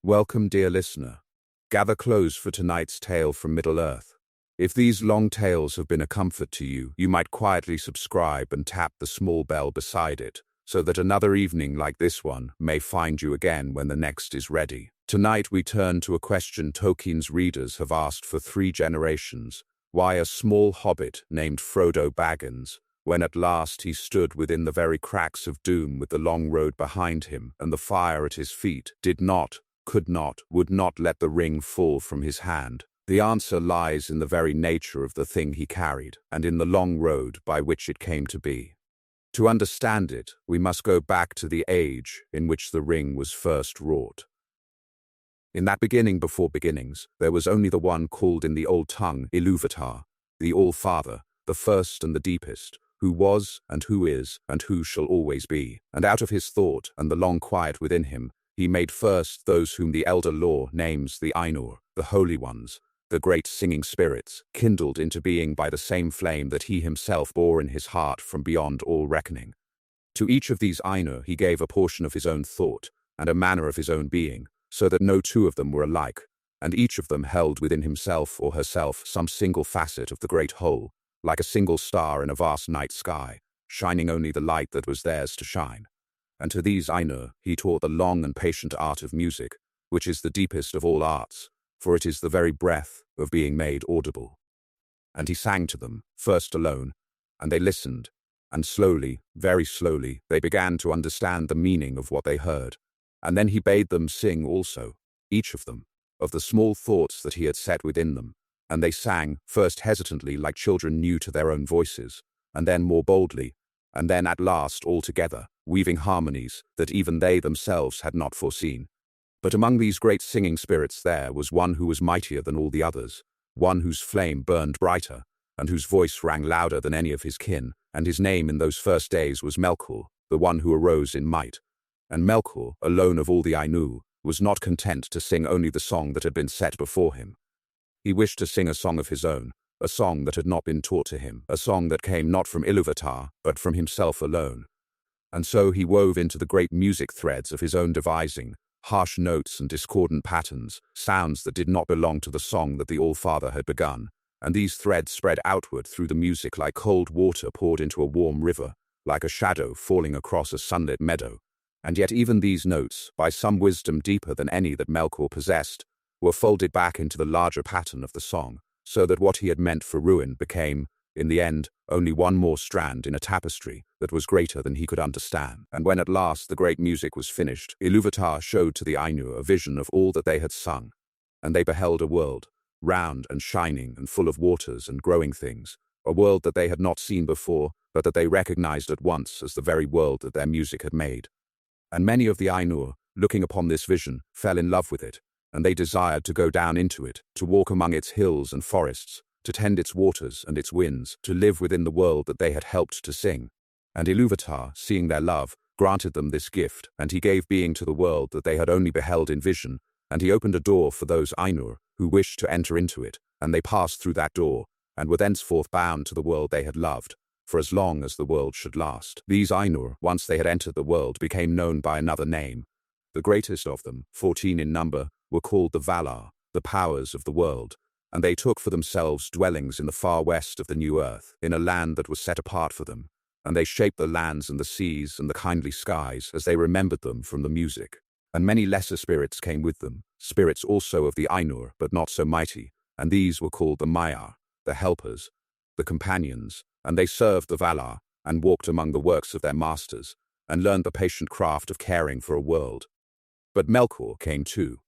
Welcome, dear listener. Gather close for tonight's tale from Middle-earth. If these long tales have been a comfort to you, you might quietly subscribe and tap the small bell beside it, so that another evening like this one may find you again when the next is ready. Tonight we turn to a question Tolkien's readers have asked for 3 generations. Why a small hobbit named Frodo Baggins, when at last he stood within the very cracks of doom with the long road behind him and the fire at his feet, did not, could not, would not let the ring fall from his hand? The answer lies in the very nature of the thing he carried, and in the long road by which it came to be. To understand it, we must go back to the age in which the ring was first wrought. In that beginning before beginnings, there was only the one called in the old tongue Isildur, the All-Father, the first and the deepest, who was, and who is, and who shall always be. And out of his thought and the long quiet within him, he made first those whom the elder law names the Ainur, the holy ones, the great singing spirits, kindled into being by the same flame that he himself bore in his heart from beyond all reckoning. To each of these Ainur he gave a portion of his own thought, and a manner of his own being, so that no two of them were alike, and each of them held within himself or herself some single facet of the great whole, like a single star in a vast night sky, shining only the light that was theirs to shine. And to these Ainur he taught the long and patient art of music, which is the deepest of all arts, for it is the very breath of being made audible. And he sang to them, first alone, and they listened, and slowly, very slowly, they began to understand the meaning of what they heard. And then he bade them sing also, each of them, of the small thoughts that he had set within them, and they sang, first hesitantly like children new to their own voices, and then more boldly, and then at last all together, weaving harmonies that even they themselves had not foreseen. But among these great singing spirits there was one who was mightier than all the others, one whose flame burned brighter, and whose voice rang louder than any of his kin, and his name in those first days was Melkor, the one who arose in might. And Melkor, alone of all the Ainur, was not content to sing only the song that had been set before him. He wished to sing a song of his own, a song that had not been taught to him, a song that came not from Isildur, but from himself alone. And so he wove into the great music threads of his own devising, harsh notes and discordant patterns, sounds that did not belong to the song that the All-Father had begun, and these threads spread outward through the music like cold water poured into a warm river, like a shadow falling across a sunlit meadow. And yet even these notes, by some wisdom deeper than any that Melkor possessed, were folded back into the larger pattern of the song, so that what he had meant for ruin became, in the end, only one more strand in a tapestry that was greater than he could understand. And when at last the great music was finished, Isildur showed to the Ainur a vision of all that they had sung, and they beheld a world, round and shining and full of waters and growing things, a world that they had not seen before, but that they recognized at once as the very world that their music had made. And many of the Ainur, looking upon this vision, fell in love with it, and they desired to go down into it, to walk among its hills and forests, to tend its waters and its winds, to live within the world that they had helped to sing. And Isildur, seeing their love, granted them this gift, and he gave being to the world that they had only beheld in vision, and he opened a door for those Ainur who wished to enter into it, and they passed through that door, and were thenceforth bound to the world they had loved, for as long as the world should last. These Ainur, once they had entered the world, became known by another name. The greatest of them, 14 in number, were called the Valar, the powers of the world, and they took for themselves dwellings in the far west of the new earth, in a land that was set apart for them, and they shaped the lands and the seas and the kindly skies as they remembered them from the music. And many lesser spirits came with them, spirits also of the Ainur, but not so mighty, and these were called the Maiar, the helpers, the companions, and they served the Valar, and walked among the works of their masters, and learned the patient craft of caring for a world. But Melkor came too.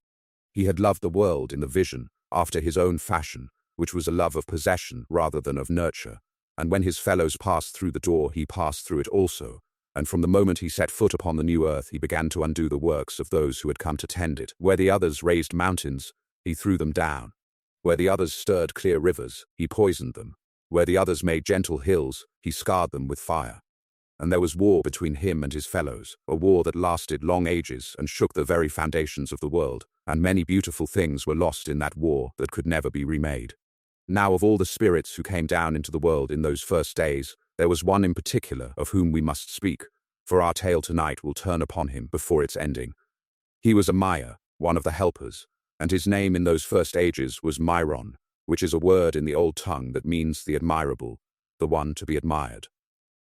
He had loved the world in the vision, after his own fashion, which was a love of possession rather than of nurture, and when his fellows passed through the door he passed through it also, and from the moment he set foot upon the new earth he began to undo the works of those who had come to tend it. Where the others raised mountains, he threw them down. Where the others stirred clear rivers, he poisoned them. Where the others made gentle hills, he scarred them with fire. And there was war between him and his fellows, a war that lasted long ages and shook the very foundations of the world, and many beautiful things were lost in that war that could never be remade. Now of all the spirits who came down into the world in those first days, there was one in particular of whom we must speak, for our tale tonight will turn upon him before its ending. He was a Maiar, one of the helpers, and his name in those first ages was Myron, which is a word in the old tongue that means the admirable, the one to be admired.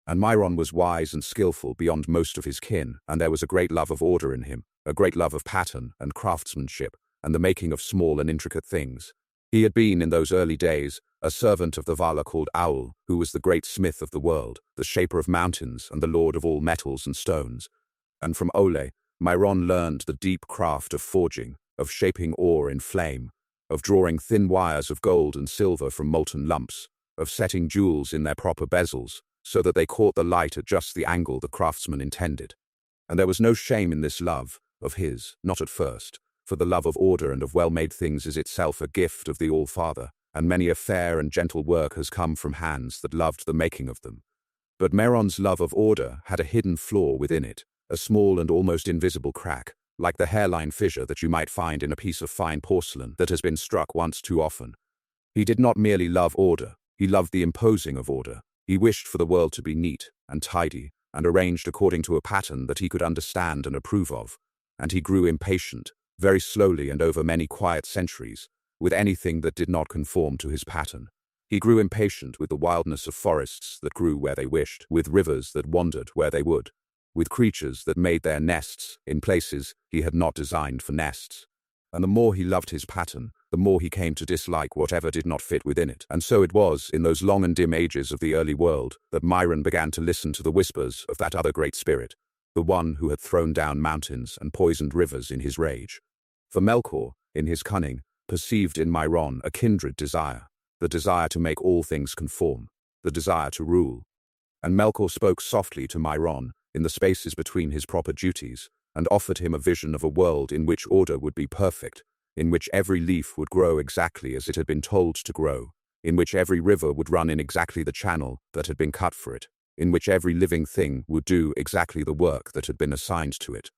And Myron was wise and skillful beyond most of his kin, and there was a great love of order in him, a great love of pattern and craftsmanship, and the making of small and intricate things. He had been, in those early days, a servant of the Vala called Owl, who was the great smith of the world, the shaper of mountains and the lord of all metals and stones. And from Ole, Myron learned the deep craft of forging, of shaping ore in flame, of drawing thin wires of gold and silver from molten lumps, of setting jewels in their proper bezels, so that they caught the light at just the angle the craftsman intended. And there was no shame in this love of his, not at first, for the love of order and of well-made things is itself a gift of the All-Father, and many a fair and gentle work has come from hands that loved the making of them. But Myron's love of order had a hidden flaw within it, a small and almost invisible crack, like the hairline fissure that you might find in a piece of fine porcelain that has been struck once too often. He did not merely love order, he loved the imposing of order. He wished for the world to be neat and tidy and arranged according to a pattern that he could understand and approve of, and he grew impatient, very slowly and over many quiet centuries, with anything that did not conform to his pattern. He grew impatient with the wildness of forests that grew where they wished, with rivers that wandered where they would, with creatures that made their nests in places he had not designed for nests. And the more he loved his pattern, the more he came to dislike whatever did not fit within it. And so it was, in those long and dim ages of the early world, that Myron began to listen to the whispers of that other great spirit, the one who had thrown down mountains and poisoned rivers in his rage. For Melkor, in his cunning, perceived in Myron a kindred desire, the desire to make all things conform, the desire to rule. And Melkor spoke softly to Myron in the spaces between his proper duties, and offered him a vision of a world in which order would be perfect, in which every leaf would grow exactly as it had been told to grow, in which every river would run in exactly the channel that had been cut for it, in which every living thing would do exactly the work that had been assigned to it,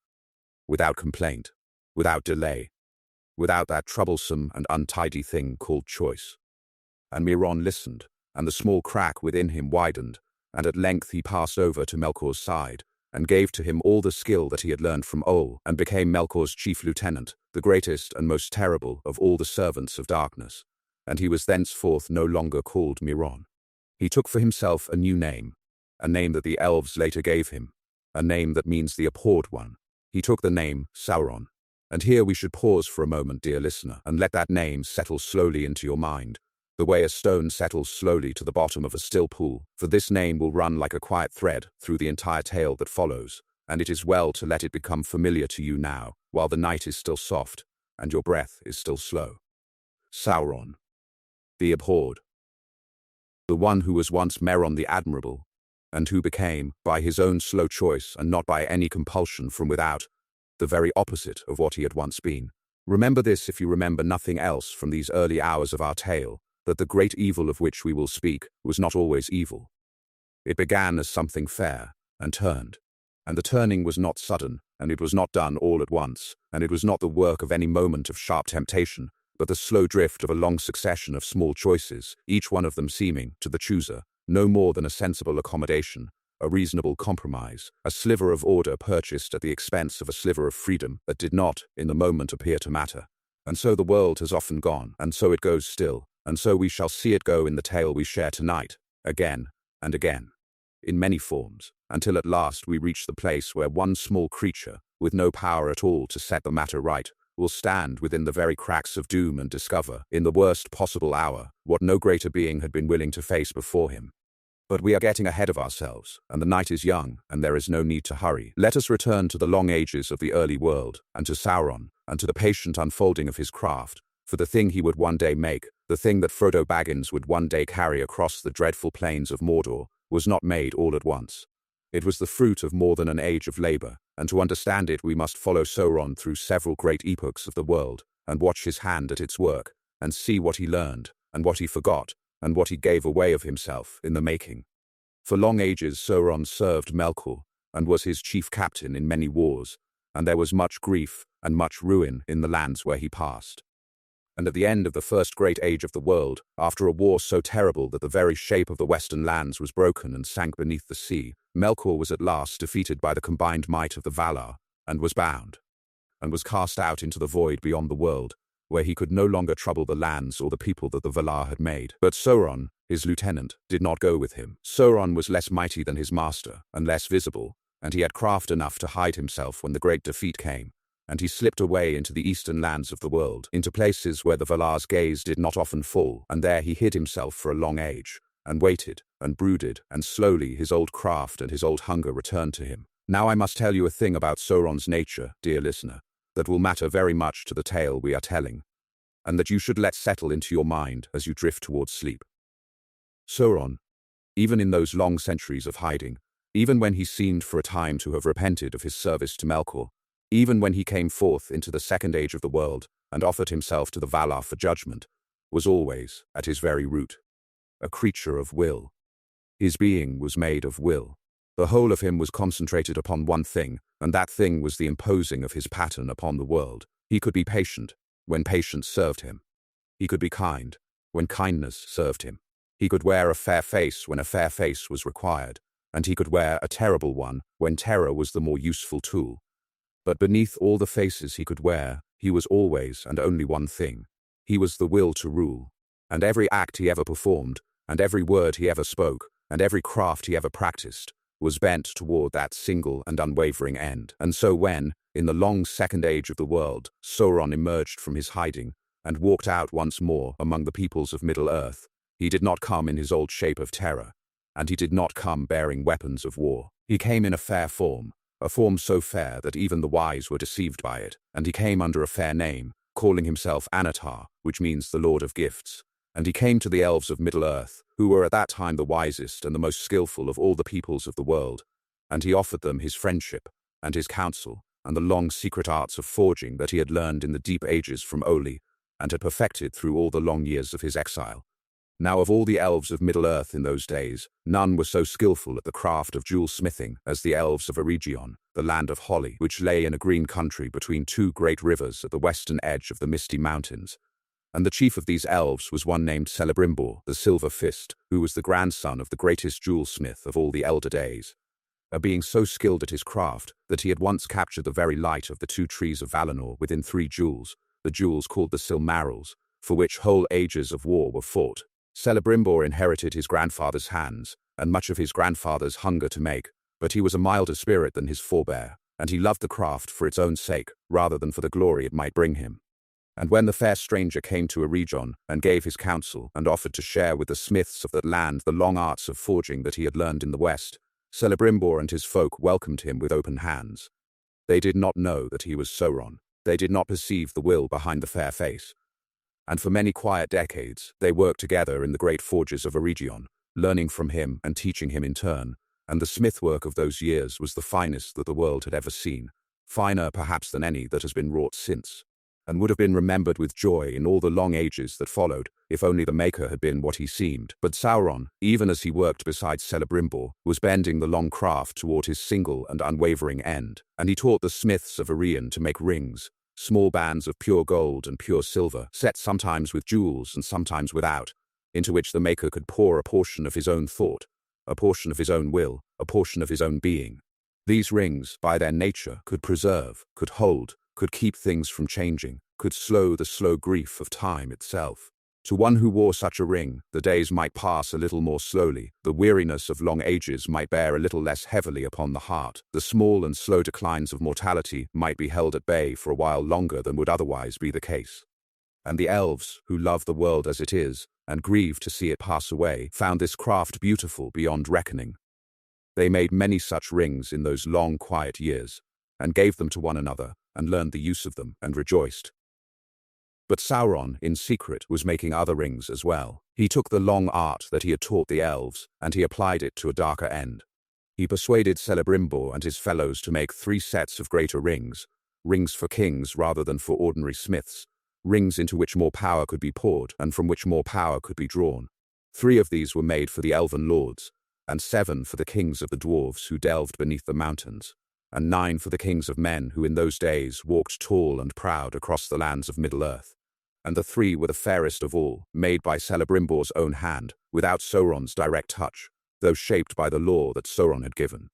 without complaint, without delay, without that troublesome and untidy thing called choice. And Myron listened, and the small crack within him widened, and at length he passed over to Melkor's side, and gave to him all the skill that he had learned from Ol, and became Melkor's chief lieutenant, the greatest and most terrible of all the servants of darkness. And he was thenceforth no longer called Myron. He took for himself a new name, a name that the elves later gave him, a name that means the abhorred one. He took the name Sauron. And here we should pause for a moment, dear listener, and let that name settle slowly into your mind, the way a stone settles slowly to the bottom of a still pool, for this name will run like a quiet thread through the entire tale that follows, and it is well to let it become familiar to you now, while the night is still soft, and your breath is still slow. Sauron, the abhorred, the one who was once Meron the admirable, and who became, by his own slow choice and not by any compulsion from without, the very opposite of what he had once been. Remember this if you remember nothing else from these early hours of our tale, that the great evil of which we will speak was not always evil. It began as something fair, and turned. And the turning was not sudden, and it was not done all at once, and it was not the work of any moment of sharp temptation, but the slow drift of a long succession of small choices, each one of them seeming, to the chooser, no more than a sensible accommodation, a reasonable compromise, a sliver of order purchased at the expense of a sliver of freedom that did not, in the moment, appear to matter. And so the world has often gone, and so it goes still, and so we shall see it go in the tale we share tonight, again and again, in many forms, until at last we reach the place where one small creature, with no power at all to set the matter right, will stand within the very cracks of doom and discover, in the worst possible hour, what no greater being had been willing to face before him. But we are getting ahead of ourselves, and the night is young, and there is no need to hurry. Let us return to the long ages of the early world, and to Sauron, and to the patient unfolding of his craft, for the thing he would one day make, the thing that Frodo Baggins would one day carry across the dreadful plains of Mordor, was not made all at once. It was the fruit of more than an age of labor, and to understand it we must follow Sauron through several great epochs of the world, and watch his hand at its work, and see what he learned, and what he forgot, and what he gave away of himself in the making. For long ages Sauron served Melkor, and was his chief captain in many wars, and there was much grief and much ruin in the lands where he passed. And at the end of the first great age of the world, after a war so terrible that the very shape of the western lands was broken and sank beneath the sea, Melkor was at last defeated by the combined might of the Valar, and was bound. and was cast out into the void beyond the world, where he could no longer trouble the lands or the people that the Valar had made. But Sauron, his lieutenant, did not go with him. Sauron was less mighty than his master, and less visible, and he had craft enough to hide himself when the great defeat came, and he slipped away into the eastern lands of the world, into places where the Valar's gaze did not often fall, and there he hid himself for a long age, and waited, and brooded, and slowly his old craft and his old hunger returned to him. Now I must tell you a thing about Sauron's nature, dear listener, that will matter very much to the tale we are telling, and that you should let settle into your mind as you drift towards sleep. Sauron, even in those long centuries of hiding, even when he seemed for a time to have repented of his service to Melkor, even when he came forth into the second age of the world and offered himself to the Valar for judgment, was always, at his very root, a creature of will. His being was made of will. The whole of him was concentrated upon one thing, and that thing was the imposing of his pattern upon the world. He could be patient when patience served him. He could be kind when kindness served him. He could wear a fair face when a fair face was required, and he could wear a terrible one when terror was the more useful tool. But beneath all the faces he could wear, he was always and only one thing. He was the will to rule, and every act he ever performed, and every word he ever spoke, and every craft he ever practiced, was bent toward that single and unwavering end. And so when, in the long second age of the world, Sauron emerged from his hiding and walked out once more among the peoples of Middle-earth, he did not come in his old shape of terror, and he did not come bearing weapons of war. He came in a form so fair that even the wise were deceived by it, and he came under a fair name, calling himself Anatar, which means the Lord of Gifts. And he came to the elves of Middle-earth, who were at that time the wisest and the most skillful of all the peoples of the world, and he offered them his friendship, and his counsel, and the long secret arts of forging that he had learned in the deep ages from Oli, and had perfected through all the long years of his exile. Now of all the elves of Middle-earth in those days, none were so skillful at the craft of jewel-smithing as the elves of Eregion, the land of Holly, which lay in a green country between two great rivers at the western edge of the misty mountains. And the chief of these elves was one named Celebrimbor, the Silver Fist, who was the grandson of the greatest jewel-smith of all the elder days, a being so skilled at his craft that he had once captured the very light of the two trees of Valinor within 3 jewels, the jewels called the Silmarils, for which whole ages of war were fought. Celebrimbor inherited his grandfather's hands, and much of his grandfather's hunger to make, but he was a milder spirit than his forebear, and he loved the craft for its own sake, rather than for the glory it might bring him. And when the fair stranger came to Eregion, and gave his counsel, and offered to share with the smiths of that land the long arts of forging that he had learned in the west, Celebrimbor and his folk welcomed him with open hands. They did not know that he was Sauron. They did not perceive the will behind the fair face. And for many quiet decades, they worked together in the great forges of Eregion, learning from him and teaching him in turn, and the smithwork of those years was the finest that the world had ever seen, finer perhaps than any that has been wrought since, and would have been remembered with joy in all the long ages that followed, if only the maker had been what he seemed. But Sauron, even as he worked beside Celebrimbor, was bending the long craft toward his single and unwavering end, and he taught the smiths of Eregion to make rings, small bands of pure gold and pure silver, set sometimes with jewels and sometimes without, into which the maker could pour a portion of his own thought, a portion of his own will, a portion of his own being. These rings, by their nature, could preserve, could hold, could keep things from changing, could slow the slow grief of time itself. To one who wore such a ring, the days might pass a little more slowly, the weariness of long ages might bear a little less heavily upon the heart, the small and slow declines of mortality might be held at bay for a while longer than would otherwise be the case. And the elves, who love the world as it is, and grieve to see it pass away, found this craft beautiful beyond reckoning. They made many such rings in those long quiet years, and gave them to one another, and learned the use of them, and rejoiced. But Sauron, in secret, was making other rings as well. He took the long art that he had taught the elves, and he applied it to a darker end. He persuaded Celebrimbor and his fellows to make 3 sets of greater rings, rings for kings rather than for ordinary smiths, rings into which more power could be poured and from which more power could be drawn. 3 of these were made for the elven lords, and 7 for the kings of the dwarves who delved beneath the mountains, and 9 for the kings of men who in those days walked tall and proud across the lands of Middle-earth. And the 3 were the fairest of all, made by Celebrimbor's own hand, without Sauron's direct touch, though shaped by the law that Sauron had given.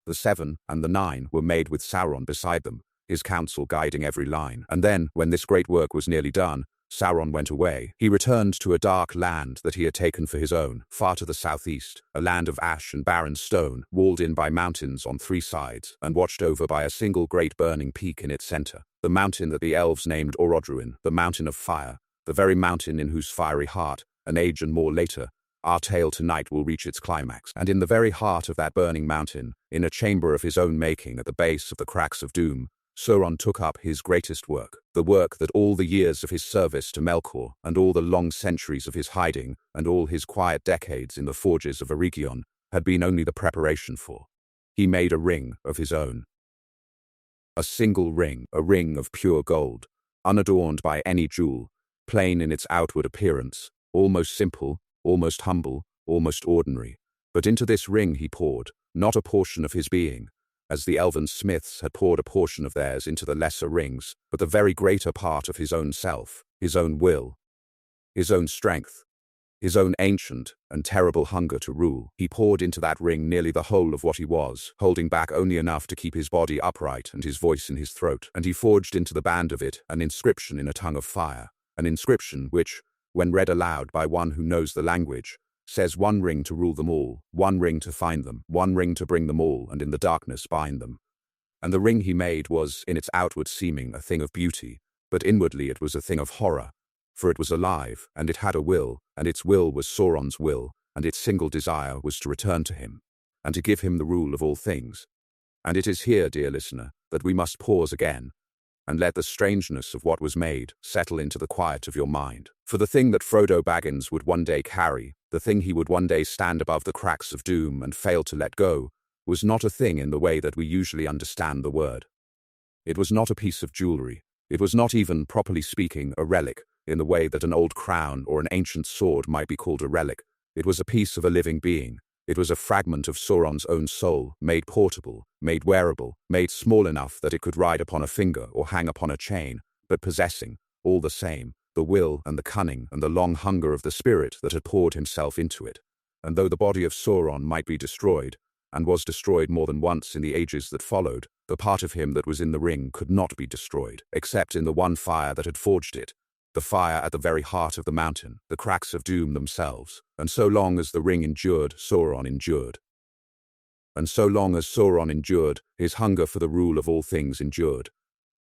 The 7 and the 9 were made with Sauron beside them, his counsel guiding every line. And then, when this great work was nearly done, Sauron went away. He returned to a dark land that he had taken for his own, far to the southeast, a land of ash and barren stone, walled in by mountains on 3 sides, and watched over by a single great burning peak in its center, the mountain that the elves named Orodruin, the mountain of fire, the very mountain in whose fiery heart, an age and more later, our tale tonight will reach its climax. And in the very heart of that burning mountain, in a chamber of his own making at the base of the Cracks of Doom, Sauron took up his greatest work, the work that all the years of his service to Melkor, and all the long centuries of his hiding, and all his quiet decades in the forges of Eregion, had been only the preparation for. He made a ring of his own. A single ring, a ring of pure gold, unadorned by any jewel, plain in its outward appearance, almost simple, almost humble, almost ordinary. But into this ring he poured, not a portion of his being, as the elven smiths had poured a portion of theirs into the lesser rings, but the very greater part of his own self, his own will, his own strength, his own ancient and terrible hunger to rule. He poured into that ring nearly the whole of what he was, holding back only enough to keep his body upright and his voice in his throat, and he forged into the band of it an inscription in a tongue of fire, an inscription which, when read aloud by one who knows the language, says 1 ring to rule them all, 1 ring to find them, 1 ring to bring them all and in the darkness bind them. And the ring he made was, in its outward seeming, a thing of beauty, but inwardly it was a thing of horror, for it was alive, and it had a will, and its will was Sauron's will, and its single desire was to return to him, and to give him the rule of all things. And it is here, dear listener, that we must pause again, and let the strangeness of what was made settle into the quiet of your mind. For the thing that Frodo Baggins would one day carry, the thing he would one day stand above the Cracks of Doom and fail to let go, was not a thing in the way that we usually understand the word. It was not a piece of jewelry. It was not even, properly speaking, a relic, in the way that an old crown or an ancient sword might be called a relic. It was a piece of a living being. It was a fragment of Sauron's own soul, made portable, made wearable, made small enough that it could ride upon a finger or hang upon a chain, but possessing, all the same, the will and the cunning and the long hunger of the spirit that had poured himself into it. And though the body of Sauron might be destroyed, and was destroyed more than once in the ages that followed, the part of him that was in the ring could not be destroyed, except in the one fire that had forged it, the fire at the very heart of the mountain, the Cracks of Doom themselves. And so long as the ring endured, Sauron endured. And so long as Sauron endured, his hunger for the rule of all things endured.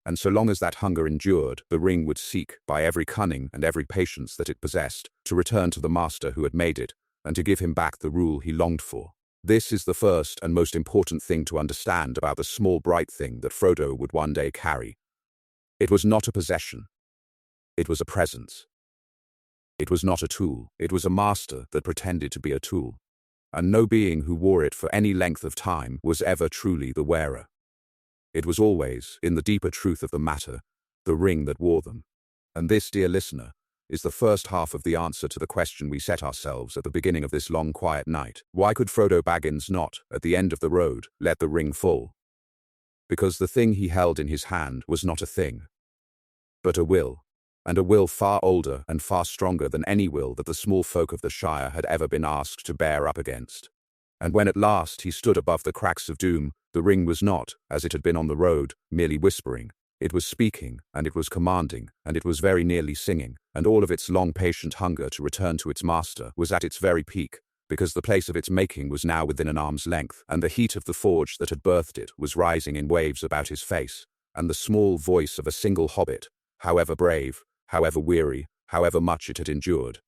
And so long as that hunger endured, the ring would seek, by every cunning and every patience that it possessed, to return to the master who had made it, and to give him back the rule he longed for. This is the first and most important thing to understand about the small bright thing that Frodo would one day carry. It was not a possession. It was a presence. It was not a tool. It was a master that pretended to be a tool. And no being who wore it for any length of time was ever truly the wearer. It was always, in the deeper truth of the matter, the ring that wore them. And this, dear listener, is the first half of the answer to the question we set ourselves at the beginning of this long quiet night. Why could Frodo Baggins not, at the end of the road, let the ring fall? Because the thing he held in his hand was not a thing, but a will, and a will far older and far stronger than any will that the small folk of the Shire had ever been asked to bear up against. And when at last he stood above the Cracks of Doom, the ring was not, as it had been on the road, merely whispering. It was speaking, and it was commanding, and it was very nearly singing, and all of its long patient hunger to return to its master was at its very peak, because the place of its making was now within an arm's length, and the heat of the forge that had birthed it was rising in waves about his face, and the small voice of a single hobbit, however brave, however weary, however much it had endured,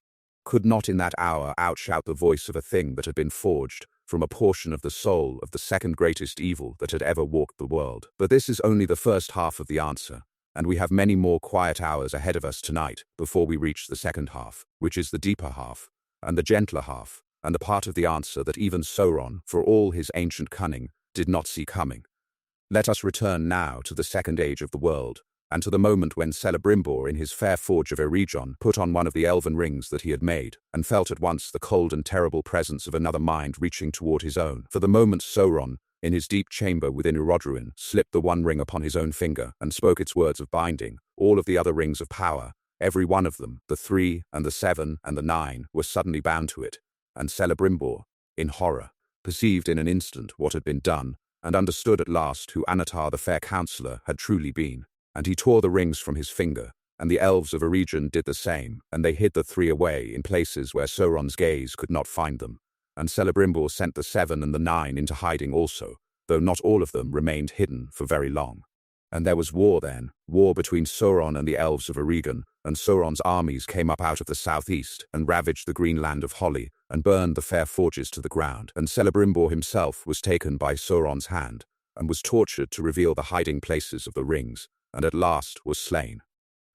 could not in that hour outshout the voice of a thing that had been forged from a portion of the soul of the second greatest evil that had ever walked the world. But this is only the first half of the answer, and we have many more quiet hours ahead of us tonight before we reach the second half, which is the deeper half, and the gentler half, and the part of the answer that even Sauron, for all his ancient cunning, did not see coming. Let us return now to the second age of the world, and to the moment when Celebrimbor in his fair forge of Eregion put on one of the elven rings that he had made, and felt at once the cold and terrible presence of another mind reaching toward his own. For the moment Sauron, in his deep chamber within Orodruin, slipped the one ring upon his own finger, and spoke its words of binding. All of the other rings of power, every one of them, the 3 and the 7 and the 9, were suddenly bound to it, and Celebrimbor, in horror, perceived in an instant what had been done, and understood at last who Anatar the fair counsellor had truly been. And he tore the rings from his finger, and the elves of Eregion did the same, and they hid the three away in places where Sauron's gaze could not find them. And Celebrimbor sent the 7 and the 9 into hiding also, though not all of them remained hidden for very long. And there was war then, war between Sauron and the elves of Eregion, and Sauron's armies came up out of the southeast, and ravaged the green land of Holly, and burned the fair forges to the ground. And Celebrimbor himself was taken by Sauron's hand, and was tortured to reveal the hiding places of the rings, and at last was slain.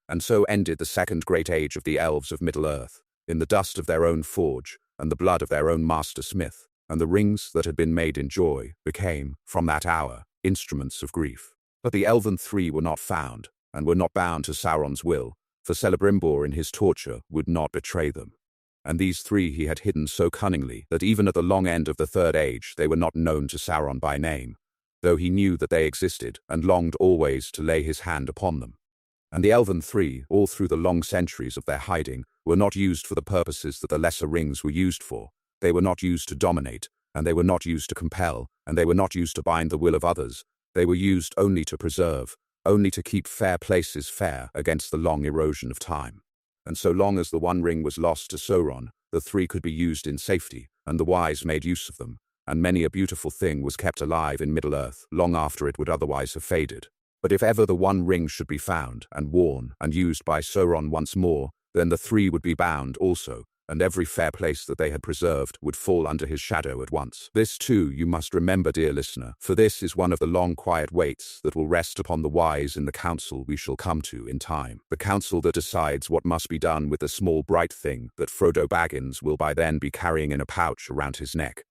And so ended the second great age of the elves of Middle-earth, in the dust of their own forge, and the blood of their own master-smith, and the rings that had been made in joy became, from that hour, instruments of grief. But the elven 3 were not found, and were not bound to Sauron's will, for Celebrimbor in his torture would not betray them. And these 3 he had hidden so cunningly that even at the long end of the third age they were not known to Sauron by name, though he knew that they existed, and longed always to lay his hand upon them. And the elven 3, all through the long centuries of their hiding, were not used for the purposes that the lesser rings were used for. They were not used to dominate, and they were not used to compel, and they were not used to bind the will of others. They were used only to preserve, only to keep fair places fair against the long erosion of time. And so long as the one ring was lost to Sauron, the 3 could be used in safety, and the wise made use of them, and many a beautiful thing was kept alive in Middle-earth long after it would otherwise have faded. But if ever the one ring should be found, and worn, and used by Sauron once more, then the 3 would be bound also, and every fair place that they had preserved would fall under his shadow at once. This too you must remember, dear listener, for this is one of the long quiet weights that will rest upon the wise in the council we shall come to in time, the council that decides what must be done with the small bright thing that Frodo Baggins will by then be carrying in a pouch around his neck.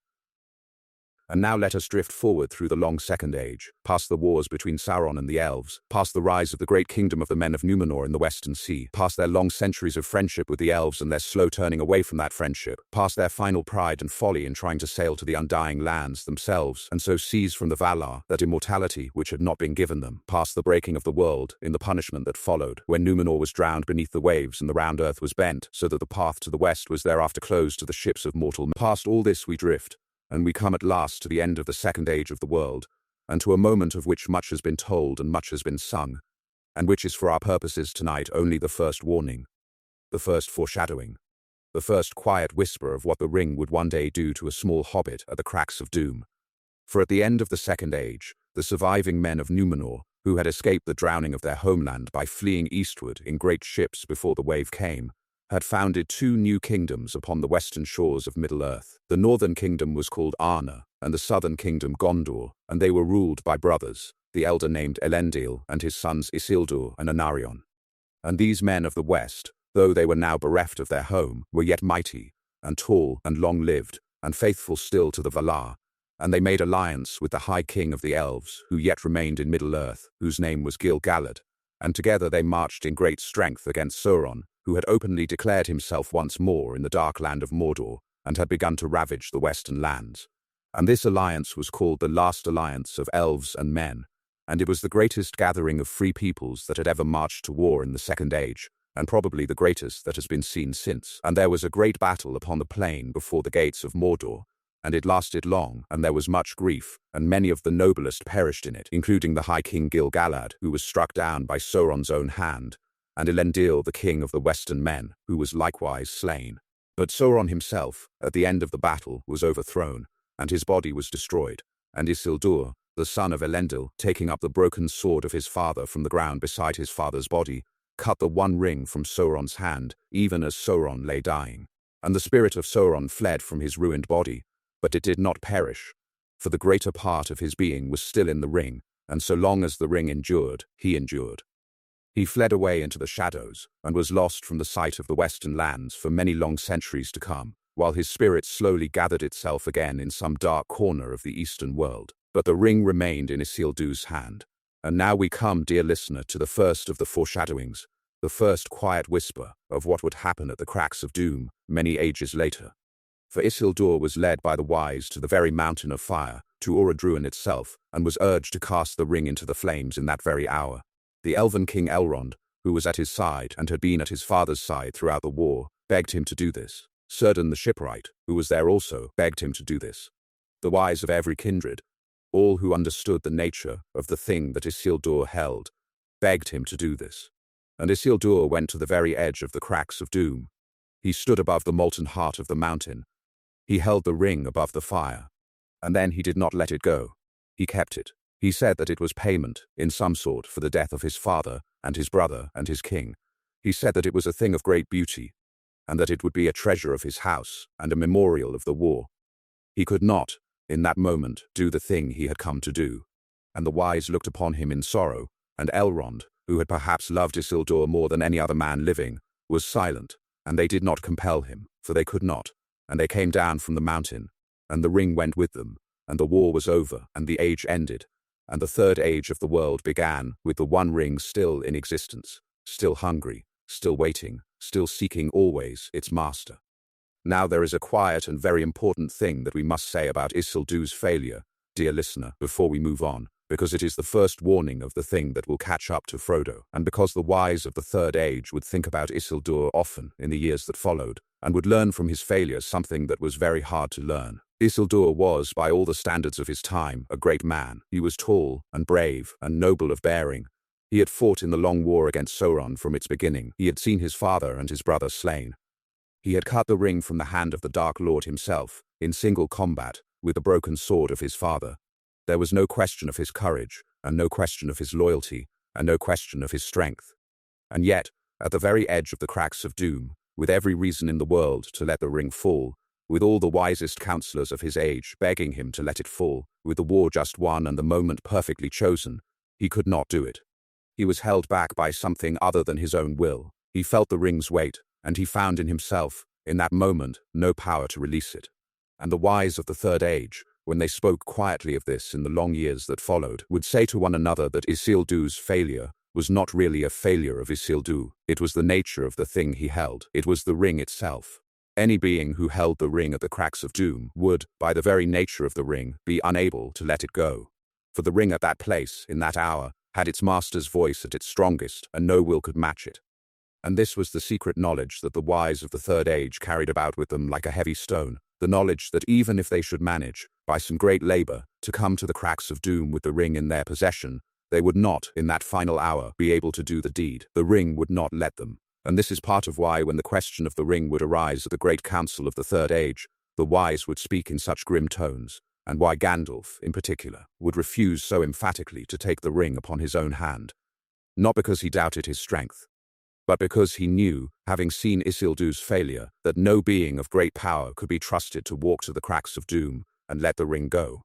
And now let us drift forward through the long Second Age, past the wars between Sauron and the elves, past the rise of the great kingdom of the men of Númenor in the Western Sea, past their long centuries of friendship with the elves and their slow turning away from that friendship, past their final pride and folly in trying to sail to the undying lands themselves, and so seize from the Valar that immortality which had not been given them, past the breaking of the world in the punishment that followed, when Númenor was drowned beneath the waves and the round earth was bent, so that the path to the west was thereafter closed to the ships of mortal men. Past all this we drift, and we come at last to the end of the Second Age of the world, and to a moment of which much has been told and much has been sung, and which is for our purposes tonight only the first warning, the first foreshadowing, the first quiet whisper of what the ring would one day do to a small hobbit at the cracks of doom. For at the end of the Second Age, the surviving men of Númenor, who had escaped the drowning of their homeland by fleeing eastward in great ships before the wave came, had founded 2 new kingdoms upon the western shores of Middle-earth. The northern kingdom was called Arna, and the southern kingdom Gondor, and they were ruled by brothers, the elder named Elendil and his sons Isildur and Anarion. And these men of the west, though they were now bereft of their home, were yet mighty, and tall, and long-lived, and faithful still to the Valar, and they made alliance with the High King of the Elves, who yet remained in Middle-earth, whose name was Gil-galad, and together they marched in great strength against Sauron, who had openly declared himself once more in the dark land of Mordor, and had begun to ravage the western lands. And this alliance was called the Last Alliance of Elves and Men, and it was the greatest gathering of free peoples that had ever marched to war in the Second Age, and probably the greatest that has been seen since. And there was a great battle upon the plain before the gates of Mordor, and it lasted long, and there was much grief, and many of the noblest perished in it, including the High King Gil-galad, who was struck down by Sauron's own hand, and Elendil the king of the Western Men, who was likewise slain. But Sauron himself, at the end of the battle, was overthrown, and his body was destroyed, and Isildur, the son of Elendil, taking up the broken sword of his father from the ground beside his father's body, cut the one ring from Sauron's hand, even as Sauron lay dying. And the spirit of Sauron fled from his ruined body, but it did not perish, for the greater part of his being was still in the ring, and so long as the ring endured, he endured. He fled away into the shadows, and was lost from the sight of the western lands for many long centuries to come, while his spirit slowly gathered itself again in some dark corner of the eastern world. But the ring remained in Isildur's hand. And now we come, dear listener, to the first of the foreshadowings, the first quiet whisper of what would happen at the cracks of doom many ages later. For Isildur was led by the wise to the very mountain of fire, to Orodruin itself, and was urged to cast the ring into the flames in that very hour. The elven king Elrond, who was at his side and had been at his father's side throughout the war, begged him to do this. Círdan the shipwright, who was there also, begged him to do this. The wise of every kindred, all who understood the nature of the thing that Isildur held, begged him to do this. And Isildur went to the very edge of the cracks of doom. He stood above the molten heart of the mountain. He held the ring above the fire. And then he did not let it go. He kept it. He said that it was payment, in some sort, for the death of his father and his brother and his king. He said that it was a thing of great beauty, and that it would be a treasure of his house and a memorial of the war. He could not, in that moment, do the thing he had come to do. And the wise looked upon him in sorrow, and Elrond, who had perhaps loved Isildur more than any other man living, was silent, and they did not compel him, for they could not, and they came down from the mountain, and the ring went with them, and the war was over, and the age ended, and the third age of the world began, with the one ring still in existence, still hungry, still waiting, still seeking always its master. Now there is a quiet and very important thing that we must say about Isildur's failure, dear listener, before we move on, because it is the first warning of the thing that will catch up to Frodo, and because the wise of the Third Age would think about Isildur often in the years that followed, and would learn from his failure something that was very hard to learn. Isildur was, by all the standards of his time, a great man. He was tall and brave and noble of bearing. He had fought in the long war against Sauron from its beginning. He had seen his father and his brother slain. He had cut the ring from the hand of the Dark Lord himself, in single combat, with the broken sword of his father. There was no question of his courage, and no question of his loyalty, and no question of his strength. And yet, at the very edge of the cracks of doom, with every reason in the world to let the ring fall, with all the wisest counselors of his age begging him to let it fall, with the war just won and the moment perfectly chosen, he could not do it. He was held back by something other than his own will. He felt the ring's weight, and he found in himself, in that moment, no power to release it. And the wise of the Third Age, when they spoke quietly of this in the long years that followed, would say to one another that Isildur's failure was not really a failure of Isildur. It was the nature of the thing he held. It was the ring itself. Any being who held the ring at the cracks of doom would, by the very nature of the ring, be unable to let it go. For the ring at that place, in that hour, had its master's voice at its strongest, and no will could match it. And this was the secret knowledge that the wise of the Third Age carried about with them like a heavy stone, the knowledge that even if they should manage, by some great labor, to come to the cracks of doom with the ring in their possession, they would not, in that final hour, be able to do the deed. The ring would not let them. And this is part of why, when the question of the ring would arise at the great council of the Third Age, the wise would speak in such grim tones, and why Gandalf, in particular, would refuse so emphatically to take the ring upon his own hand. Not because he doubted his strength, but because he knew, having seen Isildur's failure, that no being of great power could be trusted to walk to the cracks of doom and let the ring go.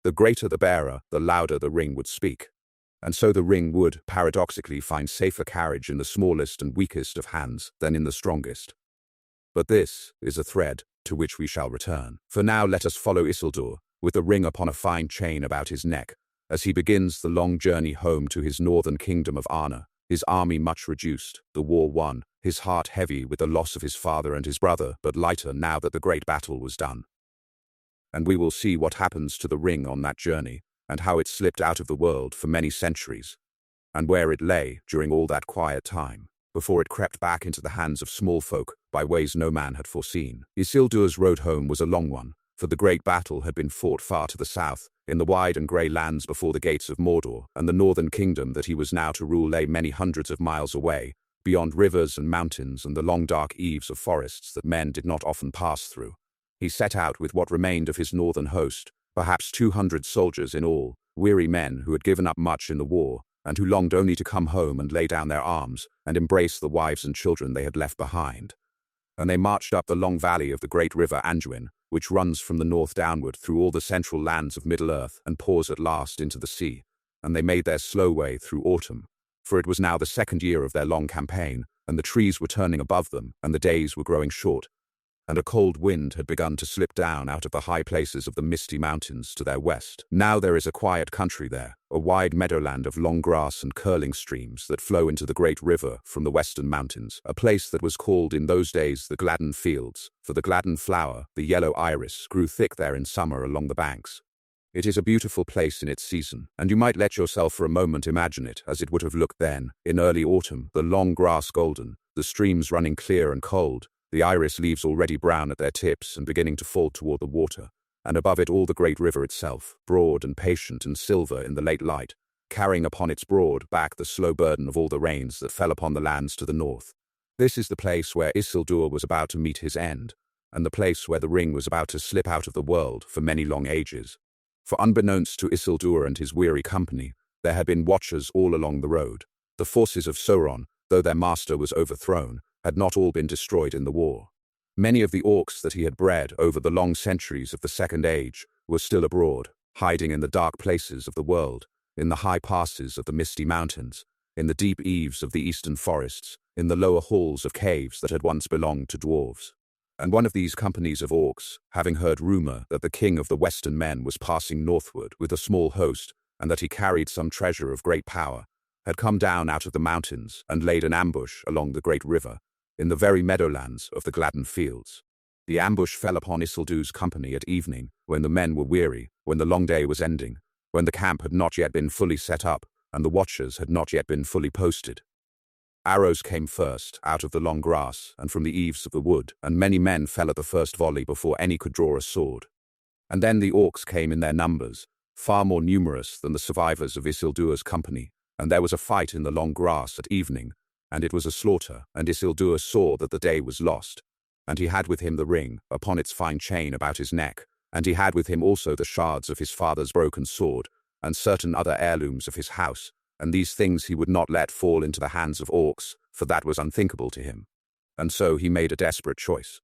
The greater the bearer, the louder the ring would speak. And so the ring would, paradoxically, find safer carriage in the smallest and weakest of hands than in the strongest. But this is a thread to which we shall return. For now let us follow Isildur, with the ring upon a fine chain about his neck, as he begins the long journey home to his northern kingdom of Arna, his army much reduced, the war won, his heart heavy with the loss of his father and his brother, but lighter now that the great battle was done. And we will see what happens to the ring on that journey, and how it slipped out of the world for many centuries, and where it lay during all that quiet time, before it crept back into the hands of small folk by ways no man had foreseen. Isildur's road home was a long one, for the great battle had been fought far to the south, in the wide and grey lands before the gates of Mordor, and the northern kingdom that he was now to rule lay many hundreds of miles away, beyond rivers and mountains and the long dark eaves of forests that men did not often pass through. He set out with what remained of his northern host, perhaps 200 soldiers in all, weary men who had given up much in the war, and who longed only to come home and lay down their arms and embrace the wives and children they had left behind. And they marched up the long valley of the great river Anduin, which runs from the north downward through all the central lands of Middle-earth and pours at last into the sea. And they made their slow way through autumn, for it was now the second year of their long campaign, and the trees were turning above them, and the days were growing short, and a cold wind had begun to slip down out of the high places of the misty mountains to their west. Now there is a quiet country there, a wide meadowland of long grass and curling streams that flow into the great river from the western mountains, a place that was called in those days the Gladden Fields, for the Gladden flower, the yellow iris, grew thick there in summer along the banks. It is a beautiful place in its season, and you might let yourself for a moment imagine it as it would have looked then, in early autumn, the long grass golden, the streams running clear and cold, the iris leaves already brown at their tips and beginning to fall toward the water, and above it all the great river itself, broad and patient and silver in the late light, carrying upon its broad back the slow burden of all the rains that fell upon the lands to the north. This is the place where Isildur was about to meet his end, and the place where the ring was about to slip out of the world for many long ages. For unbeknownst to Isildur and his weary company, there had been watchers all along the road. The forces of Sauron, though their master was overthrown, had not all been destroyed in the war. Many of the orcs that he had bred over the long centuries of the Second Age were still abroad, hiding in the dark places of the world, in the high passes of the misty mountains, in the deep eaves of the eastern forests, in the lower halls of caves that had once belonged to dwarves. And one of these companies of orcs, having heard rumor that the king of the western men was passing northward with a small host, and that he carried some treasure of great power, had come down out of the mountains and laid an ambush along the great river, in the very meadowlands of the Gladden fields. The ambush fell upon Isildur's company at evening, when the men were weary, when the long day was ending, when the camp had not yet been fully set up, and the watchers had not yet been fully posted. Arrows came first, out of the long grass, and from the eaves of the wood, and many men fell at the first volley before any could draw a sword. And then the orcs came in their numbers, far more numerous than the survivors of Isildur's company, and there was a fight in the long grass at evening, and it was a slaughter, and Isildur saw that the day was lost. And he had with him the ring, upon its fine chain about his neck, and he had with him also the shards of his father's broken sword, and certain other heirlooms of his house, and these things he would not let fall into the hands of orcs, for that was unthinkable to him. And so he made a desperate choice.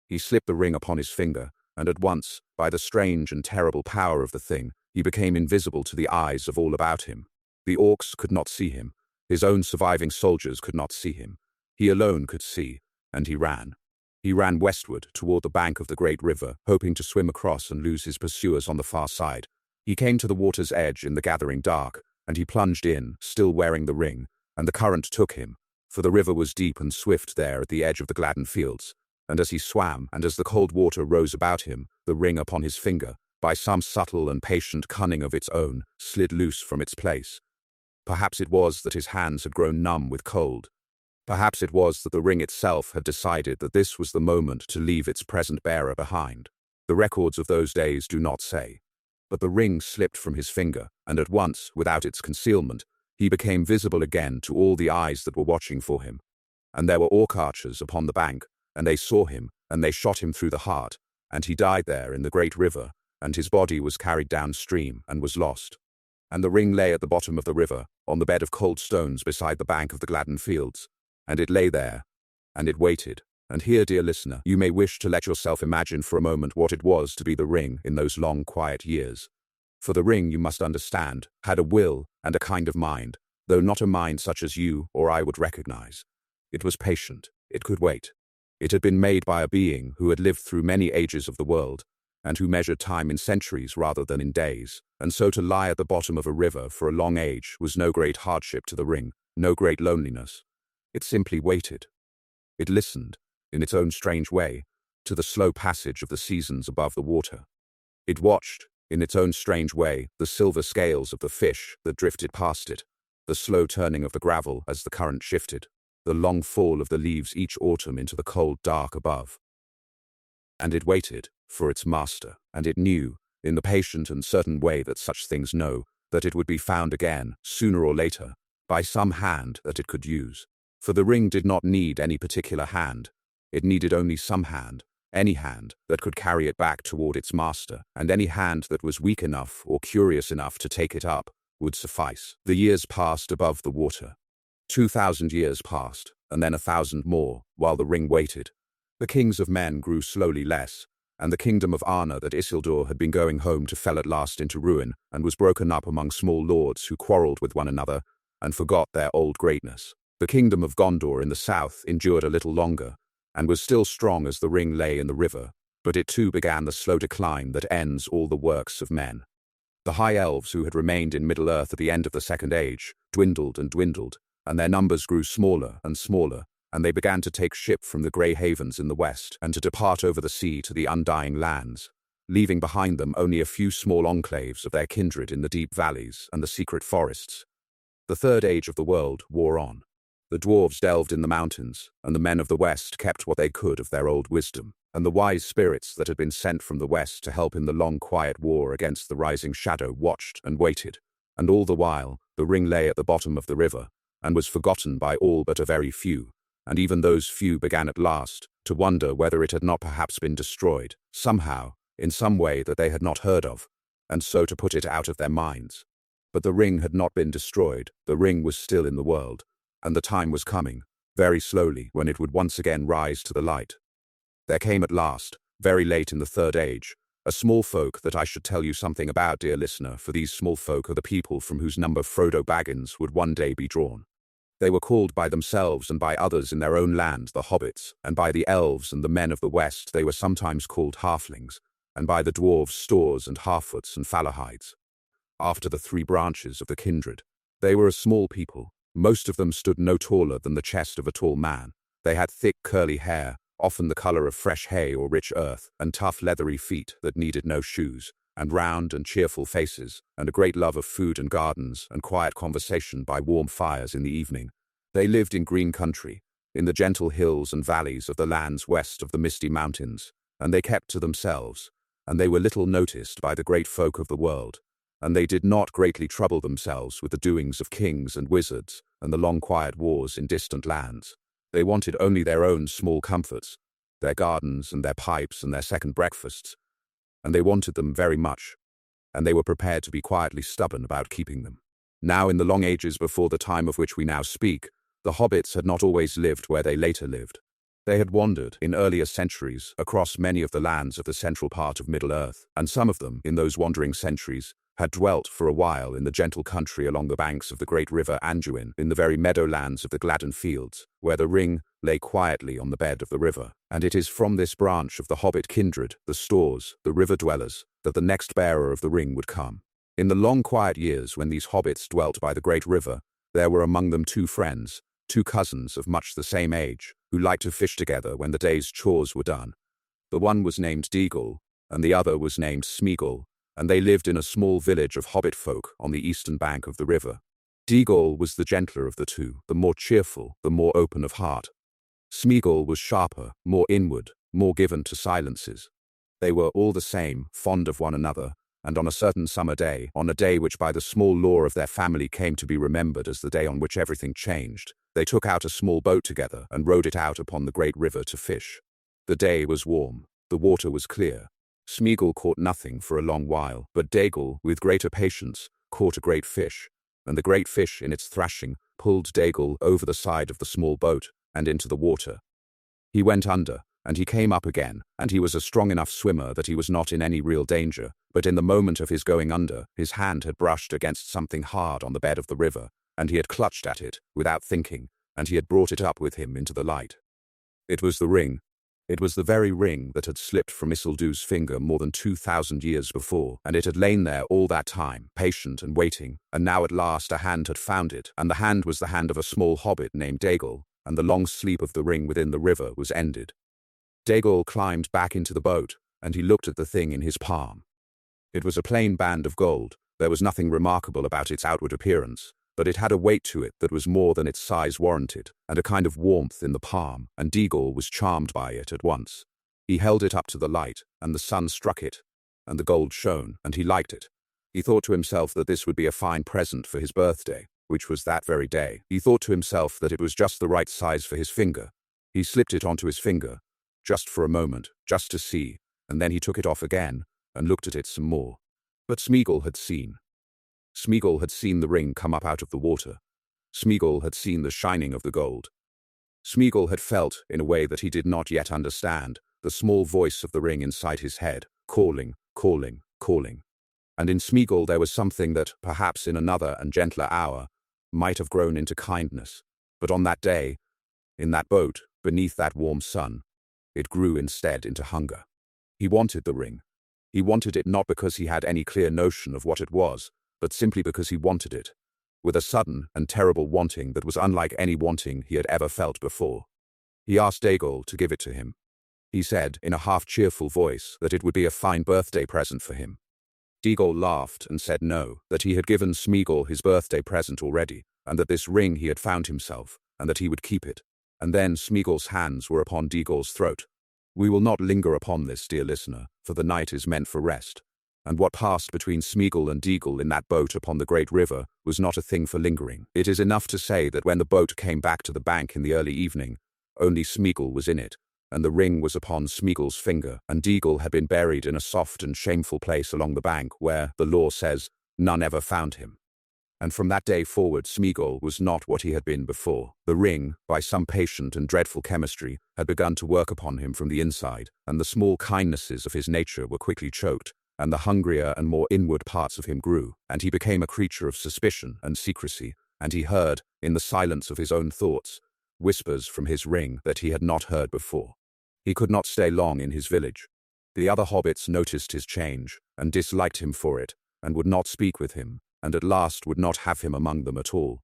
He slipped the ring upon his finger, and at once, by the strange and terrible power of the thing, he became invisible to the eyes of all about him. The orcs could not see him. His own surviving soldiers could not see him. He alone could see, and he ran. He ran westward toward the bank of the great river, hoping to swim across and lose his pursuers on the far side. He came to the water's edge in the gathering dark, and he plunged in, still wearing the ring, and the current took him, for the river was deep and swift there at the edge of the Gladden fields, and as he swam, and as the cold water rose about him, the ring upon his finger, by some subtle and patient cunning of its own, slid loose from its place. Perhaps it was that his hands had grown numb with cold. Perhaps it was that the ring itself had decided that this was the moment to leave its present bearer behind. The records of those days do not say. But the ring slipped from his finger, and at once, without its concealment, he became visible again to all the eyes that were watching for him. And there were orc archers upon the bank, and they saw him, and they shot him through the heart, and he died there in the great river, and his body was carried downstream and was lost. And the ring lay at the bottom of the river, on the bed of cold stones beside the bank of the Gladden fields, and it lay there, and it waited. And here, dear listener, you may wish to let yourself imagine for a moment what it was to be the ring in those long, quiet years. For the ring, you must understand, had a will and a kind of mind, though not a mind such as you or I would recognize. It was patient. It could wait. It had been made by a being who had lived through many ages of the world, and who measured time in centuries rather than in days, and so to lie at the bottom of a river for a long age was no great hardship to the ring, no great loneliness. It simply waited. It listened, in its own strange way, to the slow passage of the seasons above the water. It watched, in its own strange way, the silver scales of the fish that drifted past it, the slow turning of the gravel as the current shifted, the long fall of the leaves each autumn into the cold dark above. And it waited for its master, and it knew, in the patient and certain way that such things know, that it would be found again, sooner or later, by some hand that it could use. For the ring did not need any particular hand. It needed only some hand, any hand that could carry it back toward its master, and any hand that was weak enough or curious enough to take it up would suffice. The years passed above the water. 2,000 years passed, and then 1,000 more, while the ring waited. The kings of men grew slowly less, and the kingdom of Arna that Isildur had been going home to fell at last into ruin, and was broken up among small lords who quarreled with one another, and forgot their old greatness. The kingdom of Gondor in the south endured a little longer, and was still strong as the ring lay in the river, but it too began the slow decline that ends all the works of men. The high elves who had remained in Middle-earth at the end of the Second Age dwindled and dwindled, and their numbers grew smaller and smaller, and they began to take ship from the grey havens in the west and to depart over the sea to the undying lands, leaving behind them only a few small enclaves of their kindred in the deep valleys and the secret forests. The third age of the world wore on. The dwarves delved in the mountains, and the men of the west kept what they could of their old wisdom. and the wise spirits that had been sent from the west to help in the long quiet war against the rising shadow watched and waited, and all the while, the ring lay at the bottom of the river, and was forgotten by all but a very few, and even those few began at last to wonder whether it had not perhaps been destroyed, somehow, in some way that they had not heard of, and so to put it out of their minds. But the ring had not been destroyed, the ring was still in the world, and the time was coming, very slowly, when it would once again rise to the light. There came at last, very late in the Third Age, a small folk that I should tell you something about, dear listener, for these small folk are the people from whose number Frodo Baggins would one day be drawn. They were called by themselves and by others in their own land the Hobbits, and by the elves and the men of the West they were sometimes called halflings, and by the dwarves Stores and Halfoots and Falahides. After the three branches of the kindred, they were a small people. Most of them stood no taller than the chest of a tall man. They had thick curly hair, often the color of fresh hay or rich earth, and tough leathery feet that needed no shoes, and round and cheerful faces, and a great love of food and gardens and quiet conversation by warm fires in the evening. They lived in green country, in the gentle hills and valleys of the lands west of the misty mountains, and they kept to themselves, and they were little noticed by the great folk of the world, and they did not greatly trouble themselves with the doings of kings and wizards and the long quiet wars in distant lands. They wanted only their own small comforts, their gardens and their pipes and their second breakfasts, and they wanted them very much, and they were prepared to be quietly stubborn about keeping them. Now in the long ages before the time of which we now speak, the hobbits had not always lived where they later lived. They had wandered, in earlier centuries, across many of the lands of the central part of Middle-earth, and some of them, in those wandering centuries, had dwelt for a while in the gentle country along the banks of the great river Anduin, in the very meadowlands of the Gladden Fields, where the ring lay quietly on the bed of the river. And it is from this branch of the hobbit kindred, the Stores, the river-dwellers, that the next bearer of the ring would come. In the long quiet years when these hobbits dwelt by the great river, there were among them two friends, two cousins of much the same age, who liked to fish together when the day's chores were done. The one was named Deagol, and the other was named Smeagol, and they lived in a small village of hobbit folk on the eastern bank of the river. Deagol was the gentler of the two, the more cheerful, the more open of heart. Smeagol was sharper, more inward, more given to silences. They were all the same, fond of one another, and on a certain summer day, on a day which by the small law of their family came to be remembered as the day on which everything changed, they took out a small boat together and rowed it out upon the great river to fish. The day was warm, the water was clear. Smeagol caught nothing for a long while, but Deagol, with greater patience, caught a great fish, and the great fish in its thrashing pulled Deagol over the side of the small boat and into the water. He went under, and he came up again, and he was a strong enough swimmer that he was not in any real danger, but in the moment of his going under, his hand had brushed against something hard on the bed of the river, and he had clutched at it, without thinking, and he had brought it up with him into the light. It was the ring. It was the very ring that had slipped from Isildur's finger more than 2,000 years before, and it had lain there all that time, patient and waiting, and now at last a hand had found it, and the hand was the hand of a small hobbit named Deagol, and the long sleep of the ring within the river was ended. Deagol climbed back into the boat, and he looked at the thing in his palm. It was a plain band of gold. There was nothing remarkable about its outward appearance, but it had a weight to it that was more than its size warranted, and a kind of warmth in the palm, and Deagol was charmed by it at once. He held it up to the light, and the sun struck it, and the gold shone, and he liked it. He thought to himself that this would be a fine present for his birthday, which was that very day. He thought to himself that it was just the right size for his finger. He slipped it onto his finger, just for a moment, just to see, and then he took it off again, and looked at it some more. But Smeagol had seen. Smeagol had seen the ring come up out of the water. Smeagol had seen the shining of the gold. Smeagol had felt, in a way that he did not yet understand, the small voice of the ring inside his head, calling, calling, calling. And in Smeagol there was something that, perhaps in another and gentler hour, might have grown into kindness. But on that day, in that boat, beneath that warm sun, it grew instead into hunger. He wanted the ring. He wanted it not because he had any clear notion of what it was, but simply because he wanted it, with a sudden and terrible wanting that was unlike any wanting he had ever felt before. He asked Deagol to give it to him. He said, in a half-cheerful voice, that it would be a fine birthday present for him. Deagol laughed and said no, that he had given Smeagol his birthday present already, and that this ring he had found himself, and that he would keep it. And then Smeagol's hands were upon Deagol's throat. We will not linger upon this, dear listener, for the night is meant for rest. And what passed between Smeagol and Deagle in that boat upon the great river was not a thing for lingering. It is enough to say that when the boat came back to the bank in the early evening, only Smeagol was in it, and the ring was upon Smeagol's finger, and Deagle had been buried in a soft and shameful place along the bank where, the law says, none ever found him. And from that day forward Smeagol was not what he had been before. The ring, by some patient and dreadful chemistry, had begun to work upon him from the inside, and the small kindnesses of his nature were quickly choked, and the hungrier and more inward parts of him grew, and he became a creature of suspicion and secrecy, and he heard, in the silence of his own thoughts, whispers from his ring that he had not heard before. He could not stay long in his village. The other hobbits noticed his change, and disliked him for it, and would not speak with him, and at last would not have him among them at all.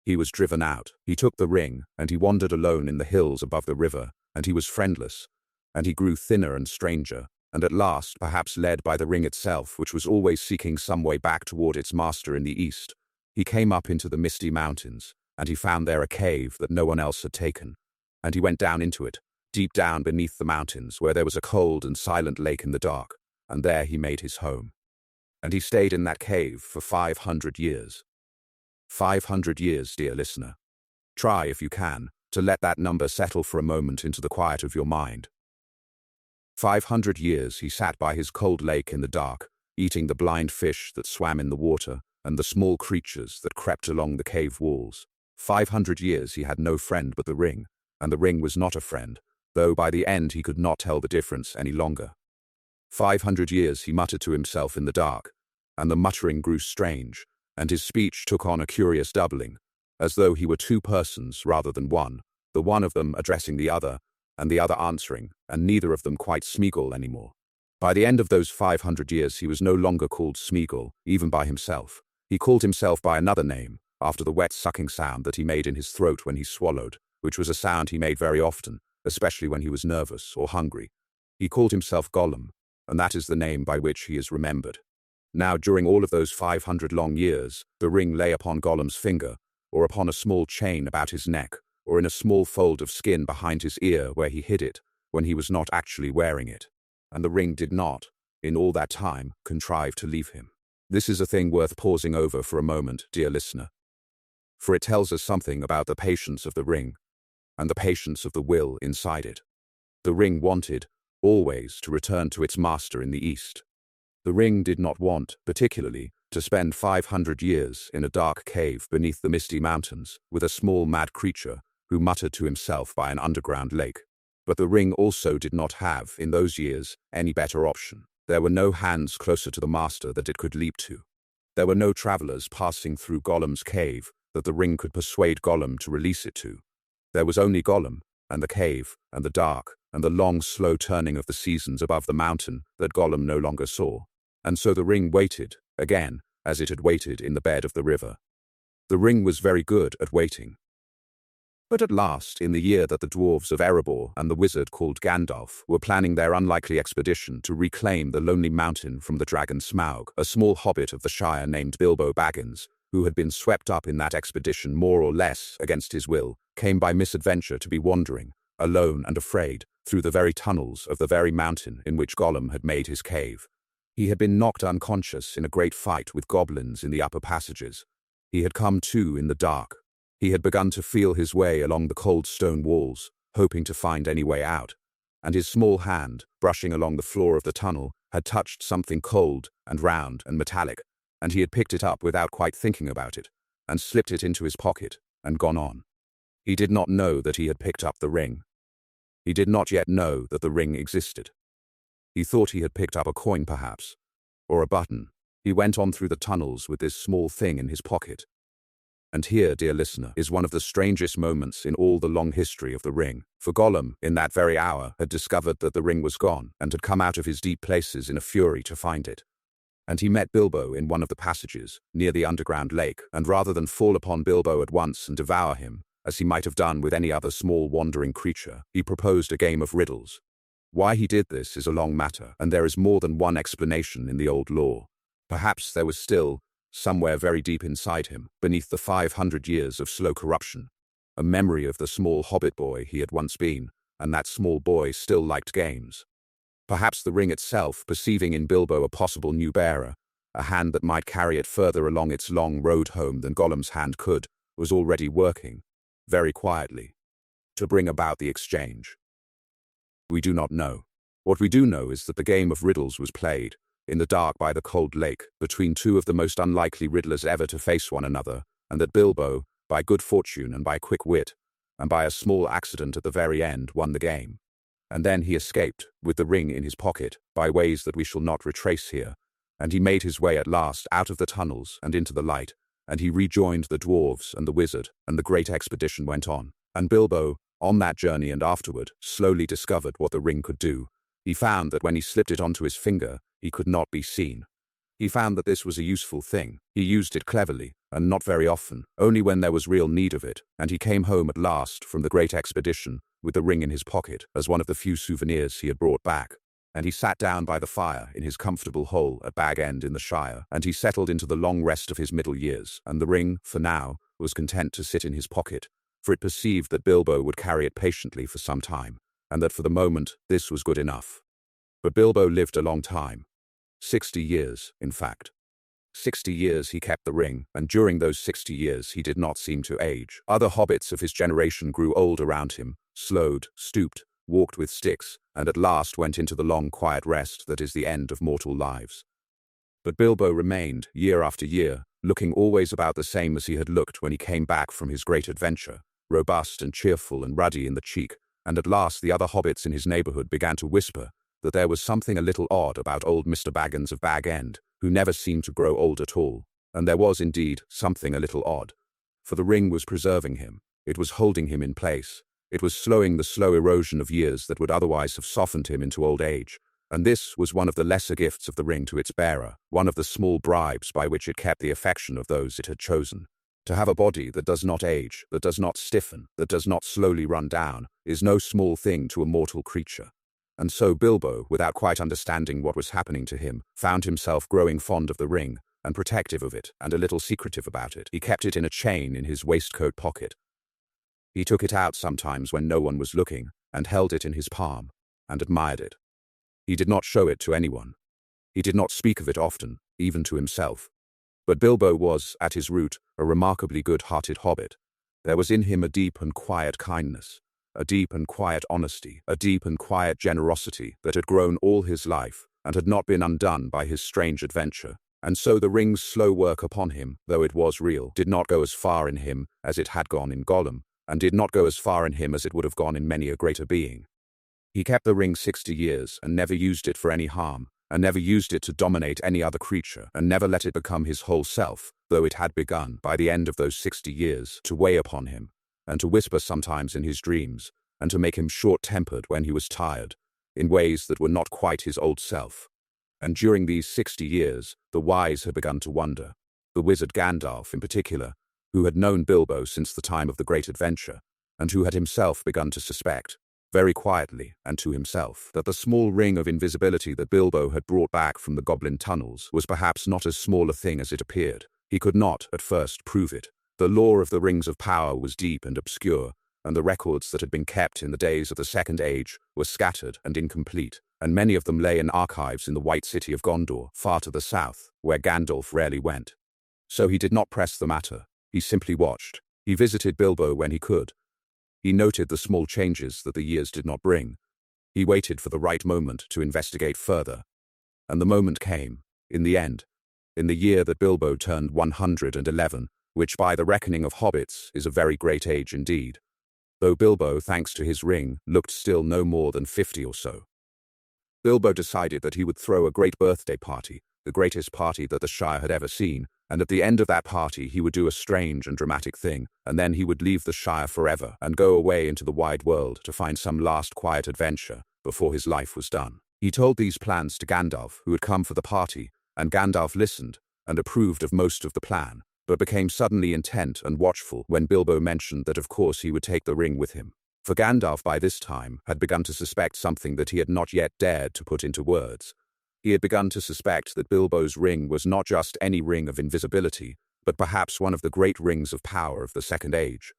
He was driven out. He took the ring, and he wandered alone in the hills above the river, and he was friendless, and he grew thinner and stranger, and at last, perhaps led by the ring itself, which was always seeking some way back toward its master in the east, he came up into the misty mountains, and he found there a cave that no one else had taken, and he went down into it, deep down beneath the mountains, where there was a cold and silent lake in the dark, and there he made his home. And he stayed in that cave for 500 years. 500 years, dear listener. Try, if you can, to let that number settle for a moment into the quiet of your mind. 500 years he sat by his cold lake in the dark, eating the blind fish that swam in the water and the small creatures that crept along the cave walls. 500 years he had no friend but the ring, and the ring was not a friend, though by the end he could not tell the difference any longer. 500 years he muttered to himself in the dark, and the muttering grew strange, and his speech took on a curious doubling, as though he were two persons rather than one, the one of them addressing the other, and the other answering, and neither of them quite Smeagol anymore. By the end of those 500 years he was no longer called Smeagol, even by himself. He called himself by another name, after the wet sucking sound that he made in his throat when he swallowed, which was a sound he made very often, especially when he was nervous or hungry. He called himself Gollum, and that is the name by which he is remembered. Now, during all of those 500 long years, the ring lay upon Gollum's finger, or upon a small chain about his neck, or in a small fold of skin behind his ear where he hid it, when he was not actually wearing it. And the ring did not, in all that time, contrive to leave him. This is a thing worth pausing over for a moment, dear listener. For it tells us something about the patience of the ring, and the patience of the will inside it. The ring wanted, always, to return to its master in the east. The ring did not want, particularly, to spend 500 years in a dark cave beneath the misty mountains with a small mad creature who muttered to himself by an underground lake. But the ring also did not have, in those years, any better option. There were no hands closer to the master that it could leap to. There were no travelers passing through Gollum's cave that the ring could persuade Gollum to release it to. There was only Gollum, and the cave, and the dark, and the long, slow turning of the seasons above the mountain that Gollum no longer saw. And so the ring waited, again, as it had waited in the bed of the river. The ring was very good at waiting. But at last, in the year that the dwarves of Erebor and the wizard called Gandalf were planning their unlikely expedition to reclaim the lonely mountain from the dragon Smaug, a small hobbit of the Shire named Bilbo Baggins, who had been swept up in that expedition more or less against his will, came by misadventure to be wandering, alone and afraid, through the very tunnels of the very mountain in which Gollum had made his cave. He had been knocked unconscious in a great fight with goblins in the upper passages. He had come to in the dark. He had begun to feel his way along the cold stone walls, hoping to find any way out, and his small hand, brushing along the floor of the tunnel, had touched something cold and round and metallic, and he had picked it up without quite thinking about it, and slipped it into his pocket, and gone on. He did not know that he had picked up the ring. He did not yet know that the ring existed. He thought he had picked up a coin perhaps, or a button. He went on through the tunnels with this small thing in his pocket. And here, dear listener, is one of the strangest moments in all the long history of the ring. For Gollum, in that very hour, had discovered that the ring was gone, and had come out of his deep places in a fury to find it. And he met Bilbo in one of the passages, near the underground lake, and rather than fall upon Bilbo at once and devour him, as he might have done with any other small wandering creature, he proposed a game of riddles. Why he did this is a long matter, and there is more than one explanation in the old lore. Perhaps there was still, somewhere very deep inside him, beneath the 500 years of slow corruption, a memory of the small hobbit boy he had once been, and that small boy still liked games. Perhaps the ring itself, perceiving in Bilbo a possible new bearer, a hand that might carry it further along its long road home than Gollum's hand could, was already working, very quietly, to bring about the exchange. We do not know. What we do know is that the game of riddles was played, in the dark by the cold lake, between two of the most unlikely riddlers ever to face one another, and that Bilbo, by good fortune and by quick wit, and by a small accident at the very end, won the game. And then he escaped, with the ring in his pocket, by ways that we shall not retrace here, and he made his way at last out of the tunnels and into the light, and he rejoined the dwarves and the wizard, and the great expedition went on. And Bilbo, on that journey and afterward, slowly discovered what the ring could do. He found that when he slipped it onto his finger, he could not be seen. He found that this was a useful thing. He used it cleverly, and not very often, only when there was real need of it, and he came home at last from the great expedition, with the ring in his pocket, as one of the few souvenirs he had brought back. And he sat down by the fire in his comfortable hole at Bag End in the Shire, and he settled into the long rest of his middle years, and the ring, for now, was content to sit in his pocket, for it perceived that Bilbo would carry it patiently for some time, and that for the moment this was good enough. But Bilbo lived a long time. 60 years, in fact. 60 years he kept the ring, and during those 60 years he did not seem to age. Other hobbits of his generation grew old around him, slowed, stooped, walked with sticks, and at last went into the long quiet rest that is the end of mortal lives. But Bilbo remained, year after year, looking always about the same as he had looked when he came back from his great adventure, robust and cheerful and ruddy in the cheek, and at last the other hobbits in his neighborhood began to whisper that there was something a little odd about old Mr. Baggins of Bag End, who never seemed to grow old at all. And there was indeed something a little odd. For the ring was preserving him. It was holding him in place. It was slowing the slow erosion of years that would otherwise have softened him into old age. And this was one of the lesser gifts of the ring to its bearer, one of the small bribes by which it kept the affection of those it had chosen. To have a body that does not age, that does not stiffen, that does not slowly run down, is no small thing to a mortal creature. And so Bilbo, without quite understanding what was happening to him, found himself growing fond of the ring, and protective of it, and a little secretive about it. He kept it in a chain in his waistcoat pocket. He took it out sometimes when no one was looking, and held it in his palm, and admired it. He did not show it to anyone. He did not speak of it often, even to himself. But Bilbo was, at his root, a remarkably good-hearted hobbit. There was in him a deep and quiet kindness, a deep and quiet honesty, a deep and quiet generosity that had grown all his life, and had not been undone by his strange adventure. And so the ring's slow work upon him, though it was real, did not go as far in him as it had gone in Gollum, and did not go as far in him as it would have gone in many a greater being. He kept the ring 60 years, and never used it for any harm, and never used it to dominate any other creature, and never let it become his whole self, though it had begun, by the end of those 60 years, to weigh upon him, and to whisper sometimes in his dreams, and to make him short-tempered when he was tired, in ways that were not quite his old self. And during these 60 years, the wise had begun to wonder, the wizard Gandalf in particular, who had known Bilbo since the time of the great adventure, and who had himself begun to suspect, very quietly and to himself, that the small ring of invisibility that Bilbo had brought back from the goblin tunnels was perhaps not as small a thing as it appeared. He could not, at first, prove it. The lore of the rings of power was deep and obscure, and the records that had been kept in the days of the Second Age were scattered and incomplete, and many of them lay in archives in the White City of Gondor, far to the south, where Gandalf rarely went. So he did not press the matter. He simply watched. He visited Bilbo when he could. He noted the small changes that the years did not bring. He waited for the right moment to investigate further. And the moment came, in the end, in the year that Bilbo turned 111, which by the reckoning of hobbits is a very great age indeed, though Bilbo, thanks to his ring, looked still no more than 50 or so. Bilbo decided that he would throw a great birthday party, the greatest party that the Shire had ever seen, and at the end of that party he would do a strange and dramatic thing, and then he would leave the Shire forever and go away into the wide world to find some last quiet adventure before his life was done. He told these plans to Gandalf, who had come for the party, and Gandalf listened and approved of most of the plan, but became suddenly intent and watchful when Bilbo mentioned that of course he would take the ring with him. For Gandalf by this time had begun to suspect something that he had not yet dared to put into words. He had begun to suspect that Bilbo's ring was not just any ring of invisibility, but perhaps one of the great rings of power of the Second Age.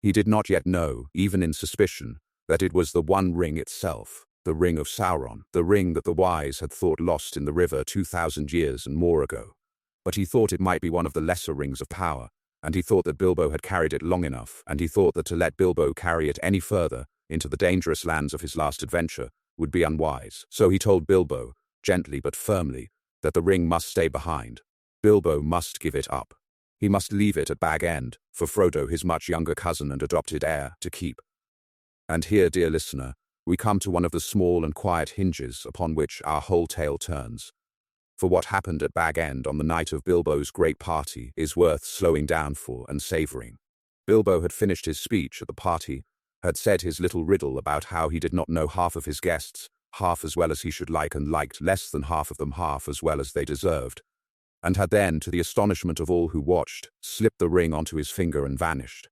He did not yet know, even in suspicion, that it was the One Ring itself, the Ring of Sauron, the ring that the wise had thought lost in the river 2,000 years and more ago. But he thought it might be one of the lesser rings of power, and he thought that Bilbo had carried it long enough, and he thought that to let Bilbo carry it any further into the dangerous lands of his last adventure would be unwise. So he told Bilbo, gently but firmly, that the ring must stay behind. Bilbo must give it up. He must leave it at Bag End, for Frodo, his much younger cousin and adopted heir, to keep. And here, dear listener, we come to one of the small and quiet hinges upon which our whole tale turns. For what happened at Bag End on the night of Bilbo's great party is worth slowing down for and savouring. Bilbo had finished his speech at the party, had said his little riddle about how he did not know half of his guests, half as well as he should like, and liked less than half of them half as well as they deserved, and had then, to the astonishment of all who watched, slipped the ring onto his finger and vanished.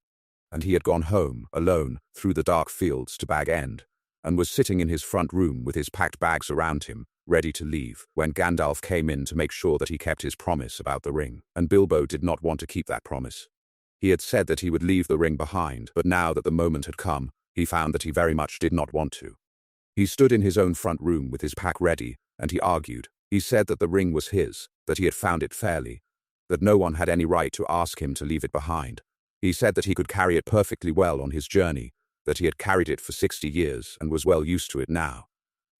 And he had gone home, alone, through the dark fields to Bag End, and was sitting in his front room with his packed bags around him, ready to leave, when Gandalf came in to make sure that he kept his promise about the ring. And Bilbo did not want to keep that promise. He had said that he would leave the ring behind, but now that the moment had come, he found that he very much did not want to. He stood in his own front room with his pack ready, and he argued. He said that the ring was his, that he had found it fairly, that no one had any right to ask him to leave it behind. He said that he could carry it perfectly well on his journey, that he had carried it for 60 years and was well used to it now.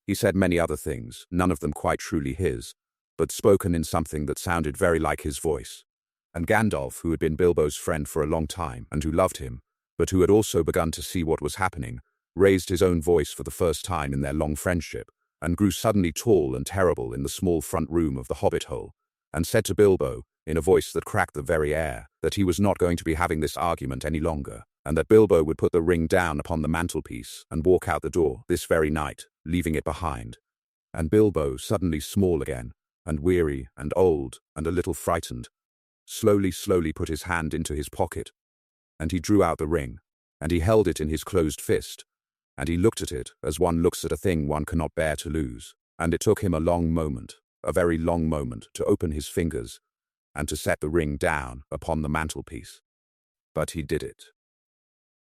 He said many other things, none of them quite truly his, but spoken in something that sounded very like his voice. And Gandalf, who had been Bilbo's friend for a long time and who loved him, but who had also begun to see what was happening, raised his own voice for the first time in their long friendship, and grew suddenly tall and terrible in the small front room of the Hobbit hole, and said to Bilbo, in a voice that cracked the very air, that he was not going to be having this argument any longer, and that Bilbo would put the ring down upon the mantelpiece and walk out the door this very night, leaving it behind. And Bilbo, suddenly small again, and weary, and old, and a little frightened, slowly put his hand into his pocket, and he drew out the ring, and he held it in his closed fist, and he looked at it as one looks at a thing one cannot bear to lose, and it took him a long moment, a very long moment, to open his fingers and to set the ring down upon the mantelpiece. But he did it.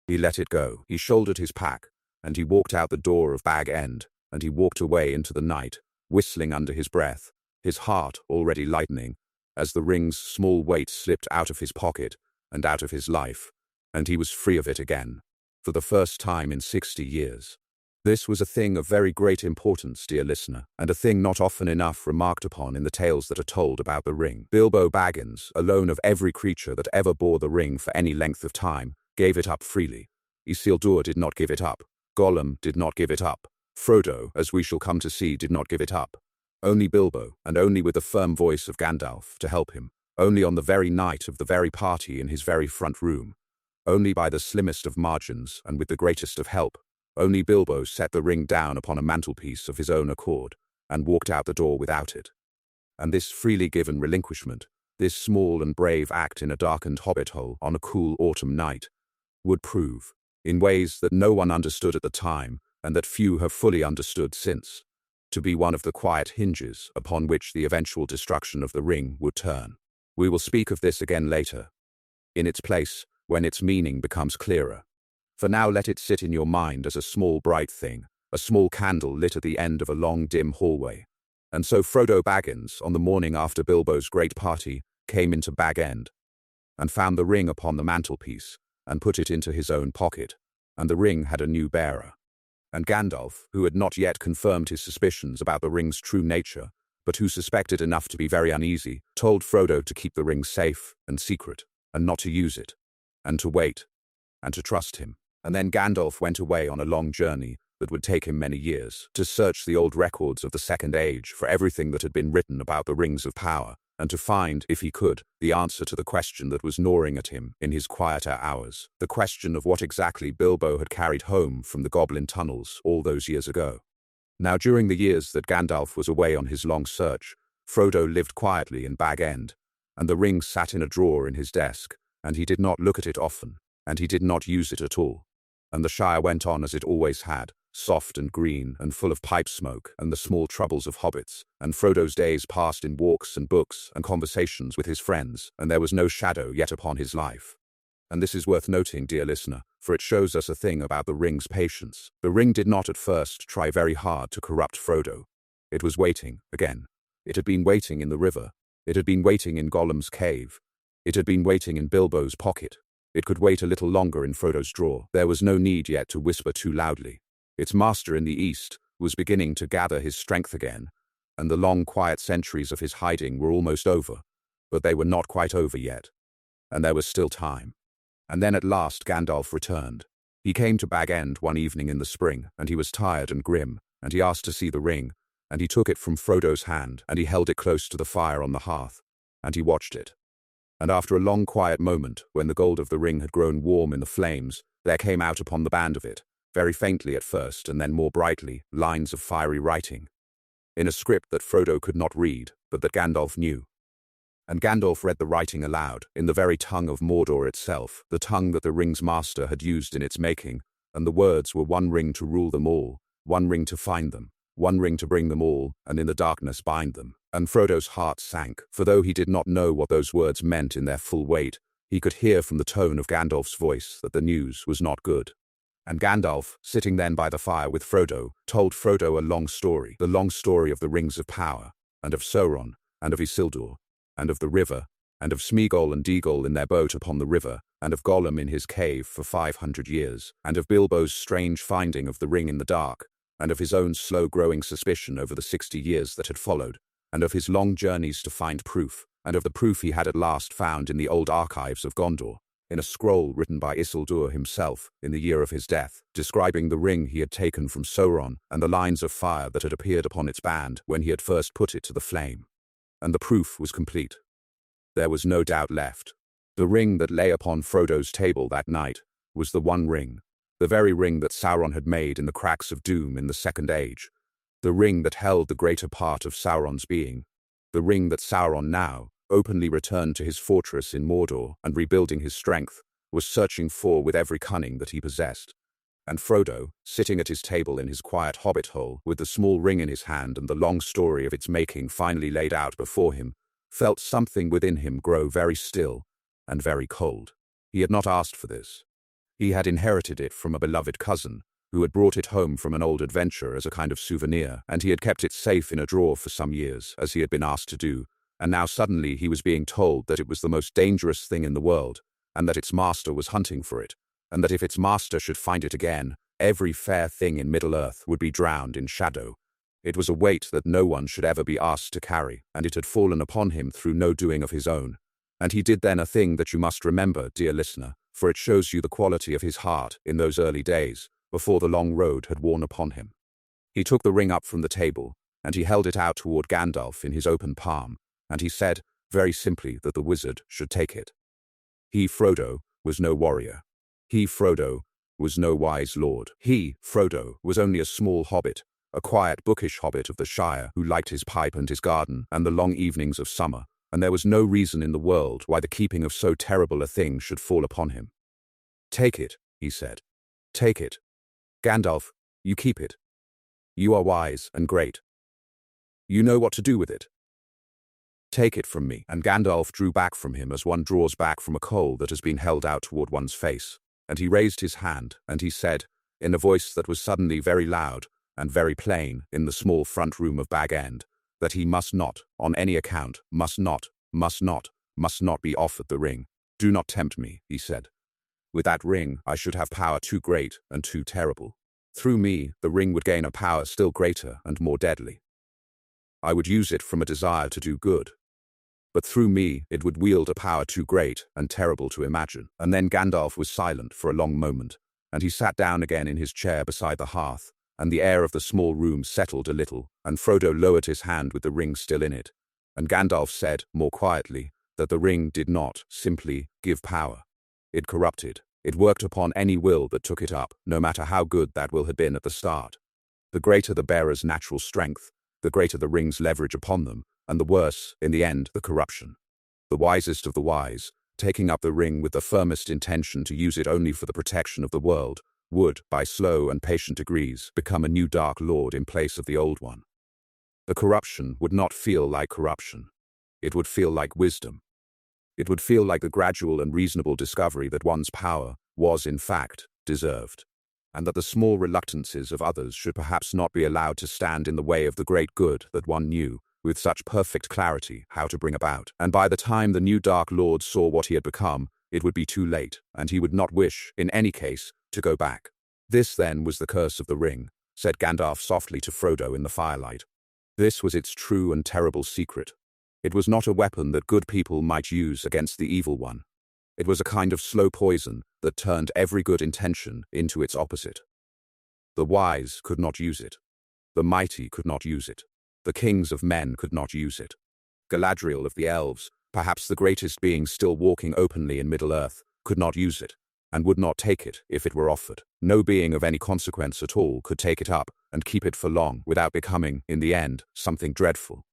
He let it go. He shouldered his pack, and he walked out the door of Bag End, and he walked away into the night, whistling under his breath, his heart already lightening, as the ring's small weight slipped out of his pocket and out of his life, and he was free of it again, for the first time in 60 years. This was a thing of very great importance, dear listener, and a thing not often enough remarked upon in the tales that are told about the ring. Bilbo Baggins, alone of every creature that ever bore the ring for any length of time, gave it up freely. Isildur did not give it up. Gollum did not give it up. Frodo, as we shall come to see, did not give it up. Only Bilbo, and only with the firm voice of Gandalf to help him. Only on the very night of the very party in his very front room. Only by the slimmest of margins and with the greatest of help. Only Bilbo set the ring down upon a mantelpiece of his own accord, and walked out the door without it. And this freely given relinquishment, this small and brave act in a darkened hobbit hole on a cool autumn night, would prove, in ways that no one understood at the time, and that few have fully understood since, to be one of the quiet hinges upon which the eventual destruction of the ring would turn. We will speak of this again later, in its place, when its meaning becomes clearer. For now let it sit in your mind as a small bright thing, a small candle lit at the end of a long dim hallway. And so Frodo Baggins, on the morning after Bilbo's great party, came into Bag End, and found the ring upon the mantelpiece, and put it into his own pocket, and the ring had a new bearer. And Gandalf, who had not yet confirmed his suspicions about the ring's true nature, but who suspected enough to be very uneasy, told Frodo to keep the ring safe and secret, and not to use it, and to wait, and to trust him. And then Gandalf went away on a long journey that would take him many years, to search the old records of the Second Age for everything that had been written about the Rings of Power, and to find, if he could, the answer to the question that was gnawing at him in his quieter hours, the question of what exactly Bilbo had carried home from the Goblin tunnels all those years ago. Now during the years that Gandalf was away on his long search, Frodo lived quietly in Bag End, and the ring sat in a drawer in his desk, and he did not look at it often, and he did not use it at all. And the Shire went on as it always had, soft and green and full of pipe smoke and the small troubles of hobbits, and Frodo's days passed in walks and books and conversations with his friends, and there was no shadow yet upon his life. And this is worth noting, dear listener, for it shows us a thing about the ring's patience. The ring did not at first try very hard to corrupt Frodo. It was waiting, again. It had been waiting in the river. It had been waiting in Gollum's cave. It had been waiting in Bilbo's pocket. It could wait a little longer in Frodo's drawer. There was no need yet to whisper too loudly. Its master in the east was beginning to gather his strength again, and the long, quiet centuries of his hiding were almost over. But they were not quite over yet. And there was still time. And then at last Gandalf returned. He came to Bag End one evening in the spring, and he was tired and grim, and he asked to see the ring, and he took it from Frodo's hand, and he held it close to the fire on the hearth, and he watched it. And after a long quiet moment, when the gold of the ring had grown warm in the flames, there came out upon the band of it, very faintly at first and then more brightly, lines of fiery writing, in a script that Frodo could not read, but that Gandalf knew. And Gandalf read the writing aloud, in the very tongue of Mordor itself, the tongue that the ring's master had used in its making, and the words were one ring to rule them all, one ring to find them, one ring to bring them all, and in the darkness bind them. And Frodo's heart sank, for though he did not know what those words meant in their full weight, he could hear from the tone of Gandalf's voice that the news was not good. And Gandalf, sitting then by the fire with Frodo, told Frodo a long story, the long story of the Rings of Power, and of Sauron, and of Isildur, and of the river, and of Smeagol and Deagol in their boat upon the river, and of Gollum in his cave for 500 years, and of Bilbo's strange finding of the ring in the dark, and of his own slow-growing suspicion over the 60 years that had followed, and of his long journeys to find proof, and of the proof he had at last found in the old archives of Gondor, in a scroll written by Isildur himself in the year of his death, describing the ring he had taken from Sauron and the lines of fire that had appeared upon its band when he had first put it to the flame. And the proof was complete. There was no doubt left. The ring that lay upon Frodo's table that night was the One Ring, the very ring that Sauron had made in the cracks of doom in the Second Age, the ring that held the greater part of Sauron's being, the ring that Sauron now, openly returned to his fortress in Mordor and rebuilding his strength, was searching for with every cunning that he possessed. And Frodo, sitting at his table in his quiet hobbit hole, with the small ring in his hand and the long story of its making finally laid out before him, felt something within him grow very still and very cold. He had not asked for this. He had inherited it from a beloved cousin, who had brought it home from an old adventure as a kind of souvenir, and he had kept it safe in a drawer for some years, as he had been asked to do, and now suddenly he was being told that it was the most dangerous thing in the world, and that its master was hunting for it, and that if its master should find it again, every fair thing in Middle-earth would be drowned in shadow. It was a weight that no one should ever be asked to carry, and it had fallen upon him through no doing of his own. And he did then a thing that you must remember, dear listener, for it shows you the quality of his heart in those early days, before the long road had worn upon him. He took the ring up from the table, and he held it out toward Gandalf in his open palm, and he said, very simply, that the wizard should take it. He, Frodo, was no warrior. He, Frodo, was no wise lord. He, Frodo, was only a small hobbit, a quiet, bookish hobbit of the Shire who liked his pipe and his garden and the long evenings of summer, and there was no reason in the world why the keeping of so terrible a thing should fall upon him. Take it, he said. Take it. Gandalf, you keep it. You are wise and great. You know what to do with it. Take it from me. And Gandalf drew back from him as one draws back from a coal that has been held out toward one's face. And he raised his hand, and he said, in a voice that was suddenly very loud and very plain in the small front room of Bag End, that he must not, on any account, must not be offered the ring. Do not tempt me, he said. With that ring, I should have power too great and too terrible. Through me, the ring would gain a power still greater and more deadly. I would use it from a desire to do good. But through me, it would wield a power too great and terrible to imagine. And then Gandalf was silent for a long moment, and he sat down again in his chair beside the hearth, and the air of the small room settled a little, and Frodo lowered his hand with the ring still in it. And Gandalf said, more quietly, that the ring did not simply give power. It corrupted. It worked upon any will that took it up, no matter how good that will had been at the start. The greater the bearer's natural strength, the greater the ring's leverage upon them, and the worse, in the end, the corruption. The wisest of the wise, taking up the ring with the firmest intention to use it only for the protection of the world, would, by slow and patient degrees, become a new Dark Lord in place of the old one. The corruption would not feel like corruption. It would feel like wisdom. It would feel like the gradual and reasonable discovery that one's power was, in fact, deserved, and that the small reluctances of others should perhaps not be allowed to stand in the way of the great good that one knew, with such perfect clarity, how to bring about. And by the time the new Dark Lord saw what he had become, it would be too late, and he would not wish, in any case, to go back. This, then, was the curse of the ring, said Gandalf softly to Frodo in the firelight. This was its true and terrible secret. It was not a weapon that good people might use against the evil one. It was a kind of slow poison that turned every good intention into its opposite. The wise could not use it. The mighty could not use it. The kings of men could not use it. Galadriel of the elves, perhaps the greatest being still walking openly in Middle-earth, could not use it, and would not take it if it were offered. No being of any consequence at all could take it up and keep it for long without becoming, in the end, something dreadful.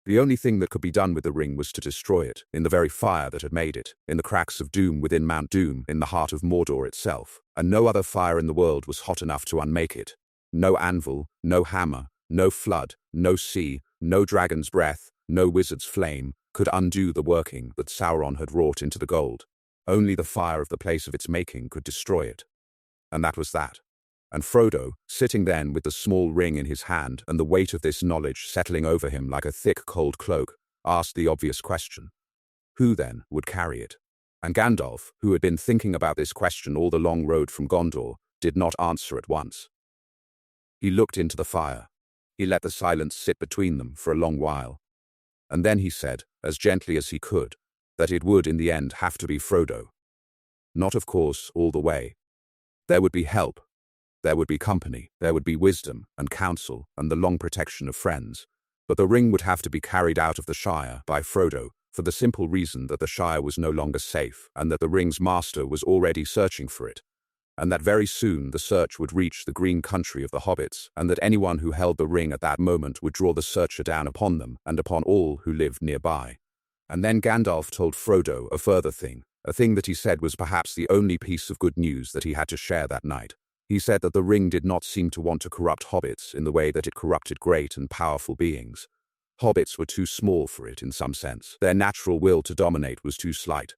The only thing that could be done with the ring was to destroy it, in the very fire that had made it, in the cracks of Doom within Mount Doom, in the heart of Mordor itself, and no other fire in the world was hot enough to unmake it. No anvil, no hammer, no flood, no sea, no dragon's breath, no wizard's flame, could undo the working that Sauron had wrought into the gold. Only the fire of the place of its making could destroy it. And that was that. And Frodo, sitting then with the small ring in his hand and the weight of this knowledge settling over him like a thick cold cloak, asked the obvious question. Who, then, would carry it? And Gandalf, who had been thinking about this question all the long road from Gondor, did not answer at once. He looked into the fire. He let the silence sit between them for a long while. And then he said, as gently as he could, that it would in the end have to be Frodo. Not, of course, all the way. There would be help. There would be company. There would be wisdom and counsel and the long protection of friends. But the ring would have to be carried out of the Shire by Frodo, for the simple reason that the Shire was no longer safe and that the ring's master was already searching for it, and that very soon the search would reach the green country of the hobbits, and that anyone who held the ring at that moment would draw the searcher down upon them and upon all who lived nearby. And then Gandalf told Frodo a further thing, a thing that he said was perhaps the only piece of good news that he had to share that night. He said that the ring did not seem to want to corrupt hobbits in the way that it corrupted great and powerful beings. Hobbits were too small for it in some sense. Their natural will to dominate was too slight.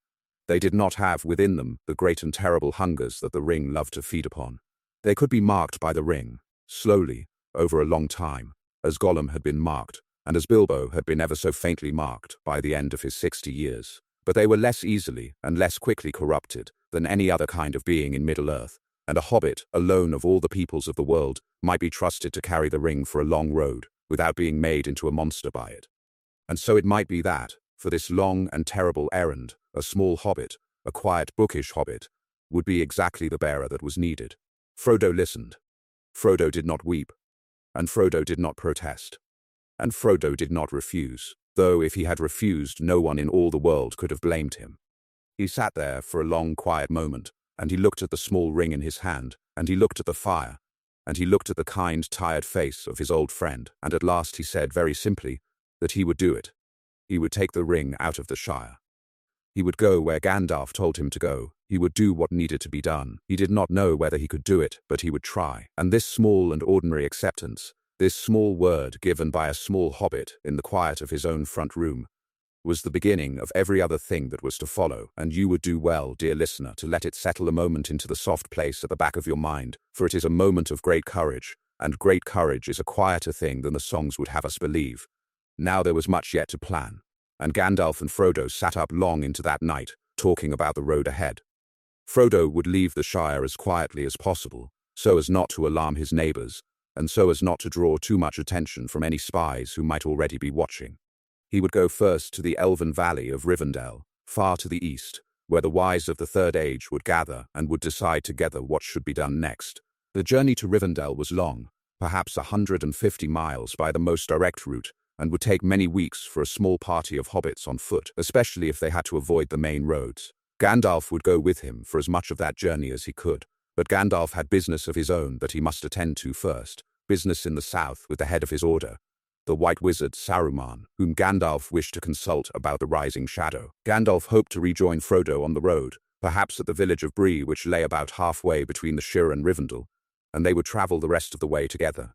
They did not have within them the great and terrible hungers that the ring loved to feed upon. They could be marked by the ring, slowly, over a long time, as Gollum had been marked, and as Bilbo had been ever so faintly marked by the end of his 60 years. But they were less easily and less quickly corrupted than any other kind of being in Middle-earth, and a hobbit, alone of all the peoples of the world, might be trusted to carry the ring for a long road, without being made into a monster by it. And so it might be that, for this long and terrible errand, a small hobbit, a quiet, bookish hobbit, would be exactly the bearer that was needed. Frodo listened. Frodo did not weep, and Frodo did not protest, and Frodo did not refuse, though if he had refused, no one in all the world could have blamed him. He sat there for a long, quiet moment, and he looked at the small ring in his hand, and he looked at the fire, and he looked at the kind, tired face of his old friend, and at last he said very simply that he would do it. He would take the ring out of the Shire. He would go where Gandalf told him to go. He would do what needed to be done. He did not know whether he could do it, but he would try. And this small and ordinary acceptance, this small word given by a small hobbit in the quiet of his own front room, was the beginning of every other thing that was to follow, and you would do well, dear listener, to let it settle a moment into the soft place at the back of your mind, for it is a moment of great courage, and great courage is a quieter thing than the songs would have us believe. Now there was much yet to plan, and Gandalf and Frodo sat up long into that night, talking about the road ahead. Frodo would leave the Shire as quietly as possible, so as not to alarm his neighbors, and so as not to draw too much attention from any spies who might already be watching. He would go first to the elven valley of Rivendell, far to the east, where the wise of the Third Age would gather and would decide together what should be done next. The journey to Rivendell was long, perhaps 150 miles by the most direct route, and would take many weeks for a small party of hobbits on foot, especially if they had to avoid the main roads. Gandalf would go with him for as much of that journey as he could, but Gandalf had business of his own that he must attend to first, business in the south with the head of his order, the White Wizard Saruman, whom Gandalf wished to consult about the rising shadow. Gandalf hoped to rejoin Frodo on the road, perhaps at the village of Bree, which lay about halfway between the Shire and Rivendell, and they would travel the rest of the way together.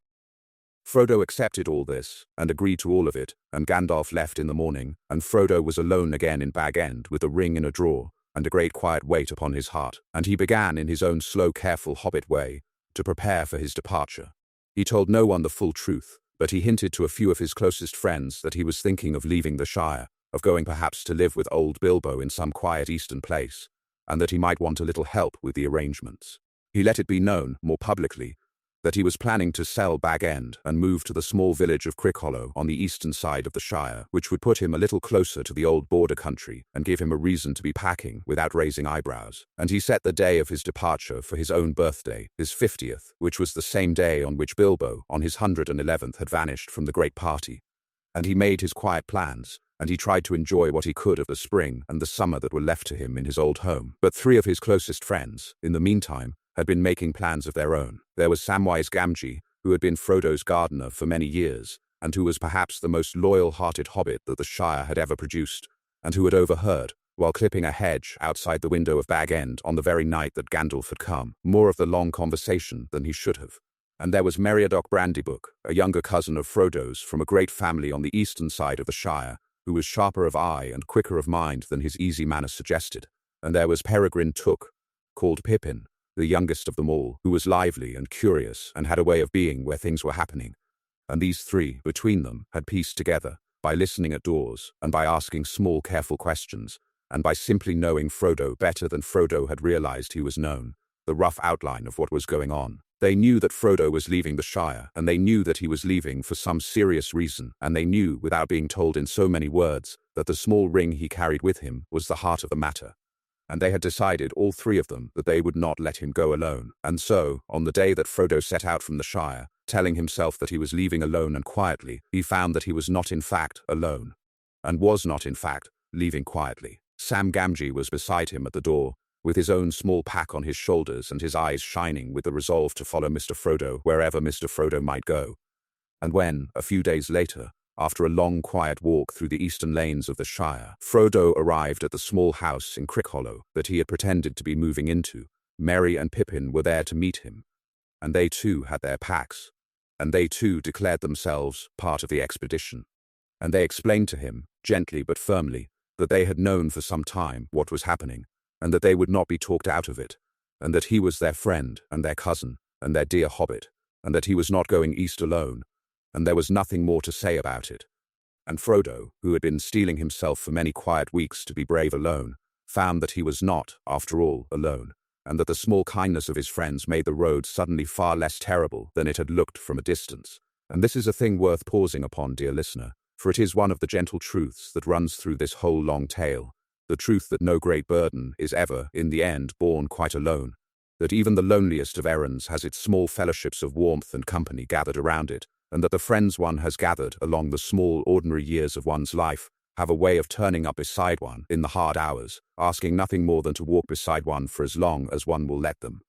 Frodo accepted all this, and agreed to all of it, and Gandalf left in the morning, and Frodo was alone again in Bag End with a ring in a drawer, and a great quiet weight upon his heart, and he began in his own slow, careful hobbit way to prepare for his departure. He told no one the full truth, but he hinted to a few of his closest friends that he was thinking of leaving the Shire, of going perhaps to live with old Bilbo in some quiet eastern place, and that he might want a little help with the arrangements. He let it be known, more publicly, that he was planning to sell Bag End and move to the small village of Crickhollow on the eastern side of the Shire, which would put him a little closer to the old border country and give him a reason to be packing without raising eyebrows. And he set the day of his departure for his own birthday, his 50th, which was the same day on which Bilbo, on his 111th, had vanished from the great party. And he made his quiet plans, and he tried to enjoy what he could of the spring and the summer that were left to him in his old home. But 3 of his closest friends, in the meantime, had been making plans of their own. There was Samwise Gamgee, who had been Frodo's gardener for many years, and who was perhaps the most loyal-hearted hobbit that the Shire had ever produced, and who had overheard, while clipping a hedge outside the window of Bag End on the very night that Gandalf had come, more of the long conversation than he should have. And there was Meriadoc Brandybook, a younger cousin of Frodo's from a great family on the eastern side of the Shire, who was sharper of eye and quicker of mind than his easy manner suggested. And there was Peregrine Took, called Pippin, the youngest of them all, who was lively and curious and had a way of being where things were happening. And these 3, between them, had pieced together, by listening at doors, and by asking small, careful questions, and by simply knowing Frodo better than Frodo had realized he was known, the rough outline of what was going on. They knew that Frodo was leaving the Shire, and they knew that he was leaving for some serious reason, and they knew, without being told in so many words, that the small ring he carried with him was the heart of the matter. And they had decided, all 3 of them, that they would not let him go alone. And so, on the day that Frodo set out from the Shire, telling himself that he was leaving alone and quietly, he found that he was not in fact alone, and was not in fact leaving quietly. Sam Gamgee was beside him at the door, with his own small pack on his shoulders and his eyes shining with the resolve to follow Mr. Frodo wherever Mr. Frodo might go. And when, a few days later, after a long quiet walk through the eastern lanes of the Shire, Frodo arrived at the small house in Crickhollow that he had pretended to be moving into, Merry and Pippin were there to meet him, and they too had their packs, and they too declared themselves part of the expedition. And they explained to him, gently but firmly, that they had known for some time what was happening, and that they would not be talked out of it, and that he was their friend and their cousin and their dear hobbit, and that he was not going east alone, and there was nothing more to say about it. And Frodo, who had been steeling himself for many quiet weeks to be brave alone, found that he was not, after all, alone, and that the small kindness of his friends made the road suddenly far less terrible than it had looked from a distance. And this is a thing worth pausing upon, dear listener, for it is one of the gentle truths that runs through this whole long tale, the truth that no great burden is ever, in the end, borne quite alone, that even the loneliest of errands has its small fellowships of warmth and company gathered around it, and that the friends one has gathered along the small, ordinary years of one's life have a way of turning up beside one in the hard hours, asking nothing more than to walk beside one for as long as one will let them.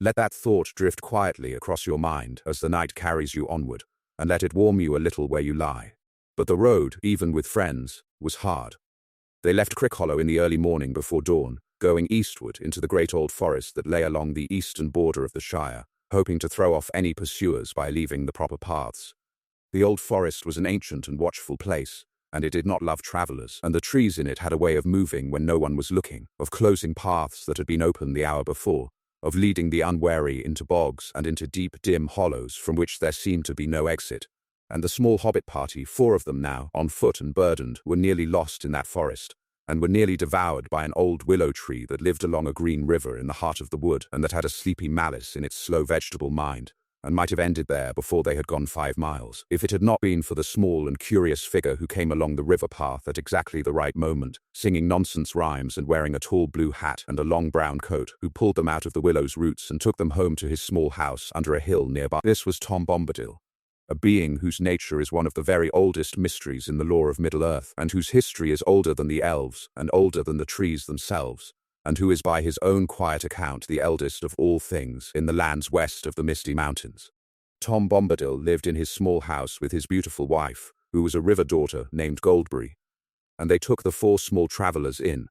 Let that thought drift quietly across your mind as the night carries you onward, and let it warm you a little where you lie. But the road, even with friends, was hard. They left Crickhollow in the early morning before dawn, going eastward into the great old forest that lay along the eastern border of the Shire, hoping to throw off any pursuers by leaving the proper paths. The old forest was an ancient and watchful place, and it did not love travellers, and the trees in it had a way of moving when no one was looking, of closing paths that had been open the hour before, of leading the unwary into bogs and into deep, dim hollows from which there seemed to be no exit. And the small hobbit party, 4 of them now, on foot and burdened, were nearly lost in that forest, and were nearly devoured by an old willow tree that lived along a green river in the heart of the wood, and that had a sleepy malice in its slow vegetable mind, and might have ended there before they had gone 5 miles, if it had not been for the small and curious figure who came along the river path at exactly the right moment, singing nonsense rhymes and wearing a tall blue hat and a long brown coat, who pulled them out of the willow's roots and took them home to his small house under a hill nearby. This was Tom Bombadil, a being whose nature is one of the very oldest mysteries in the lore of Middle-earth, and whose history is older than the elves and older than the trees themselves, and who is by his own quiet account the eldest of all things in the lands west of the Misty Mountains. Tom Bombadil lived in his small house with his beautiful wife, who was a river daughter named Goldberry, and they took the 4 small travellers in,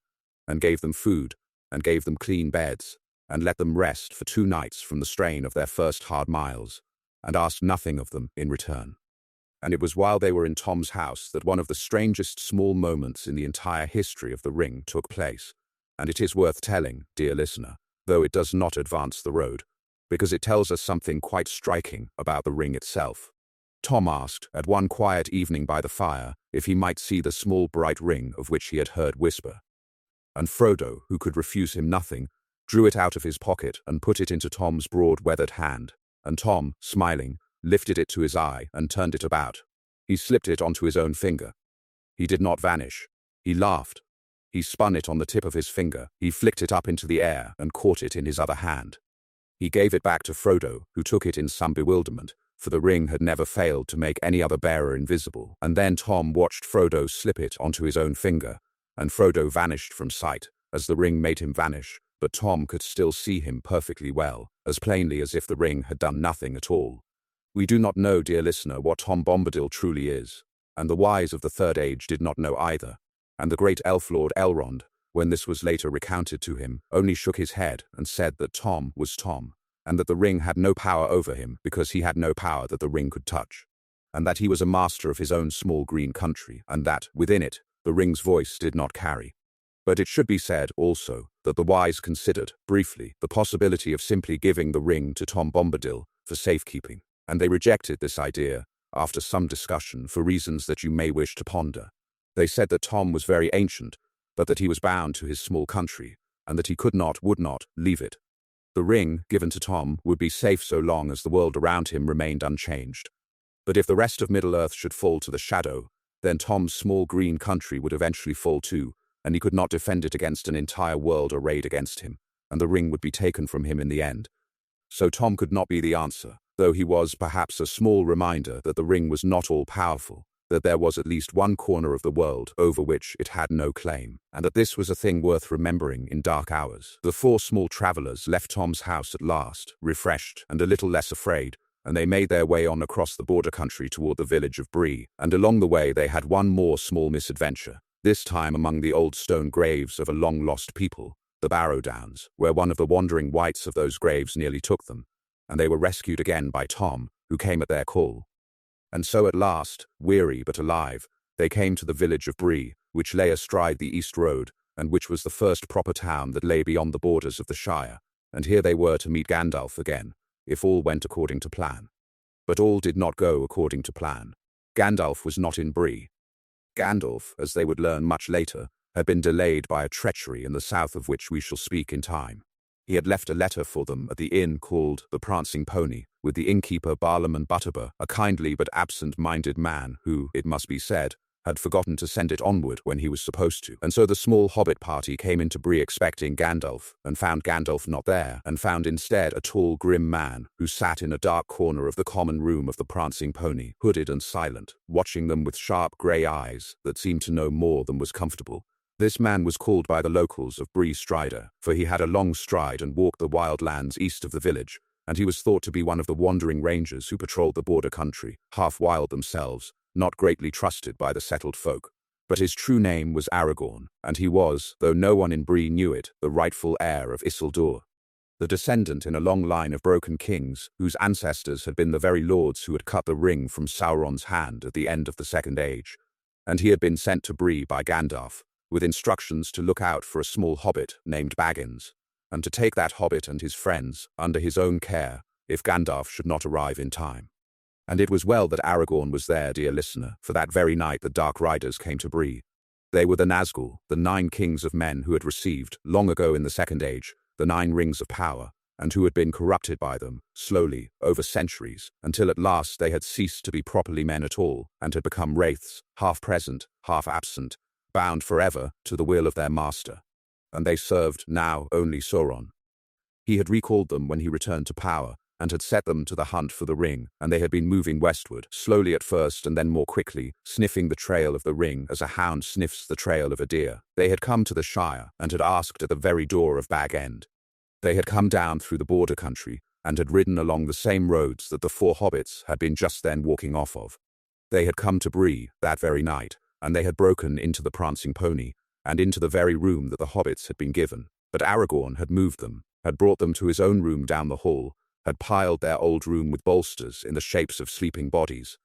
and gave them food, and gave them clean beds, and let them rest for 2 nights from the strain of their first hard miles. and asked nothing of them in return. And it was while they were in Tom's house that one of the strangest small moments in the entire history of the ring took place. And it is worth telling, dear listener, though it does not advance the road, because it tells us something quite striking about the ring itself. Tom asked, at one quiet evening by the fire, if he might see the small bright ring of which he had heard whisper. And Frodo, who could refuse him nothing, drew it out of his pocket and put it into Tom's broad weathered hand, and Tom, smiling, lifted it to his eye and turned it about. He slipped it onto his own finger. He did not vanish. He laughed. He spun it on the tip of his finger. He flicked it up into the air and caught it in his other hand. He gave it back to Frodo, who took it in some bewilderment, for the ring had never failed to make any other bearer invisible. And then Tom watched Frodo slip it onto his own finger, and Frodo vanished from sight, as the ring made him vanish, but Tom could still see him perfectly well, as plainly as if the ring had done nothing at all. We do not know, dear listener, what Tom Bombadil truly is, and the wise of the Third Age did not know either, and the great elf lord Elrond, when this was later recounted to him, only shook his head and said that Tom was Tom, and that the ring had no power over him because he had no power that the ring could touch, and that he was a master of his own small green country, and that, within it, the ring's voice did not carry. But it should be said, also, that the wise considered, briefly, the possibility of simply giving the ring to Tom Bombadil for safekeeping, and they rejected this idea, after some discussion, for reasons that you may wish to ponder. They said that Tom was very ancient, but that he was bound to his small country, and that he would not, leave it. The ring, given to Tom, would be safe so long as the world around him remained unchanged. But if the rest of Middle-earth should fall to the shadow, then Tom's small green country would eventually fall too, and he could not defend it against an entire world arrayed against him, and the ring would be taken from him in the end. So Tom could not be the answer, though he was perhaps a small reminder that the ring was not all-powerful, that there was at least one corner of the world over which it had no claim, and that this was a thing worth remembering in dark hours. The four small travelers left Tom's house at last, refreshed and a little less afraid, and they made their way on across the border country toward the village of Bree, and along the way they had one more small misadventure, this time among the old stone graves of a long-lost people, the Barrow Downs, where one of the wandering wights of those graves nearly took them, and they were rescued again by Tom, who came at their call. And so at last, weary but alive, they came to the village of Bree, which lay astride the East Road, and which was the first proper town that lay beyond the borders of the Shire, and here they were to meet Gandalf again, if all went according to plan. But all did not go according to plan. Gandalf was not in Bree. Gandalf, as they would learn much later, had been delayed by a treachery in the south of which we shall speak in time. He had left a letter for them at the inn called the Prancing Pony, with the innkeeper Barlam and Butterbur, a kindly but absent-minded man who, it must be said, had forgotten to send it onward when he was supposed to. And so the small hobbit party came into Bree expecting Gandalf, and found Gandalf not there, and found instead a tall, grim man who sat in a dark corner of the common room of the Prancing Pony, hooded and silent, watching them with sharp grey eyes that seemed to know more than was comfortable. This man was called by the locals of Bree Strider, for he had a long stride and walked the wild lands east of the village, and he was thought to be one of the wandering rangers who patrolled the border country, half wild themselves, not greatly trusted by the settled folk. But his true name was Aragorn, and he was, though no one in Bree knew it, the rightful heir of Isildur, the descendant in a long line of broken kings, whose ancestors had been the very lords who had cut the ring from Sauron's hand at the end of the Second Age. And he had been sent to Bree by Gandalf, with instructions to look out for a small hobbit named Baggins, and to take that hobbit and his friends under his own care if Gandalf should not arrive in time. And it was well that Aragorn was there, dear listener, for that very night the Dark Riders came to Bree. They were the Nazgul, the 9 kings of men who had received, long ago in the Second Age, the 9 rings of power, and who had been corrupted by them, slowly, over centuries, until at last they had ceased to be properly men at all, and had become wraiths, half present, half absent, bound forever to the will of their master. And they served now only Sauron. He had recalled them when he returned to power, and had set them to the hunt for the ring, and they had been moving westward, slowly at first and then more quickly, sniffing the trail of the ring as a hound sniffs the trail of a deer. They had come to the Shire, and had asked at the very door of Bag End. They had come down through the border country, and had ridden along the same roads that the 4 hobbits had been just then walking off of. They had come to Bree that very night, and they had broken into the Prancing Pony, and into the very room that the hobbits had been given. But Aragorn had moved them, had brought them to his own room down the hall, had piled their old room with bolsters in the shapes of sleeping bodies,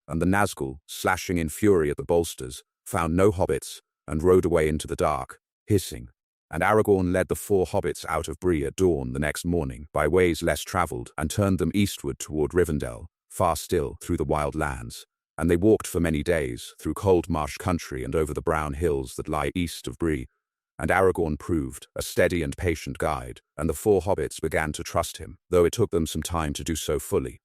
and the Nazgul, slashing in fury at the bolsters, found no hobbits and rode away into the dark, hissing. And Aragorn led the 4 hobbits out of Bree at dawn the next morning by ways less travelled and turned them eastward toward Rivendell, far still through the wild lands. And they walked for many days through cold marsh country and over the brown hills that lie east of Bree. And Aragorn proved a steady and patient guide, and the 4 hobbits began to trust him, though it took them some time to do so fully.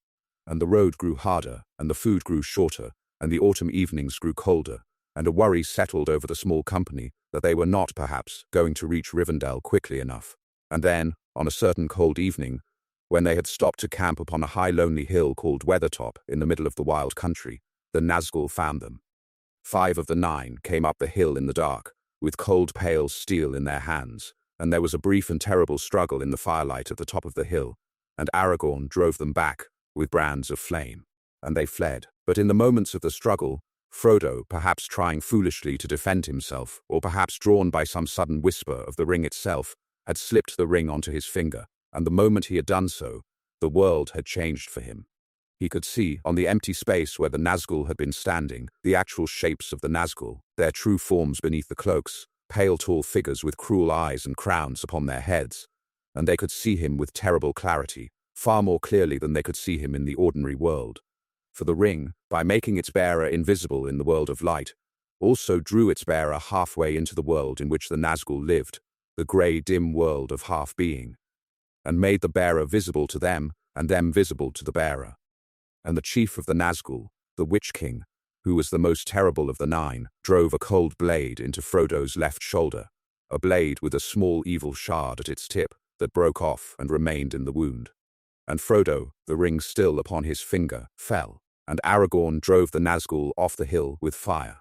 And the road grew harder, and the food grew shorter, and the autumn evenings grew colder, and a worry settled over the small company that they were not, perhaps, going to reach Rivendell quickly enough. And then, on a certain cold evening, when they had stopped to camp upon a high lonely hill called Weathertop in the middle of the wild country, the Nazgul found them. 5 of the 9 came up the hill in the dark, with cold pale steel in their hands, and there was a brief and terrible struggle in the firelight at the top of the hill, and Aragorn drove them back with brands of flame, and they fled. But in the moments of the struggle, Frodo, perhaps trying foolishly to defend himself, or perhaps drawn by some sudden whisper of the ring itself, had slipped the ring onto his finger, and the moment he had done so, the world had changed for him. He could see, on the empty space where the Nazgul had been standing, the actual shapes of the Nazgul, their true forms beneath the cloaks, pale tall figures with cruel eyes and crowns upon their heads, and they could see him with terrible clarity, far more clearly than they could see him in the ordinary world. For the ring, by making its bearer invisible in the world of light, also drew its bearer halfway into the world in which the Nazgul lived, the grey dim world of half-being, and made the bearer visible to them, and them visible to the bearer. And the chief of the Nazgul, the Witch King, who was the most terrible of the 9, drove a cold blade into Frodo's left shoulder, a blade with a small evil shard at its tip that broke off and remained in the wound. And Frodo, the ring still upon his finger, fell, and Aragorn drove the Nazgul off the hill with fire.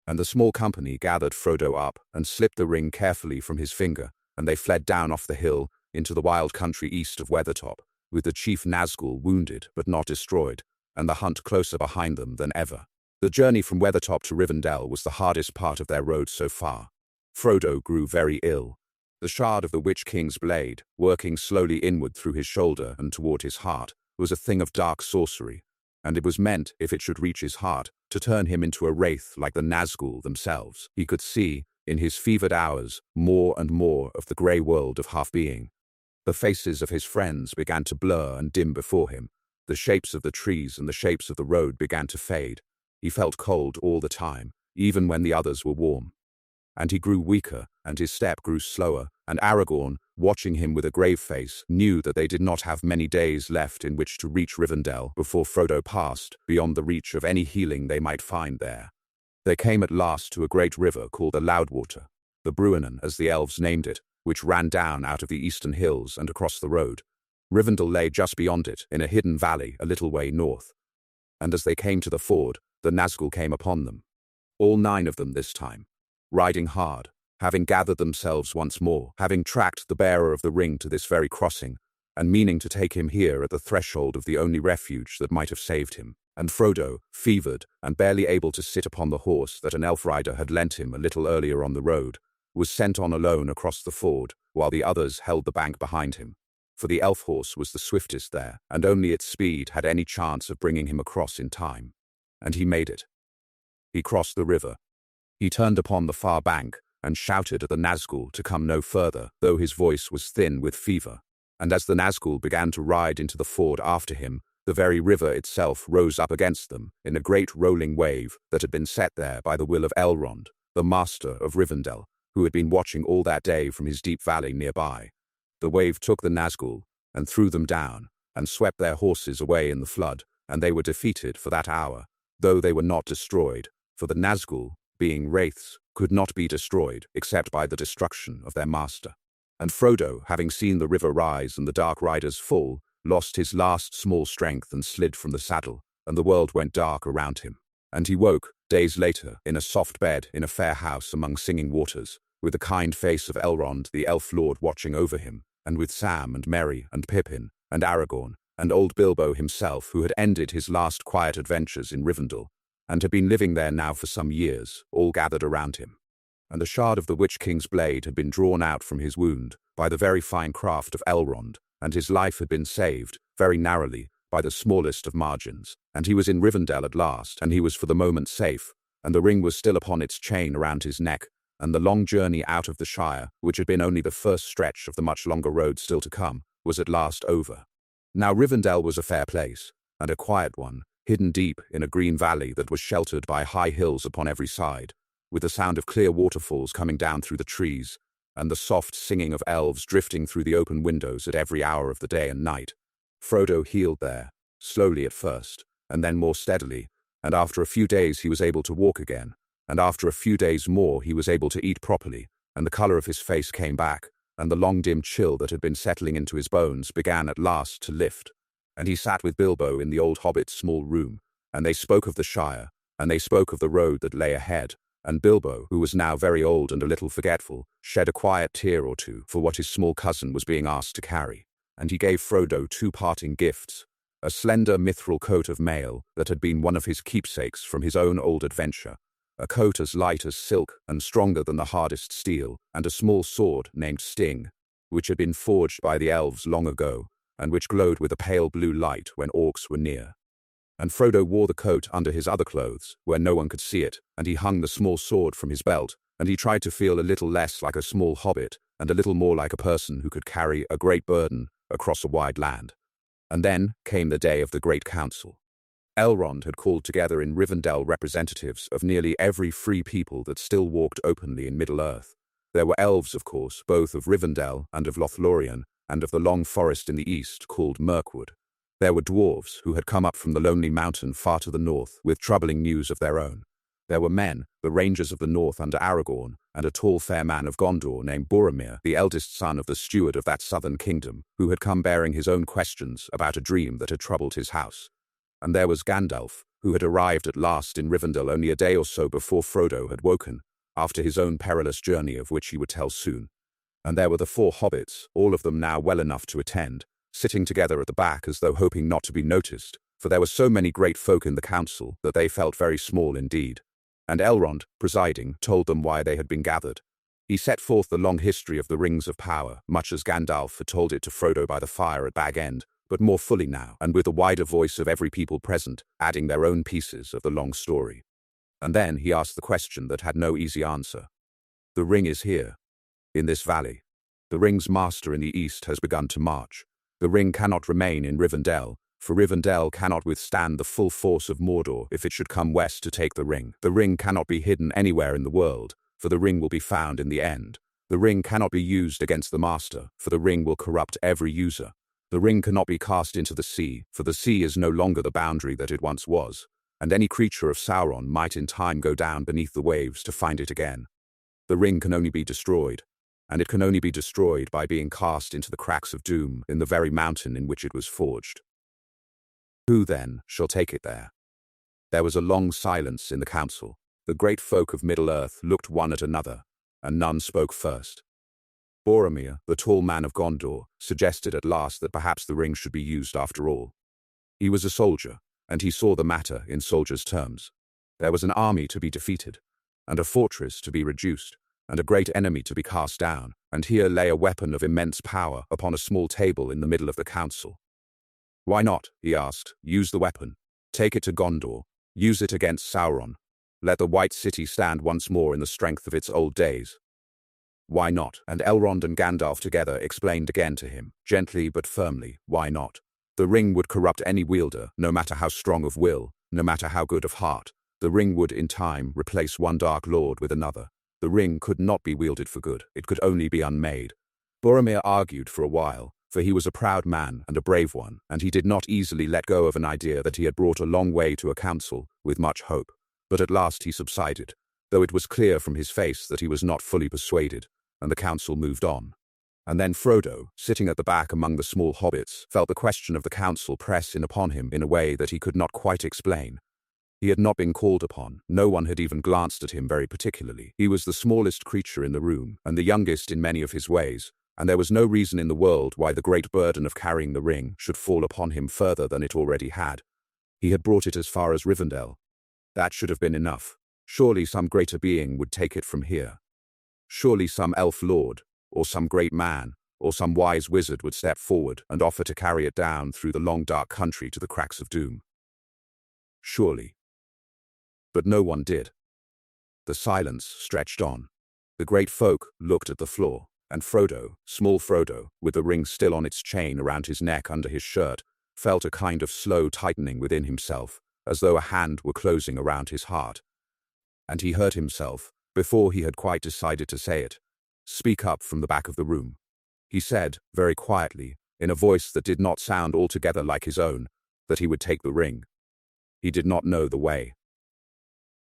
And the small company gathered Frodo up and slipped the ring carefully from his finger, and they fled down off the hill into the wild country east of Weathertop, with the chief Nazgul wounded but not destroyed, and the hunt closer behind them than ever. The journey from Weathertop to Rivendell was the hardest part of their road so far. Frodo grew very ill. The shard of the Witch King's blade, working slowly inward through his shoulder and toward his heart, was a thing of dark sorcery, and it was meant, if it should reach his heart, to turn him into a wraith like the Nazgul themselves. He could see, in his fevered hours, more and more of the grey world of half-being. The faces of his friends began to blur and dim before him. The shapes of the trees and the shapes of the road began to fade. He felt cold all the time, even when the others were warm. And he grew weaker, and his step grew slower, and Aragorn, watching him with a grave face, knew that they did not have many days left in which to reach Rivendell before Frodo passed, beyond the reach of any healing they might find there. They came at last to a great river called the Loudwater, the Bruinen as the elves named it, which ran down out of the eastern hills and across the road. Rivendell lay just beyond it, in a hidden valley a little way north. And as they came to the ford, the Nazgul came upon them. All 9 of them this time, riding hard, having gathered themselves once more, having tracked the bearer of the ring to this very crossing, and meaning to take him here at the threshold of the only refuge that might have saved him. And Frodo, fevered, and barely able to sit upon the horse that an elf rider had lent him a little earlier on the road, was sent on alone across the ford, while the others held the bank behind him. For the elf horse was the swiftest there, and only its speed had any chance of bringing him across in time. And he made it. He crossed the river. He turned upon the far bank, and shouted at the Nazgul to come no further, though his voice was thin with fever. And as the Nazgul began to ride into the ford after him, the very river itself rose up against them, in a great rolling wave that had been set there by the will of Elrond, the master of Rivendell, who had been watching all that day from his deep valley nearby. The wave took the Nazgul, and threw them down, and swept their horses away in the flood, and they were defeated for that hour, though they were not destroyed, for the Nazgul, being wraiths, could not be destroyed except by the destruction of their master. And Frodo, having seen the river rise and the dark riders fall, lost his last small strength and slid from the saddle, and the world went dark around him. And he woke, days later, in a soft bed in a fair house among singing waters, with the kind face of Elrond the elf lord watching over him, and with Sam and Merry and Pippin and Aragorn and old Bilbo himself, who had ended his last quiet adventures in Rivendell, and had been living there now for some years, all gathered around him. And the shard of the Witch King's blade had been drawn out from his wound by the very fine craft of Elrond, and his life had been saved, very narrowly, by the smallest of margins. And he was in Rivendell at last, and he was for the moment safe, and the ring was still upon its chain around his neck, and the long journey out of the Shire, which had been only the first stretch of the much longer road still to come, was at last over. Now Rivendell was a fair place, and a quiet one, hidden deep in a green valley that was sheltered by high hills upon every side, with the sound of clear waterfalls coming down through the trees, and the soft singing of elves drifting through the open windows at every hour of the day and night. Frodo healed there, slowly at first, and then more steadily, and after a few days he was able to walk again, and after a few days more he was able to eat properly, and the colour of his face came back, and the long dim chill that had been settling into his bones began at last to lift. And he sat with Bilbo in the old hobbit's small room, and they spoke of the Shire, and they spoke of the road that lay ahead, and Bilbo, who was now very old and a little forgetful, shed a quiet tear or two for what his small cousin was being asked to carry, and he gave Frodo 2 parting gifts, a slender mithril coat of mail that had been one of his keepsakes from his own old adventure, a coat as light as silk and stronger than the hardest steel, and a small sword named Sting, which had been forged by the elves long ago, and which glowed with a pale blue light when orcs were near. And Frodo wore the coat under his other clothes, where no one could see it, and he hung the small sword from his belt, and he tried to feel a little less like a small hobbit, and a little more like a person who could carry a great burden across a wide land. And then came the day of the Great Council. Elrond had called together in Rivendell representatives of nearly every free people that still walked openly in Middle-earth. There were elves, of course, both of Rivendell and of Lothlorien, and of the long forest in the east called Mirkwood. There were dwarves who had come up from the lonely mountain far to the north with troubling news of their own. There were men, the rangers of the north under Aragorn, and a tall fair man of Gondor named Boromir, the eldest son of the steward of that southern kingdom, who had come bearing his own questions about a dream that had troubled his house. And there was Gandalf, who had arrived at last in Rivendell only a day or so before Frodo had woken, after his own perilous journey of which he would tell soon. And there were the 4 hobbits, all of them now well enough to attend, sitting together at the back as though hoping not to be noticed, for there were so many great folk in the council that they felt very small indeed. And Elrond, presiding, told them why they had been gathered. He set forth the long history of the Rings of Power, much as Gandalf had told it to Frodo by the fire at Bag End, but more fully now, and with the wider voice of every people present, adding their own pieces of the long story. And then he asked the question that had no easy answer. The ring is here, in this valley. The ring's master in the east has begun to march. The ring cannot remain in Rivendell, for Rivendell cannot withstand the full force of Mordor if it should come west to take the ring. The ring cannot be hidden anywhere in the world, for the ring will be found in the end. The ring cannot be used against the master, for the ring will corrupt every user. The ring cannot be cast into the sea, for the sea is no longer the boundary that it once was, and any creature of Sauron might in time go down beneath the waves to find it again. The ring can only be destroyed, and it can only be destroyed by being cast into the cracks of doom in the very mountain in which it was forged. Who, then, shall take it there? There was a long silence in the council. The great folk of Middle-earth looked one at another, and none spoke first. Boromir, the tall man of Gondor, suggested at last that perhaps the ring should be used after all. He was a soldier, and he saw the matter in soldiers' terms. There was an army to be defeated, and a fortress to be reduced, and a great enemy to be cast down, and here lay a weapon of immense power upon a small table in the middle of the council. Why not, he asked, use the weapon? Take it to Gondor. Use it against Sauron. Let the White City stand once more in the strength of its old days. Why not? And Elrond and Gandalf together explained again to him, gently but firmly, why not? The ring would corrupt any wielder, no matter how strong of will, no matter how good of heart. The ring would, in time, replace one Dark Lord with another. The ring could not be wielded for good. It could only be unmade. Boromir argued for a while, for he was a proud man and a brave one, and he did not easily let go of an idea that he had brought a long way to a council with much hope. But at last he subsided, though it was clear from his face that he was not fully persuaded, and the council moved on. And then Frodo, sitting at the back among the small hobbits, felt the question of the council press in upon him in a way that he could not quite explain. He had not been called upon, no one had even glanced at him very particularly. He was the smallest creature in the room, and the youngest in many of his ways, and there was no reason in the world why the great burden of carrying the ring should fall upon him further than it already had. He had brought it as far as Rivendell. That should have been enough. Surely some greater being would take it from here. Surely some elf lord, or some great man, or some wise wizard would step forward and offer to carry it down through the long dark country to the cracks of doom. Surely. But no one did. The silence stretched on. The great folk looked at the floor, and Frodo, small Frodo, with the ring still on its chain around his neck under his shirt, felt a kind of slow tightening within himself, as though a hand were closing around his heart. And he heard himself, before he had quite decided to say it, speak up from the back of the room. He said, very quietly, in a voice that did not sound altogether like his own, that he would take the ring. He did not know the way,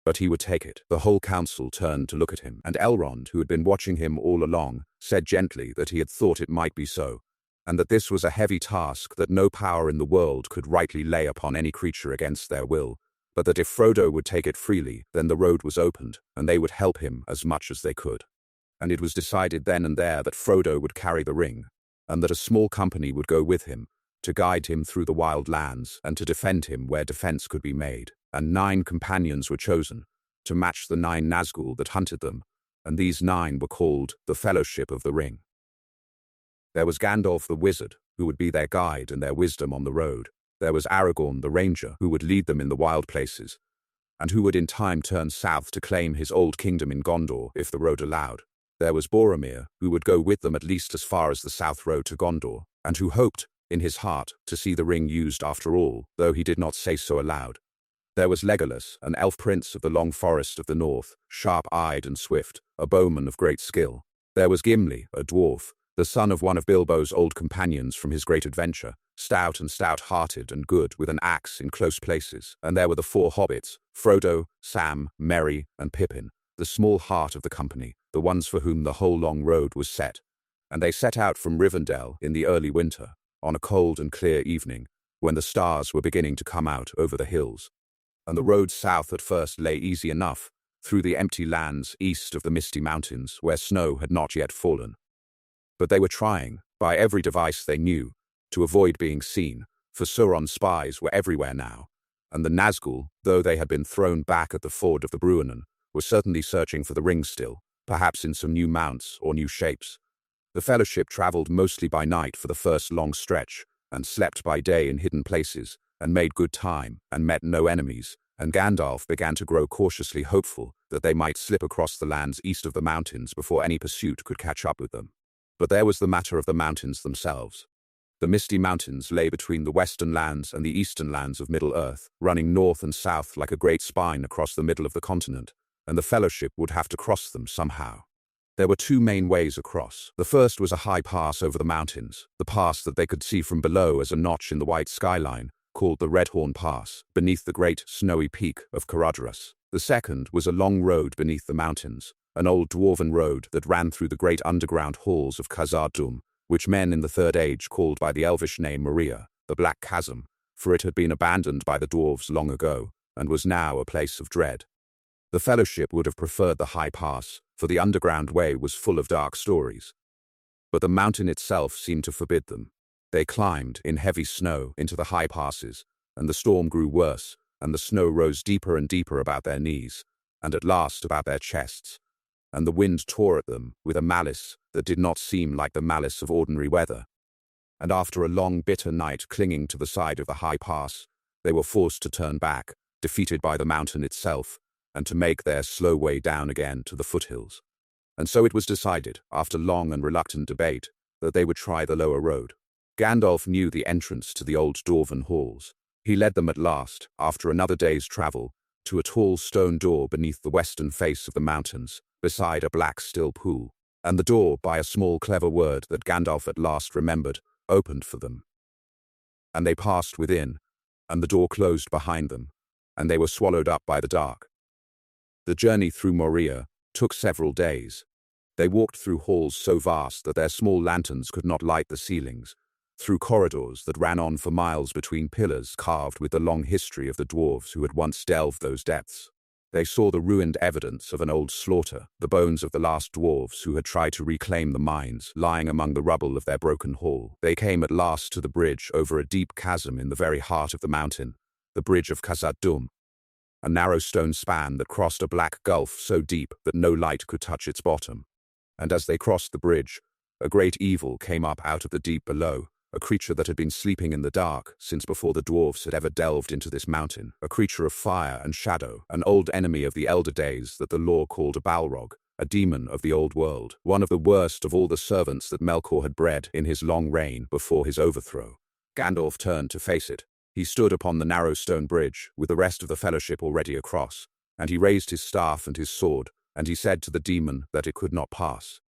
but he would take it. The whole council turned to look at him, and Elrond, who had been watching him all along, said gently that he had thought it might be so, and that this was a heavy task that no power in the world could rightly lay upon any creature against their will, but that if Frodo would take it freely, then the road was opened, and they would help him as much as they could. And it was decided then and there that Frodo would carry the ring, and that a small company would go with him, to guide him through the wild lands and to defend him where defense could be made. And 9 companions were chosen, to match the 9 Nazgul that hunted them, and these 9 were called the Fellowship of the Ring. There was Gandalf the wizard, who would be their guide and their wisdom on the road. There was Aragorn the ranger, who would lead them in the wild places, and who would in time turn south to claim his old kingdom in Gondor if the road allowed. There was Boromir, who would go with them at least as far as the south road to Gondor, and who hoped, in his heart, to see the ring used after all, though he did not say so aloud. There was Legolas, an elf prince of the long forest of the north, sharp-eyed and swift, a bowman of great skill. There was Gimli, a dwarf, the son of one of Bilbo's old companions from his great adventure, stout and stout-hearted and good with an axe in close places. And there were the 4 hobbits, Frodo, Sam, Merry, and Pippin, the small heart of the company, the ones for whom the whole long road was set. And they set out from Rivendell in the early winter, on a cold and clear evening, when the stars were beginning to come out over the hills. And the road south at first lay easy enough, through the empty lands east of the misty mountains where snow had not yet fallen. But they were trying, by every device they knew, to avoid being seen, for Sauron's spies were everywhere now, and the Nazgul, though they had been thrown back at the ford of the Bruinen, were certainly searching for the ring still, perhaps in some new mounts or new shapes. The Fellowship travelled mostly by night for the first long stretch, and slept by day in hidden places, and made good time, and met no enemies, and Gandalf began to grow cautiously hopeful that they might slip across the lands east of the mountains before any pursuit could catch up with them. But there was the matter of the mountains themselves. The misty mountains lay between the western lands and the eastern lands of Middle-earth, running north and south like a great spine across the middle of the continent, and the Fellowship would have to cross them somehow. There were 2 main ways across. The first was a high pass over the mountains, the pass that they could see from below as a notch in the white skyline, called the Redhorn Pass, beneath the great snowy peak of Caradhras. The second was a long road beneath the mountains, an old dwarven road that ran through the great underground halls of Khazad-dûm, which men in the Third Age called by the elvish name Moria, the Black Chasm, for it had been abandoned by the dwarves long ago, and was now a place of dread. The Fellowship would have preferred the high pass, for the underground way was full of dark stories. But the mountain itself seemed to forbid them. They climbed, in heavy snow, into the high passes, and the storm grew worse, and the snow rose deeper and deeper about their knees, and at last about their chests, and the wind tore at them with a malice that did not seem like the malice of ordinary weather. And after a long bitter night clinging to the side of the high pass, they were forced to turn back, defeated by the mountain itself, and to make their slow way down again to the foothills. And so it was decided, after long and reluctant debate, that they would try the lower road. Gandalf knew the entrance to the old dwarven halls. He led them at last, after another day's travel, to a tall stone door beneath the western face of the mountains, beside a black still pool. And the door, by a small clever word that Gandalf at last remembered, opened for them. And they passed within, and the door closed behind them, and they were swallowed up by the dark. The journey through Moria took several days. They walked through halls so vast that their small lanterns could not light the ceilings, through corridors that ran on for miles between pillars carved with the long history of the dwarves who had once delved those depths. They saw the ruined evidence of an old slaughter, the bones of the last dwarves who had tried to reclaim the mines, lying among the rubble of their broken hall. They came at last to the bridge over a deep chasm in the very heart of the mountain, the bridge of Khazad-dûm, a narrow stone span that crossed a black gulf so deep that no light could touch its bottom. And as they crossed the bridge, a great evil came up out of the deep below, a creature that had been sleeping in the dark since before the dwarves had ever delved into this mountain, a creature of fire and shadow, an old enemy of the elder days that the law called a Balrog, a demon of the old world, one of the worst of all the servants that Melkor had bred in his long reign before his overthrow. Gandalf turned to face it. He stood upon the narrow stone bridge, with the rest of the fellowship already across, and he raised his staff and his sword, and he said to the demon that it could not pass.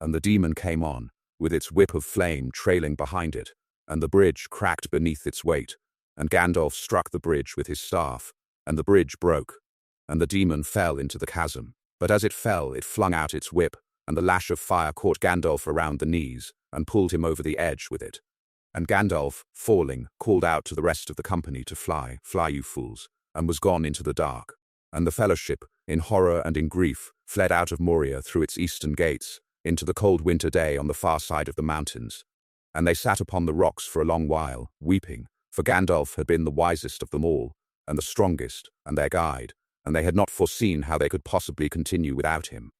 And the demon came on, with its whip of flame trailing behind it, and the bridge cracked beneath its weight, and Gandalf struck the bridge with his staff, and the bridge broke, and the demon fell into the chasm. But as it fell, it flung out its whip, and the lash of fire caught Gandalf around the knees, and pulled him over the edge with it. And Gandalf, falling, called out to the rest of the company to fly, "Fly, you fools," and was gone into the dark. And the fellowship, in horror and in grief, fled out of Moria through its eastern gates, into the cold winter day on the far side of the mountains. And they sat upon the rocks for a long while, weeping, for Gandalf had been the wisest of them all, and the strongest, and their guide, and they had not foreseen how they could possibly continue without him.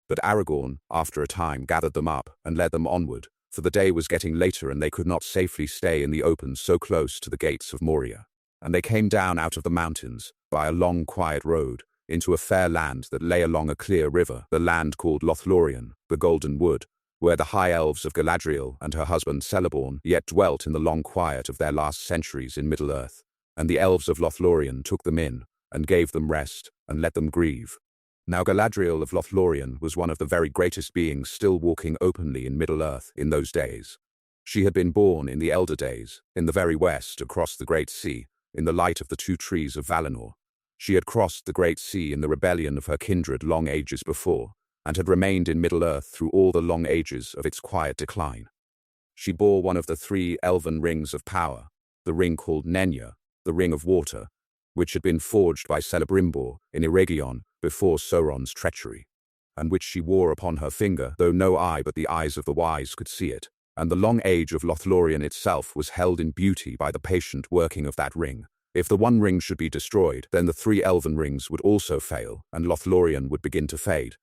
But Aragorn, after a time, gathered them up and led them onward, for the day was getting later and they could not safely stay in the open so close to the gates of Moria. And they came down out of the mountains, by a long quiet road, into a fair land that lay along a clear river, the land called Lothlorien, the Golden Wood, where the high elves of Galadriel and her husband Celeborn yet dwelt in the long quiet of their last centuries in Middle-earth. And the elves of Lothlorien took them in, and gave them rest, and let them grieve. Now Galadriel of Lothlorien was one of the very greatest beings still walking openly in Middle-earth in those days. She had been born in the elder days, in the very west across the great sea, in the light of the two trees of Valinor. She had crossed the great sea in the rebellion of her kindred long ages before, and had remained in Middle-earth through all the long ages of its quiet decline. She bore one of the 3 elven rings of power, the ring called Nenya, the ring of water, which had been forged by Celebrimbor in Eregion before Sauron's treachery, and which she wore upon her finger, though no eye but the eyes of the wise could see it. And the long age of Lothlorien itself was held in beauty by the patient working of that ring. If the one ring should be destroyed, then the 3 elven rings would also fail, and Lothlorien would begin to fade.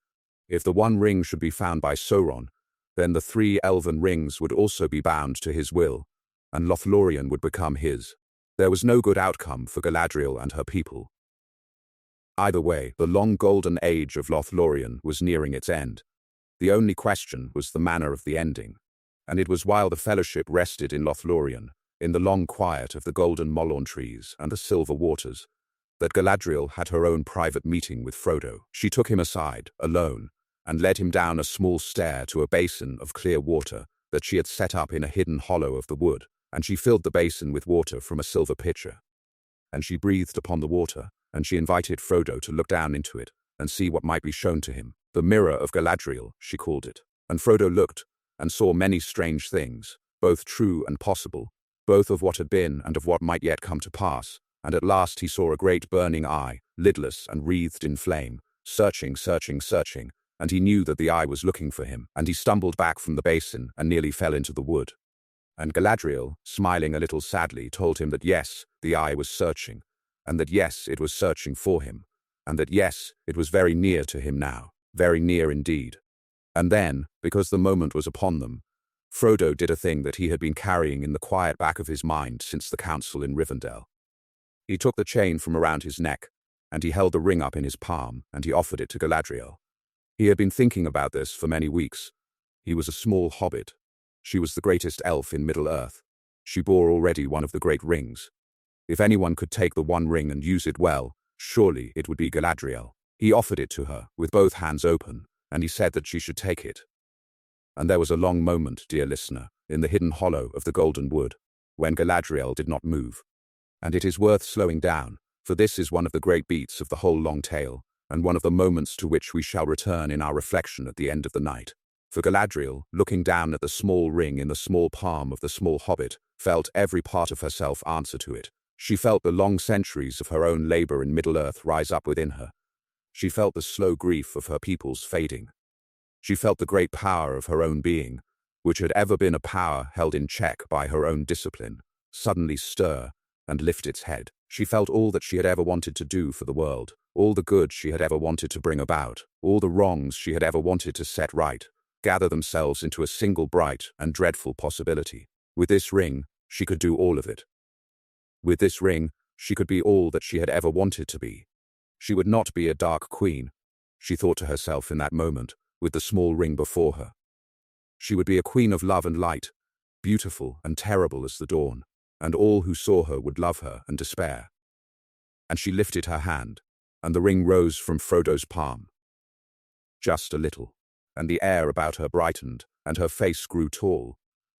If the one ring should be found by Sauron, then the 3 elven rings would also be bound to his will, and Lothlorien would become his. There was no good outcome for Galadriel and her people. Either way, the long golden age of Lothlorien was nearing its end. The only question was the manner of the ending. And it was while the fellowship rested in Lothlorien, in the long quiet of the golden mollorn trees and the silver waters, that Galadriel had her own private meeting with Frodo. She took him aside, alone, and led him down a small stair to a basin of clear water that she had set up in a hidden hollow of the wood, and she filled the basin with water from a silver pitcher. And she breathed upon the water, and she invited Frodo to look down into it and see what might be shown to him. The mirror of Galadriel, she called it. And Frodo looked, and saw many strange things, both true and possible, both of what had been and of what might yet come to pass, and at last he saw a great burning eye, lidless and wreathed in flame, searching, and he knew that the eye was looking for him, and he stumbled back from the basin and nearly fell into the wood. And Galadriel, smiling a little sadly, told him that yes, the eye was searching, and that yes, it was searching for him, and that yes, it was very near to him now, very near indeed. And then, because the moment was upon them, Frodo did a thing that he had been carrying in the quiet back of his mind since the council in Rivendell. He took the chain from around his neck, and he held the ring up in his palm, and he offered it to Galadriel. He had been thinking about this for many weeks. He was a small hobbit. She was the greatest elf in Middle-earth. She bore already one of the great rings. If anyone could take the one ring and use it well, surely it would be Galadriel. He offered it to her, with both hands open, and he said that she should take it. And there was a long moment, dear listener, in the hidden hollow of the Golden Wood, when Galadriel did not move. And it is worth slowing down, for this is one of the great beats of the whole long tale, and one of the moments to which we shall return in our reflection at the end of the night. For Galadriel, looking down at the small ring in the small palm of the small hobbit, felt every part of herself answer to it. She felt the long centuries of her own labor in Middle-earth rise up within her. She felt the slow grief of her peoples fading. She felt the great power of her own being, which had ever been a power held in check by her own discipline, suddenly stir and lift its head. She felt all that she had ever wanted to do for the world, all the good she had ever wanted to bring about, all the wrongs she had ever wanted to set right, gather themselves into a single bright and dreadful possibility. With this ring, she could do all of it. With this ring, she could be all that she had ever wanted to be. She would not be a dark queen, she thought to herself in that moment, with the small ring before her. She would be a queen of love and light, beautiful and terrible as the dawn, and all who saw her would love her and despair. And she lifted her hand, and the ring rose from Frodo's palm. Just a little, and the air about her brightened, and her face grew tall,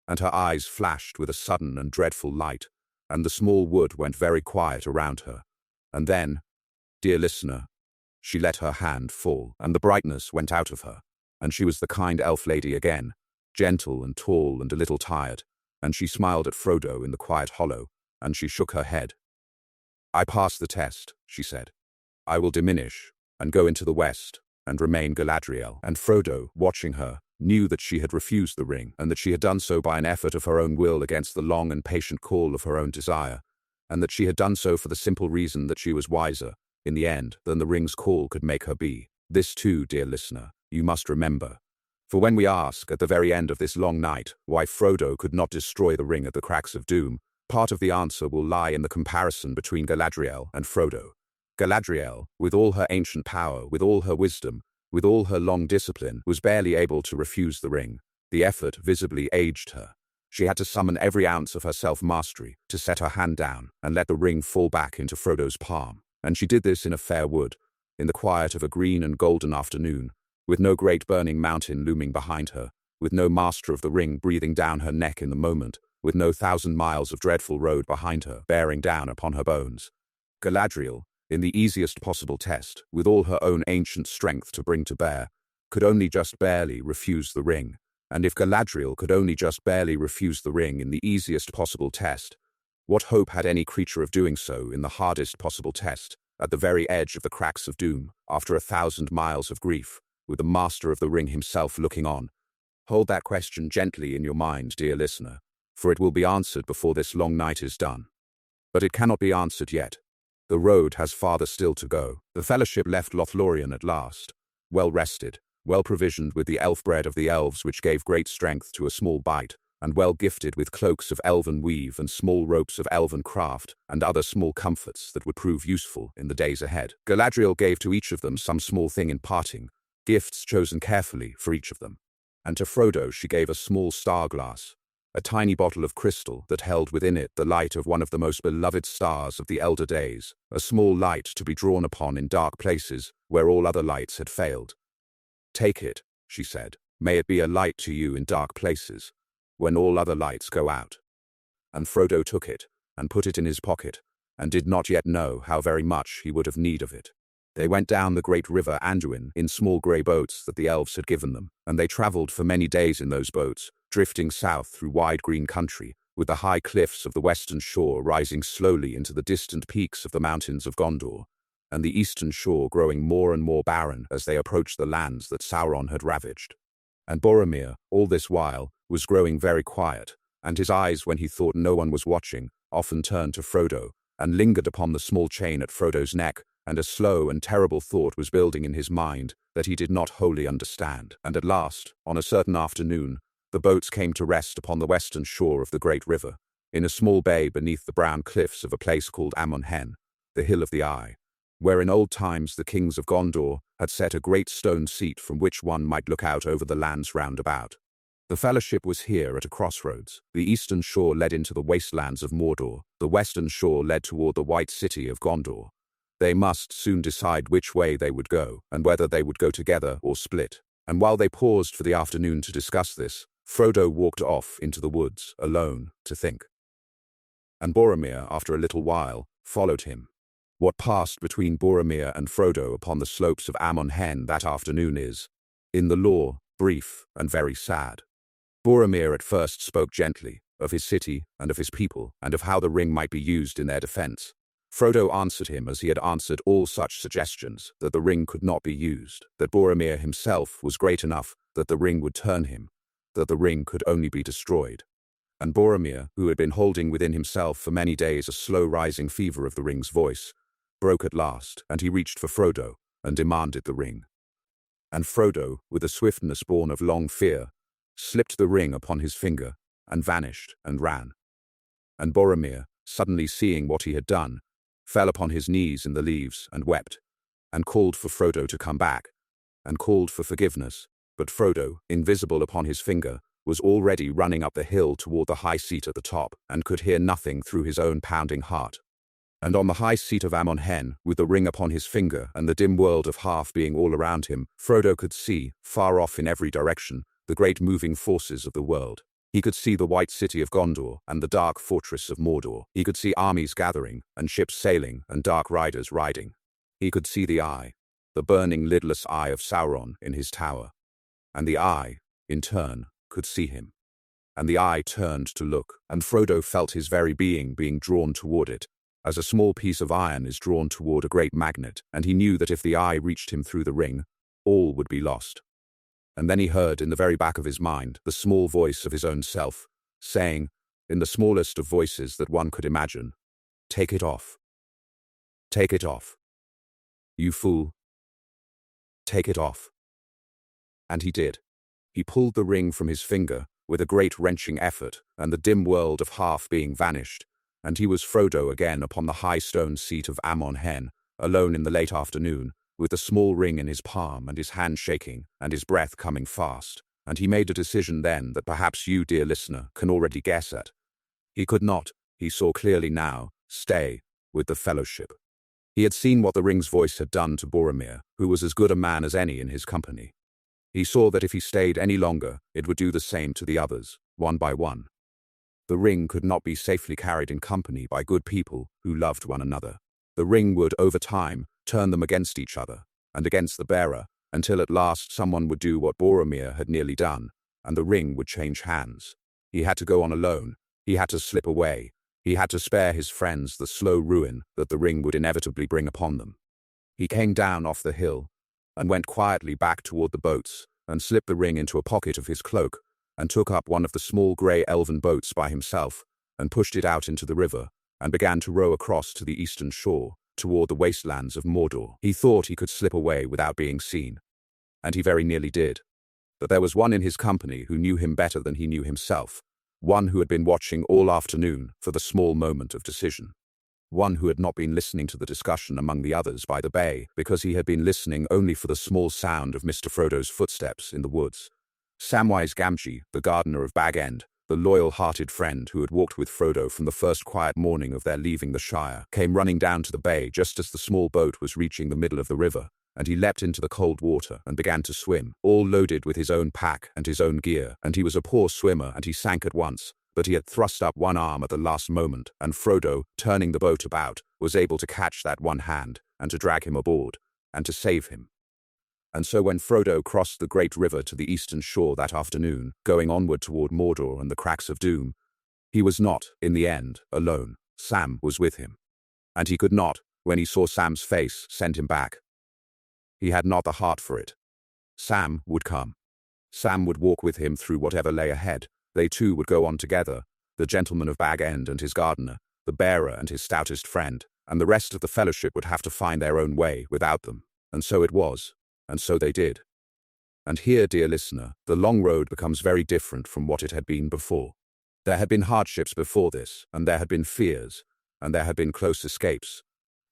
and her eyes flashed with a sudden and dreadful light, and the small wood went very quiet around her. And then, dear listener, she let her hand fall, and the brightness went out of her, and she was the kind elf lady again, gentle and tall and a little tired, and she smiled at Frodo in the quiet hollow, and she shook her head. I pass the test, she said. I will diminish, and go into the west, and remain Galadriel. And Frodo, watching her, knew that she had refused the ring, and that she had done so by an effort of her own will against the long and patient call of her own desire, and that she had done so for the simple reason that she was wiser, in the end, than the ring's call could make her be. This too, dear listener, you must remember. For when we ask, at the very end of this long night, why Frodo could not destroy the ring at the cracks of doom, part of the answer will lie in the comparison between Galadriel and Frodo. Galadriel, with all her ancient power, with all her wisdom, with all her long discipline, was barely able to refuse the ring. The effort visibly aged her. She had to summon every ounce of her self-mastery to set her hand down and let the ring fall back into Frodo's palm. And she did this in a fair wood, in the quiet of a green and golden afternoon, with no great burning mountain looming behind her, with no master of the ring breathing down her neck in the moment, with no 1,000 miles of dreadful road behind her bearing down upon her bones. Galadriel, in the easiest possible test, with all her own ancient strength to bring to bear, could only just barely refuse the ring. And if Galadriel could only just barely refuse the ring in the easiest possible test, what hope had any creature of doing so in the hardest possible test, at the very edge of the cracks of doom, after 1,000 miles of grief, with the master of the ring himself looking on? Hold that question gently in your mind, dear listener, for it will be answered before this long night is done. But it cannot be answered yet. The road has farther still to go. The fellowship left Lothlorien at last, well rested, well provisioned with the elf bread of the elves which gave great strength to a small bite, and well gifted with cloaks of elven weave and small ropes of elven craft, and other small comforts that would prove useful in the days ahead. Galadriel gave to each of them some small thing in parting, gifts chosen carefully for each of them. And to Frodo she gave a small star glass, a tiny bottle of crystal that held within it the light of one of the most beloved stars of the elder days, a small light to be drawn upon in dark places where all other lights had failed. Take it, she said, may it be a light to you in dark places, when all other lights go out. And Frodo took it, and put it in his pocket, and did not yet know how very much he would have need of it. They went down the great river Anduin in small grey boats that the elves had given them, and they travelled for many days in those boats, drifting south through wide green country, with the high cliffs of the western shore rising slowly into the distant peaks of the mountains of Gondor, and the eastern shore growing more and more barren as they approached the lands that Sauron had ravaged. And Boromir, all this while, was growing very quiet, and his eyes, when he thought no one was watching, often turned to Frodo, and lingered upon the small chain at Frodo's neck, and a slow and terrible thought was building in his mind that he did not wholly understand. And at last, on a certain afternoon, the boats came to rest upon the western shore of the great river, in a small bay beneath the brown cliffs of a place called Amon Hen, the Hill of the Eye, where in old times the kings of Gondor had set a great stone seat from which one might look out over the lands round about. The fellowship was here at a crossroads. The eastern shore led into the wastelands of Mordor, the western shore led toward the white city of Gondor. They must soon decide which way they would go, and whether they would go together or split. And while they paused for the afternoon to discuss this, Frodo walked off into the woods, alone, to think. And Boromir, after a little while, followed him. What passed between Boromir and Frodo upon the slopes of Amon Hen that afternoon is, in the lore, brief and very sad. Boromir at first spoke gently, of his city and of his people, and of how the ring might be used in their defense. Frodo answered him as he had answered all such suggestions, that the ring could not be used, that Boromir himself was great enough that the ring would turn him, that the ring could only be destroyed. And Boromir, who had been holding within himself for many days a slow rising fever of the ring's voice, broke at last, and he reached for Frodo and demanded the ring. And Frodo, with a swiftness born of long fear, slipped the ring upon his finger, and vanished and ran. And Boromir, suddenly seeing what he had done, fell upon his knees in the leaves and wept, and called for Frodo to come back, and called for forgiveness. But Frodo, invisible upon his finger, was already running up the hill toward the high seat at the top, and could hear nothing through his own pounding heart. And on the high seat of Amon Hen, with the ring upon his finger and the dim world of half being all around him, Frodo could see, far off in every direction, the great moving forces of the world. He could see the white city of Gondor and the dark fortress of Mordor. He could see armies gathering, and ships sailing, and dark riders riding. He could see the eye, the burning lidless eye of Sauron in his tower. And the eye, in turn, could see him. And the eye turned to look, and Frodo felt his very being drawn toward it, as a small piece of iron is drawn toward a great magnet, and he knew that if the eye reached him through the ring, all would be lost. And then he heard in the very back of his mind the small voice of his own self, saying, in the smallest of voices that one could imagine, "Take it off. Take it off. You fool. Take it off." And he did. He pulled the ring from his finger with a great wrenching effort, and the dim world of half being vanished, and he was Frodo again upon the high stone seat of Amon Hen, alone in the late afternoon, with the small ring in his palm and his hand shaking and his breath coming fast. And he made a decision then that perhaps you, dear listener, can already guess at. He could not, he saw clearly now, stay with the Fellowship. He had seen what the ring's voice had done to Boromir, who was as good a man as any in his company. He saw that if he stayed any longer, it would do the same to the others, one by one. The ring could not be safely carried in company by good people who loved one another. The ring would, over time, turn them against each other, and against the bearer, until at last someone would do what Boromir had nearly done, and the ring would change hands. He had to go on alone. He had to slip away. He had to spare his friends the slow ruin that the ring would inevitably bring upon them. He came down off the hill, and went quietly back toward the boats, and slipped the ring into a pocket of his cloak, and took up one of the small grey elven boats by himself, and pushed it out into the river, and began to row across to the eastern shore, toward the wastelands of Mordor. He thought he could slip away without being seen, and he very nearly did. But there was one in his company who knew him better than he knew himself, one who had been watching all afternoon for the small moment of decision, one who had not been listening to the discussion among the others by the bay, because he had been listening only for the small sound of Mr. Frodo's footsteps in the woods. Samwise Gamgee, the gardener of Bag End, the loyal-hearted friend who had walked with Frodo from the first quiet morning of their leaving the Shire, came running down to the bay just as the small boat was reaching the middle of the river, and he leapt into the cold water and began to swim, all loaded with his own pack and his own gear, and he was a poor swimmer and he sank at once, but he had thrust up one arm at the last moment, and Frodo, turning the boat about, was able to catch that one hand, and to drag him aboard, and to save him. And so when Frodo crossed the great river to the eastern shore that afternoon, going onward toward Mordor and the cracks of doom, he was not, in the end, alone. Sam was with him. And he could not, when he saw Sam's face, send him back. He had not the heart for it. Sam would come. Sam would walk with him through whatever lay ahead. They two would go on together, the gentleman of Bag End and his gardener, the bearer and his stoutest friend, and the rest of the Fellowship would have to find their own way without them. And so it was. And so they did. And here, dear listener, the long road becomes very different from what it had been before. There had been hardships before this, and there had been fears, and there had been close escapes.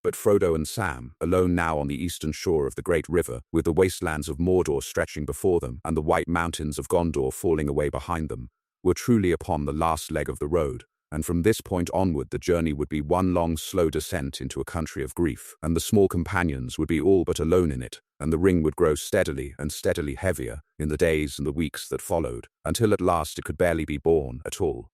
But Frodo and Sam, alone now on the eastern shore of the great river, with the wastelands of Mordor stretching before them and the white mountains of Gondor falling away behind them, were truly upon the last leg of the road, and from this point onward the journey would be one long slow descent into a country of grief, and the small companions would be all but alone in it, and the ring would grow steadily and steadily heavier in the days and the weeks that followed, until at last it could barely be borne at all.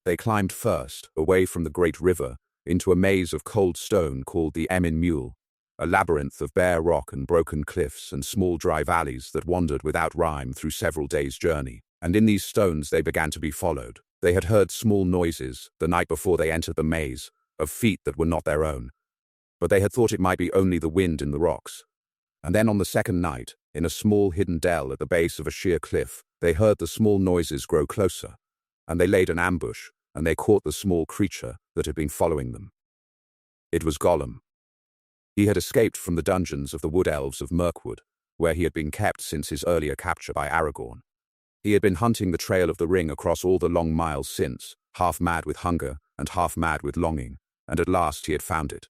They climbed first, away from the great river, into a maze of cold stone called the Emyn Muil, a labyrinth of bare rock and broken cliffs and small dry valleys that wandered without rhyme through several days' journey, and in these stones they began to be followed. They had heard small noises, the night before they entered the maze, of feet that were not their own, but they had thought it might be only the wind in the rocks. And then on the second night, in a small hidden dell at the base of a sheer cliff, they heard the small noises grow closer, and they laid an ambush, and they caught the small creature that had been following them. It was Gollum. He had escaped from the dungeons of the wood elves of Mirkwood, where he had been kept since his earlier capture by Aragorn. He had been hunting the trail of the ring across all the long miles since, half mad with hunger and half mad with longing, and at last he had found it,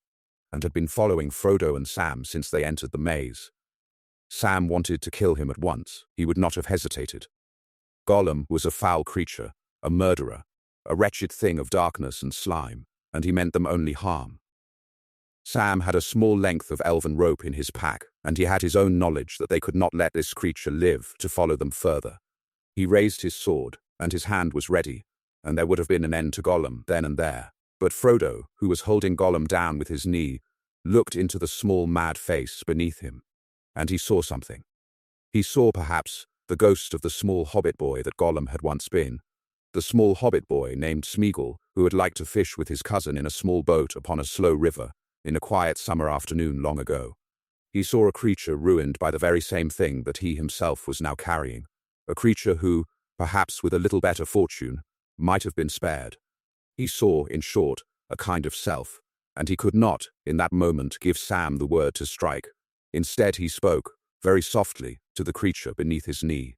and had been following Frodo and Sam since they entered the maze. Sam wanted to kill him at once. He would not have hesitated. Gollum was a foul creature, a murderer, a wretched thing of darkness and slime, and he meant them only harm. Sam had a small length of elven rope in his pack, and he had his own knowledge that they could not let this creature live to follow them further. He raised his sword, and his hand was ready, and there would have been an end to Gollum then and there. But Frodo, who was holding Gollum down with his knee, looked into the small mad face beneath him, and he saw something. He saw, perhaps, the ghost of the small hobbit boy that Gollum had once been, the small hobbit boy named Smeagol, who had liked to fish with his cousin in a small boat upon a slow river, in a quiet summer afternoon long ago. He saw a creature ruined by the very same thing that he himself was now carrying, a creature who, perhaps with a little better fortune, might have been spared. He saw, in short, a kind of self, and he could not, in that moment, give Sam the word to strike. Instead he spoke, very softly, to the creature beneath his knee.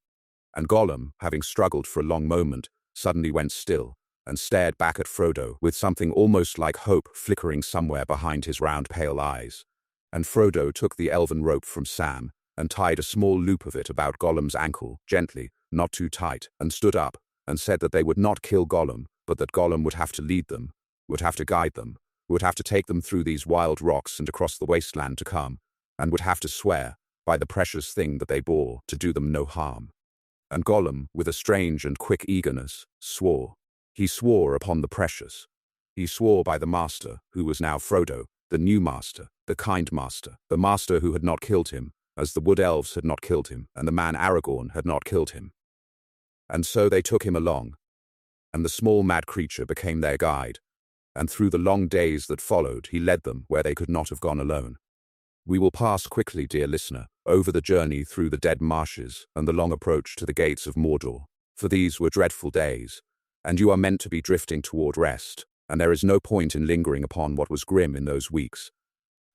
And Gollum, having struggled for a long moment, suddenly went still, and stared back at Frodo with something almost like hope flickering somewhere behind his round pale eyes. And Frodo took the elven rope from Sam, and tied a small loop of it about Gollum's ankle, gently, not too tight, and stood up, and said that they would not kill Gollum, but that Gollum would have to lead them, would have to guide them, would have to take them through these wild rocks and across the wasteland to come, and would have to swear, by the precious thing that they bore, to do them no harm. And Gollum, with a strange and quick eagerness, swore. He swore upon the precious. He swore by the master, who was now Frodo, the new master, the kind master, the master who had not killed him, as the wood elves had not killed him, and the man Aragorn had not killed him. And so they took him along, and the small mad creature became their guide, and through the long days that followed he led them where they could not have gone alone. We will pass quickly, dear listener, over the journey through the dead marshes and the long approach to the gates of Mordor, for these were dreadful days, and you are meant to be drifting toward rest, and there is no point in lingering upon what was grim in those weeks.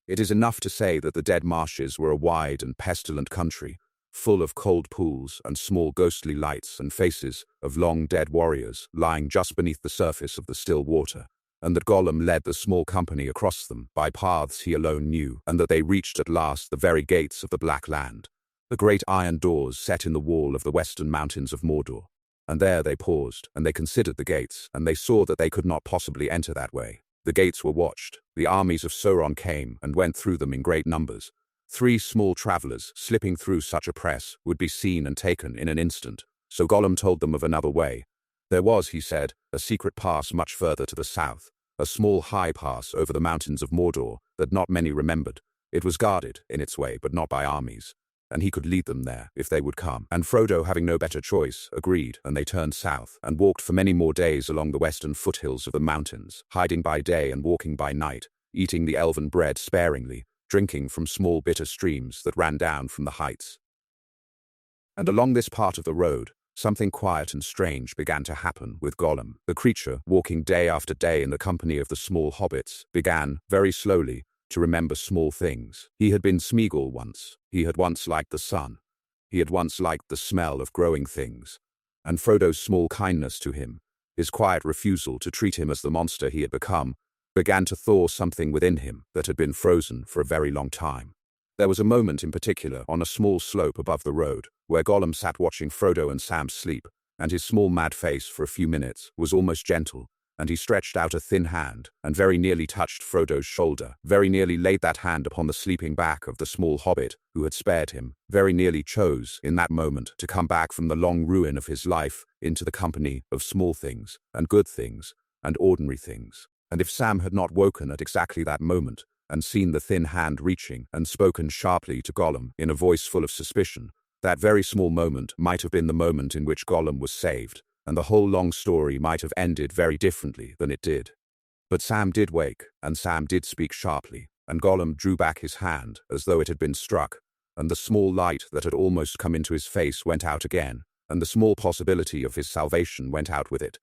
It is enough to say that the dead marshes were a wide and pestilent country, full of cold pools and small ghostly lights and faces of long dead warriors lying just beneath the surface of the still water, and that Gollum led the small company across them by paths he alone knew, and that they reached at last the very gates of the Black Land, the great iron doors set in the wall of the western mountains of Mordor. And there they paused, and they considered the gates, and they saw that they could not possibly enter that way. The gates were watched. The armies of Sauron came and went through them in great numbers. 3 small travelers, slipping through such a press, would be seen and taken in an instant. So Gollum told them of another way. There was, he said, a secret pass much further to the south, a small high pass over the mountains of Mordor that not many remembered. It was guarded, in its way, but not by armies, and he could lead them there if they would come. And Frodo, having no better choice, agreed, and they turned south, and walked for many more days along the western foothills of the mountains, hiding by day and walking by night, eating the elven bread sparingly, drinking from small bitter streams that ran down from the heights. And along this part of the road, something quiet and strange began to happen with Gollum. The creature, walking day after day in the company of the small hobbits, began, very slowly, to remember small things. He had been Smeagol once. He had once liked the sun. He had once liked the smell of growing things. And Frodo's small kindness to him, his quiet refusal to treat him as the monster he had become, began to thaw something within him that had been frozen for a very long time. There was a moment in particular on a small slope above the road, where Gollum sat watching Frodo and Sam sleep, and his small mad face for a few minutes was almost gentle, and he stretched out a thin hand, and very nearly touched Frodo's shoulder, very nearly laid that hand upon the sleeping back of the small hobbit who had spared him, very nearly chose, in that moment, to come back from the long ruin of his life into the company of small things, and good things, and ordinary things. And if Sam had not woken at exactly that moment, and seen the thin hand reaching, and spoken sharply to Gollum in a voice full of suspicion, that very small moment might have been the moment in which Gollum was saved, and the whole long story might have ended very differently than it did. But Sam did wake, and Sam did speak sharply, and Gollum drew back his hand as though it had been struck, and the small light that had almost come into his face went out again, and the small possibility of his salvation went out with it.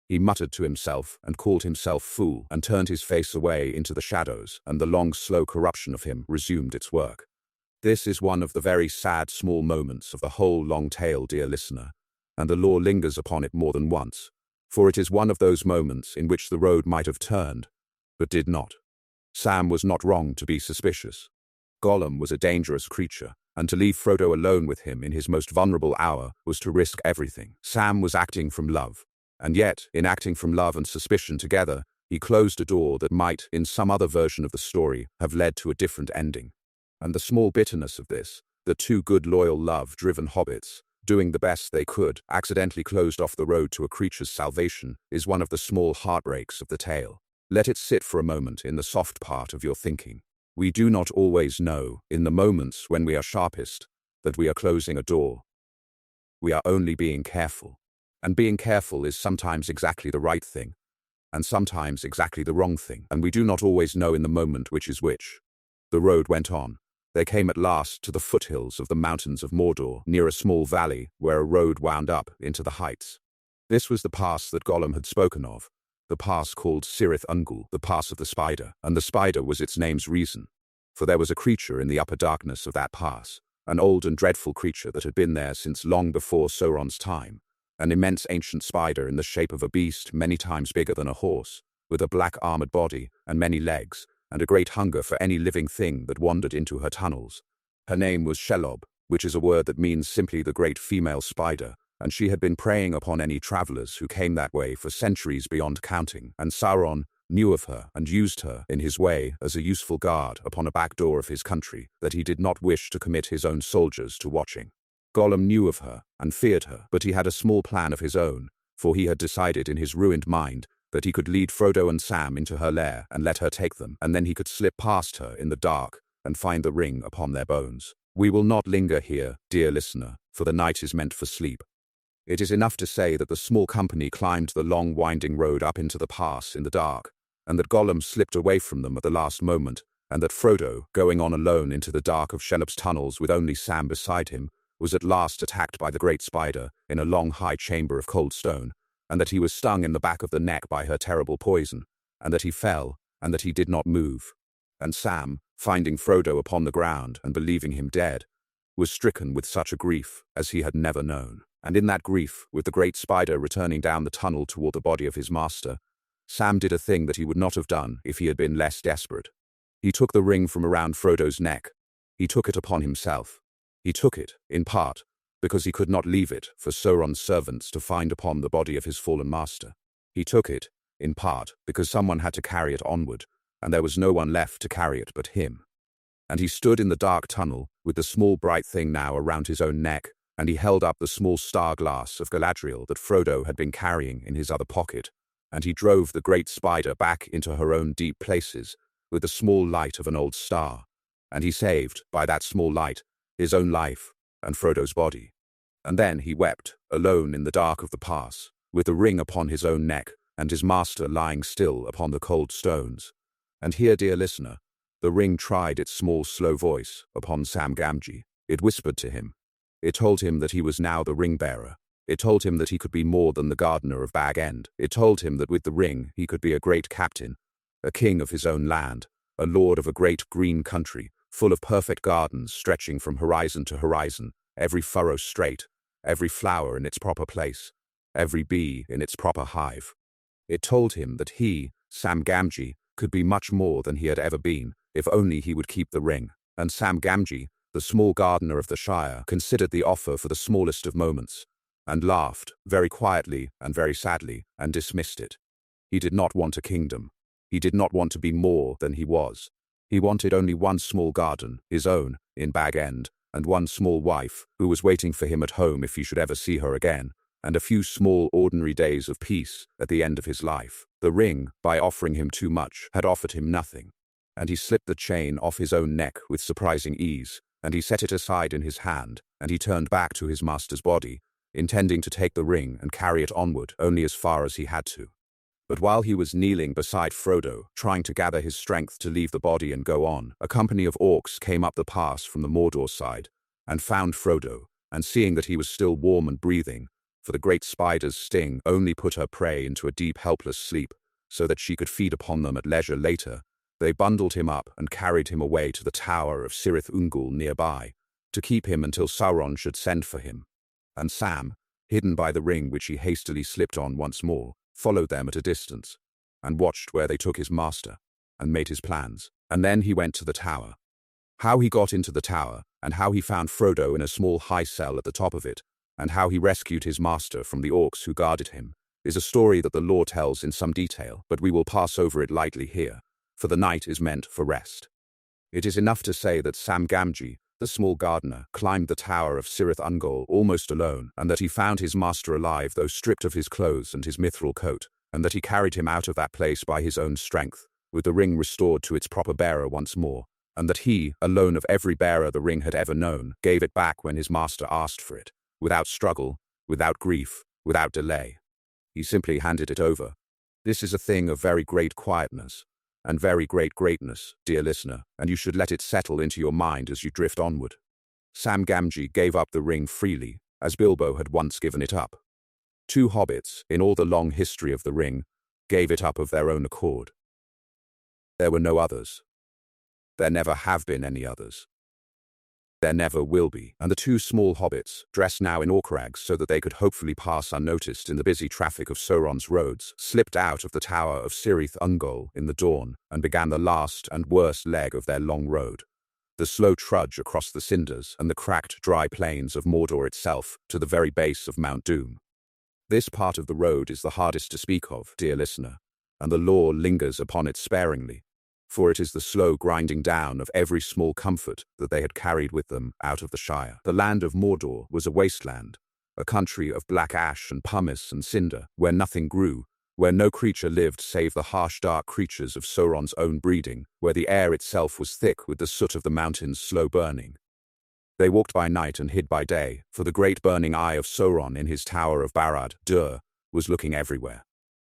He muttered to himself and called himself fool, and turned his face away into the shadows, and the long slow corruption of him resumed its work. This is one of the very sad small moments of the whole long tale, dear listener, and the lore lingers upon it more than once, for it is one of those moments in which the road might have turned, but did not. Sam was not wrong to be suspicious. Gollum was a dangerous creature, and to leave Frodo alone with him in his most vulnerable hour was to risk everything. Sam was acting from love, and yet, in acting from love and suspicion together, he closed a door that might, in some other version of the story, have led to a different ending. And the small bitterness of this, the two good loyal love-driven hobbits, doing the best they could, accidentally closed off the road to a creature's salvation, is one of the small heartbreaks of the tale. Let it sit for a moment in the soft part of your thinking. We do not always know, in the moments when we are sharpest, that we are closing a door. We are only being careful. And being careful is sometimes exactly the right thing, and sometimes exactly the wrong thing, and we do not always know in the moment which is which. The road went on. They came at last to the foothills of the mountains of Mordor, near a small valley where a road wound up into the heights. This was the pass that Gollum had spoken of, the pass called Cirith Ungol, the Pass of the Spider, and the spider was its name's reason. For there was a creature in the upper darkness of that pass, an old and dreadful creature that had been there since long before Sauron's time, an immense ancient spider in the shape of a beast many times bigger than a horse, with a black armored body and many legs, and a great hunger for any living thing that wandered into her tunnels. Her name was Shelob, which is a word that means simply the great female spider, and she had been preying upon any travelers who came that way for centuries beyond counting, and Sauron knew of her and used her in his way as a useful guard upon a back door of his country that he did not wish to commit his own soldiers to watching. Gollum knew of her and feared her, but he had a small plan of his own, for he had decided in his ruined mind that he could lead Frodo and Sam into her lair and let her take them, and then he could slip past her in the dark and find the ring upon their bones. We will not linger here, dear listener, for the night is meant for sleep. It is enough to say that the small company climbed the long winding road up into the pass in the dark, and that Gollum slipped away from them at the last moment, and that Frodo, going on alone into the dark of Shelob's tunnels with only Sam beside him, was at last attacked by the great spider in a long high chamber of cold stone, and that he was stung in the back of the neck by her terrible poison, and that he fell, and that he did not move. And Sam, finding Frodo upon the ground and believing him dead, was stricken with such a grief as he had never known. And in that grief, with the great spider returning down the tunnel toward the body of his master, Sam did a thing that he would not have done if he had been less desperate. He took the ring from around Frodo's neck. He took it upon himself. He took it, in part, because he could not leave it for Sauron's servants to find upon the body of his fallen master. He took it, in part, because someone had to carry it onward, and there was no one left to carry it but him. And he stood in the dark tunnel, with the small bright thing now around his own neck, and he held up the small star glass of Galadriel that Frodo had been carrying in his other pocket, and he drove the great spider back into her own deep places with the small light of an old star, and he saved, by that small light, his own life and Frodo's body. And then he wept, alone in the dark of the pass, with the ring upon his own neck and his master lying still upon the cold stones. And here, dear listener, the ring tried its small slow voice upon Sam Gamgee. It whispered to him. It told him that he was now the ring-bearer. It told him that he could be more than the gardener of Bag End. It told him that with the ring he could be a great captain, a king of his own land, a lord of a great green country, full of perfect gardens stretching from horizon to horizon, every furrow straight, every flower in its proper place, every bee in its proper hive. It told him that he, Sam Gamgee, could be much more than he had ever been, if only he would keep the ring. And Sam Gamgee, the small gardener of the Shire, considered the offer for the smallest of moments, and laughed, very quietly and very sadly, and dismissed it. He did not want a kingdom. He did not want to be more than he was. He wanted only one small garden, his own, in Bag End, and one small wife, who was waiting for him at home if he should ever see her again, and a few small ordinary days of peace at the end of his life. The ring, by offering him too much, had offered him nothing, and he slipped the chain off his own neck with surprising ease, and he set it aside in his hand, and he turned back to his master's body, intending to take the ring and carry it onward only as far as he had to. But while he was kneeling beside Frodo, trying to gather his strength to leave the body and go on, a company of orcs came up the pass from the Mordor side, and found Frodo, and seeing that he was still warm and breathing, for the great spider's sting only put her prey into a deep helpless sleep, so that she could feed upon them at leisure later, They bundled him up and carried him away to the tower of Cirith Ungol nearby, to keep him until Sauron should send for him. And Sam, hidden by the ring which he hastily slipped on once more, followed them at a distance, and watched where they took his master, and made his plans. And then he went to the tower. How he got into the tower, and how he found Frodo in a small high cell at the top of it, and how he rescued his master from the orcs who guarded him, is a story that the lore tells in some detail, but we will pass over it lightly here, for the night is meant for rest. It is enough to say that Sam Gamgee, the small gardener, climbed the tower of Cirith Ungol almost alone, and that he found his master alive though stripped of his clothes and his mithril coat, and that he carried him out of that place by his own strength, with the ring restored to its proper bearer once more, and that he, alone of every bearer the ring had ever known, gave it back when his master asked for it, without struggle, without grief, without delay. He simply handed it over. This is a thing of very great quietness, and very great greatness, dear listener, and you should let it settle into your mind as you drift onward. Sam Gamgee gave up the ring freely, as Bilbo had once given it up. 2 hobbits, in all the long history of the ring, gave it up of their own accord. There were no others. There never have been any others. There never will be, and the 2 small hobbits, dressed now in orc rags so that they could hopefully pass unnoticed in the busy traffic of Sauron's roads, slipped out of the tower of Cirith Ungol in the dawn and began the last and worst leg of their long road, the slow trudge across the cinders and the cracked, dry plains of Mordor itself to the very base of Mount Doom. This part of the road is the hardest to speak of, dear listener, and the lore lingers upon it sparingly, for it is the slow grinding down of every small comfort that they had carried with them out of the Shire. The land of Mordor was a wasteland, a country of black ash and pumice and cinder, where nothing grew, where no creature lived save the harsh dark creatures of Sauron's own breeding, where the air itself was thick with the soot of the mountains slow burning. They walked by night and hid by day, for the great burning eye of Sauron in his tower of Barad-dûr was looking everywhere.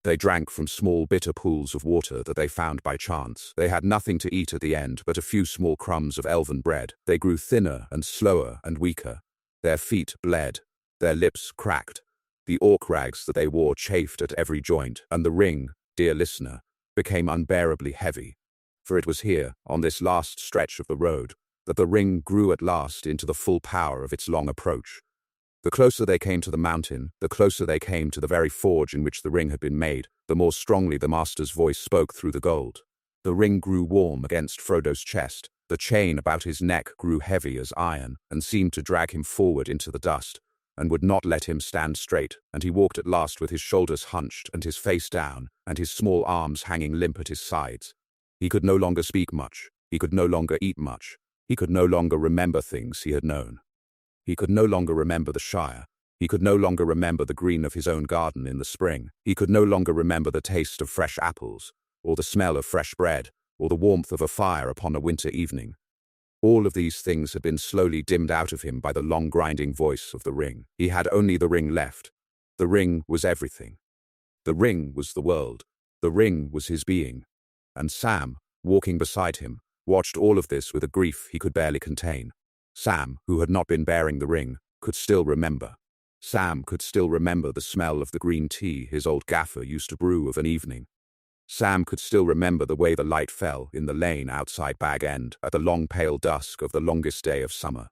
They drank from small bitter pools of water that they found by chance. They had nothing to eat at the end but a few small crumbs of elven bread. They grew thinner and slower and weaker. Their feet bled. Their lips cracked. The orc rags that they wore chafed at every joint, and the ring, dear listener, became unbearably heavy. For it was here, on this last stretch of the road, that the ring grew at last into the full power of its long approach. The closer they came to the mountain, the closer they came to the very forge in which the ring had been made, the more strongly the master's voice spoke through the gold. The ring grew warm against Frodo's chest, the chain about his neck grew heavy as iron, and seemed to drag him forward into the dust, and would not let him stand straight, and he walked at last with his shoulders hunched and his face down, and his small arms hanging limp at his sides. He could no longer speak much, he could no longer eat much, he could no longer remember things he had known. He could no longer remember the Shire. He could no longer remember the green of his own garden in the spring. He could no longer remember the taste of fresh apples, or the smell of fresh bread, or the warmth of a fire upon a winter evening. All of these things had been slowly dimmed out of him by the long grinding voice of the ring. He had only the ring left. The ring was everything. The ring was the world. The ring was his being. And Sam, walking beside him, watched all of this with a grief he could barely contain. Sam, who had not been bearing the ring, could still remember. Sam could still remember the smell of the green tea his old gaffer used to brew of an evening. Sam could still remember the way the light fell in the lane outside Bag End at the long pale dusk of the longest day of summer.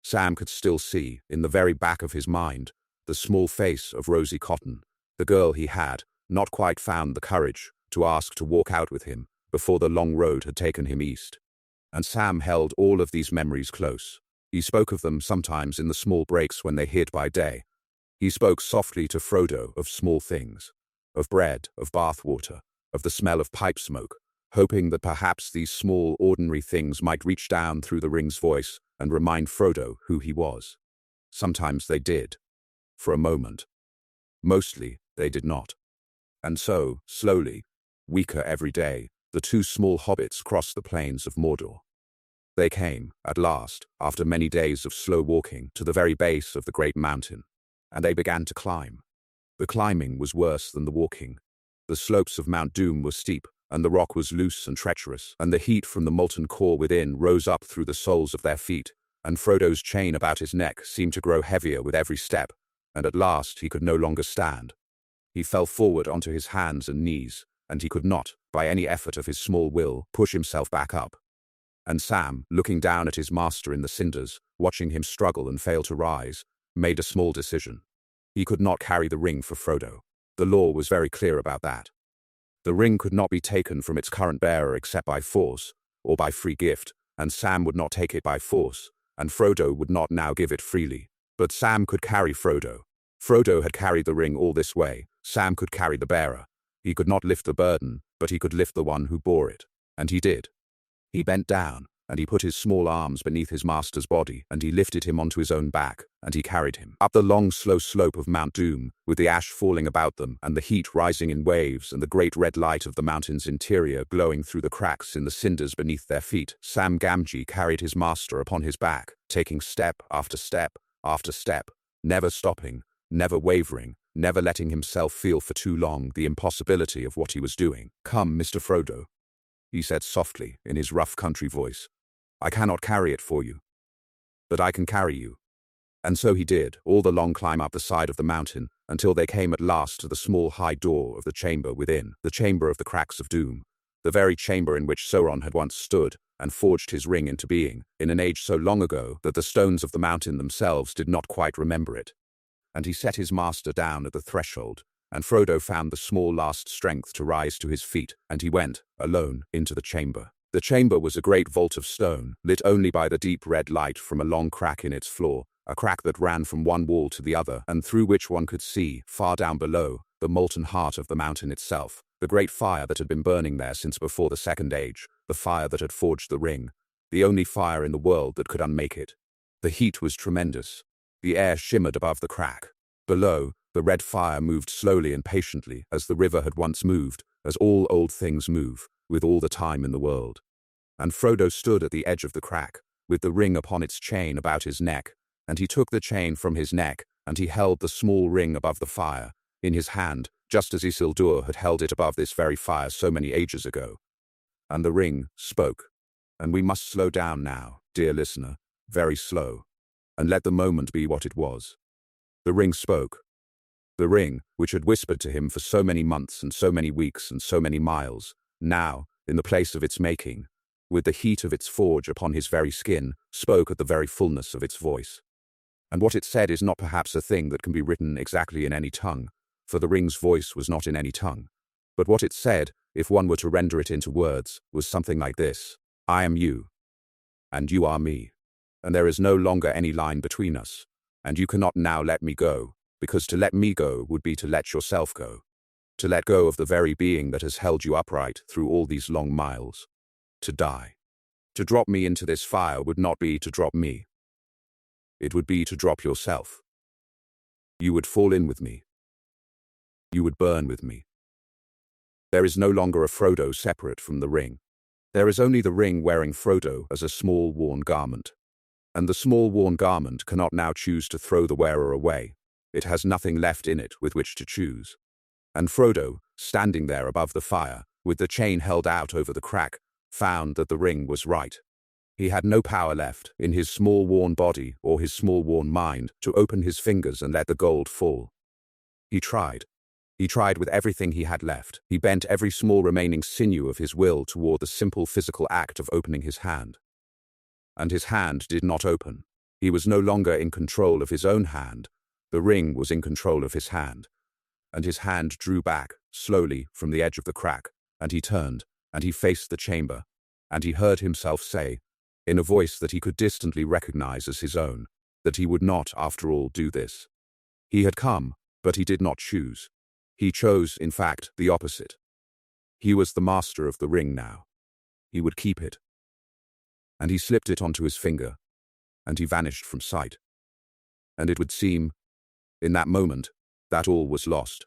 Sam could still see, in the very back of his mind, the small face of Rosie Cotton, the girl he had not quite found the courage to ask to walk out with him before the long road had taken him east. And Sam held all of these memories close. He spoke of them sometimes in the small breaks when they hid by day. He spoke softly to Frodo of small things, of bread, of bath water, of the smell of pipe smoke, hoping that perhaps these small, ordinary things might reach down through the ring's voice and remind Frodo who he was. Sometimes they did, for a moment. Mostly, they did not. And so, slowly, weaker every day, the 2 small hobbits crossed the plains of Mordor. They came, at last, after many days of slow walking, to the very base of the great mountain, and they began to climb. The climbing was worse than the walking. The slopes of Mount Doom were steep, and the rock was loose and treacherous, and the heat from the molten core within rose up through the soles of their feet, and Frodo's chain about his neck seemed to grow heavier with every step, and at last he could no longer stand. He fell forward onto his hands and knees, and he could not, by any effort of his small will, push himself back up. And Sam, looking down at his master in the cinders, watching him struggle and fail to rise, made a small decision. He could not carry the ring for Frodo. The law was very clear about that. The ring could not be taken from its current bearer except by force, or by free gift, and Sam would not take it by force, and Frodo would not now give it freely. But Sam could carry Frodo. Frodo had carried the ring all this way. Sam could carry the bearer. He could not lift the burden, but he could lift the one who bore it. And he did. He bent down, and he put his small arms beneath his master's body, and he lifted him onto his own back, and he carried him up the long, slow slope of Mount Doom, with the ash falling about them, and the heat rising in waves, and the great red light of the mountain's interior glowing through the cracks in the cinders beneath their feet. Sam Gamgee carried his master upon his back, taking step after step after step, never stopping, never wavering, never letting himself feel for too long the impossibility of what he was doing. "Come, Mr. Frodo," he said softly in his rough country voice. "I cannot carry it for you, but I can carry you." And so he did, all the long climb up the side of the mountain, until they came at last to the small high door of the chamber within, the chamber of the cracks of doom, the very chamber in which Sauron had once stood and forged his ring into being, in an age so long ago that the stones of the mountain themselves did not quite remember it. And he set his master down at the threshold, and Frodo found the small last strength to rise to his feet, and he went, alone, into the chamber. The chamber was a great vault of stone, lit only by the deep red light from a long crack in its floor, a crack that ran from one wall to the other, and through which one could see, far down below, the molten heart of the mountain itself, the great fire that had been burning there since before the Second Age, the fire that had forged the ring, the only fire in the world that could unmake it. The heat was tremendous. The air shimmered above the crack. Below, the red fire moved slowly and patiently, as the river had once moved, as all old things move, with all the time in the world. And Frodo stood at the edge of the crack, with the ring upon its chain about his neck, and he took the chain from his neck, and he held the small ring above the fire, in his hand, just as Isildur had held it above this very fire so many ages ago. And the ring spoke. And we must slow down now, dear listener, very slow, and let the moment be what it was. The ring spoke. The ring, which had whispered to him for so many months and so many weeks and so many miles, now, in the place of its making, with the heat of its forge upon his very skin, spoke at the very fullness of its voice. And what it said is not perhaps a thing that can be written exactly in any tongue, for the ring's voice was not in any tongue. But what it said, if one were to render it into words, was something like this: "I am you, and you are me, and there is no longer any line between us, and you cannot now let me go, because to let me go would be to let yourself go, to let go of the very being that has held you upright through all these long miles, to die. To drop me into this fire would not be to drop me. It would be to drop yourself. You would fall in with me. You would burn with me. There is no longer a Frodo separate from the ring. There is only the ring wearing Frodo as a small worn garment. And the small worn garment cannot now choose to throw the wearer away. It has nothing left in it with which to choose. And Frodo, standing there above the fire, with the chain held out over the crack, found that the ring was right. He had no power left, in his small worn body or his small worn mind, to open his fingers and let the gold fall. He tried. He tried with everything he had left. He bent every small remaining sinew of his will toward the simple physical act of opening his hand. And his hand did not open. He was no longer in control of his own hand. The ring was in control of his hand. And his hand drew back, slowly, from the edge of the crack, and he turned, and he faced the chamber, and he heard himself say, in a voice that he could distantly recognize as his own, that he would not, after all, do this. He had come, but he did not choose. He chose, in fact, the opposite. He was the master of the ring now. He would keep it. And he slipped it onto his finger, and he vanished from sight. And it would seem, in that moment, that all was lost.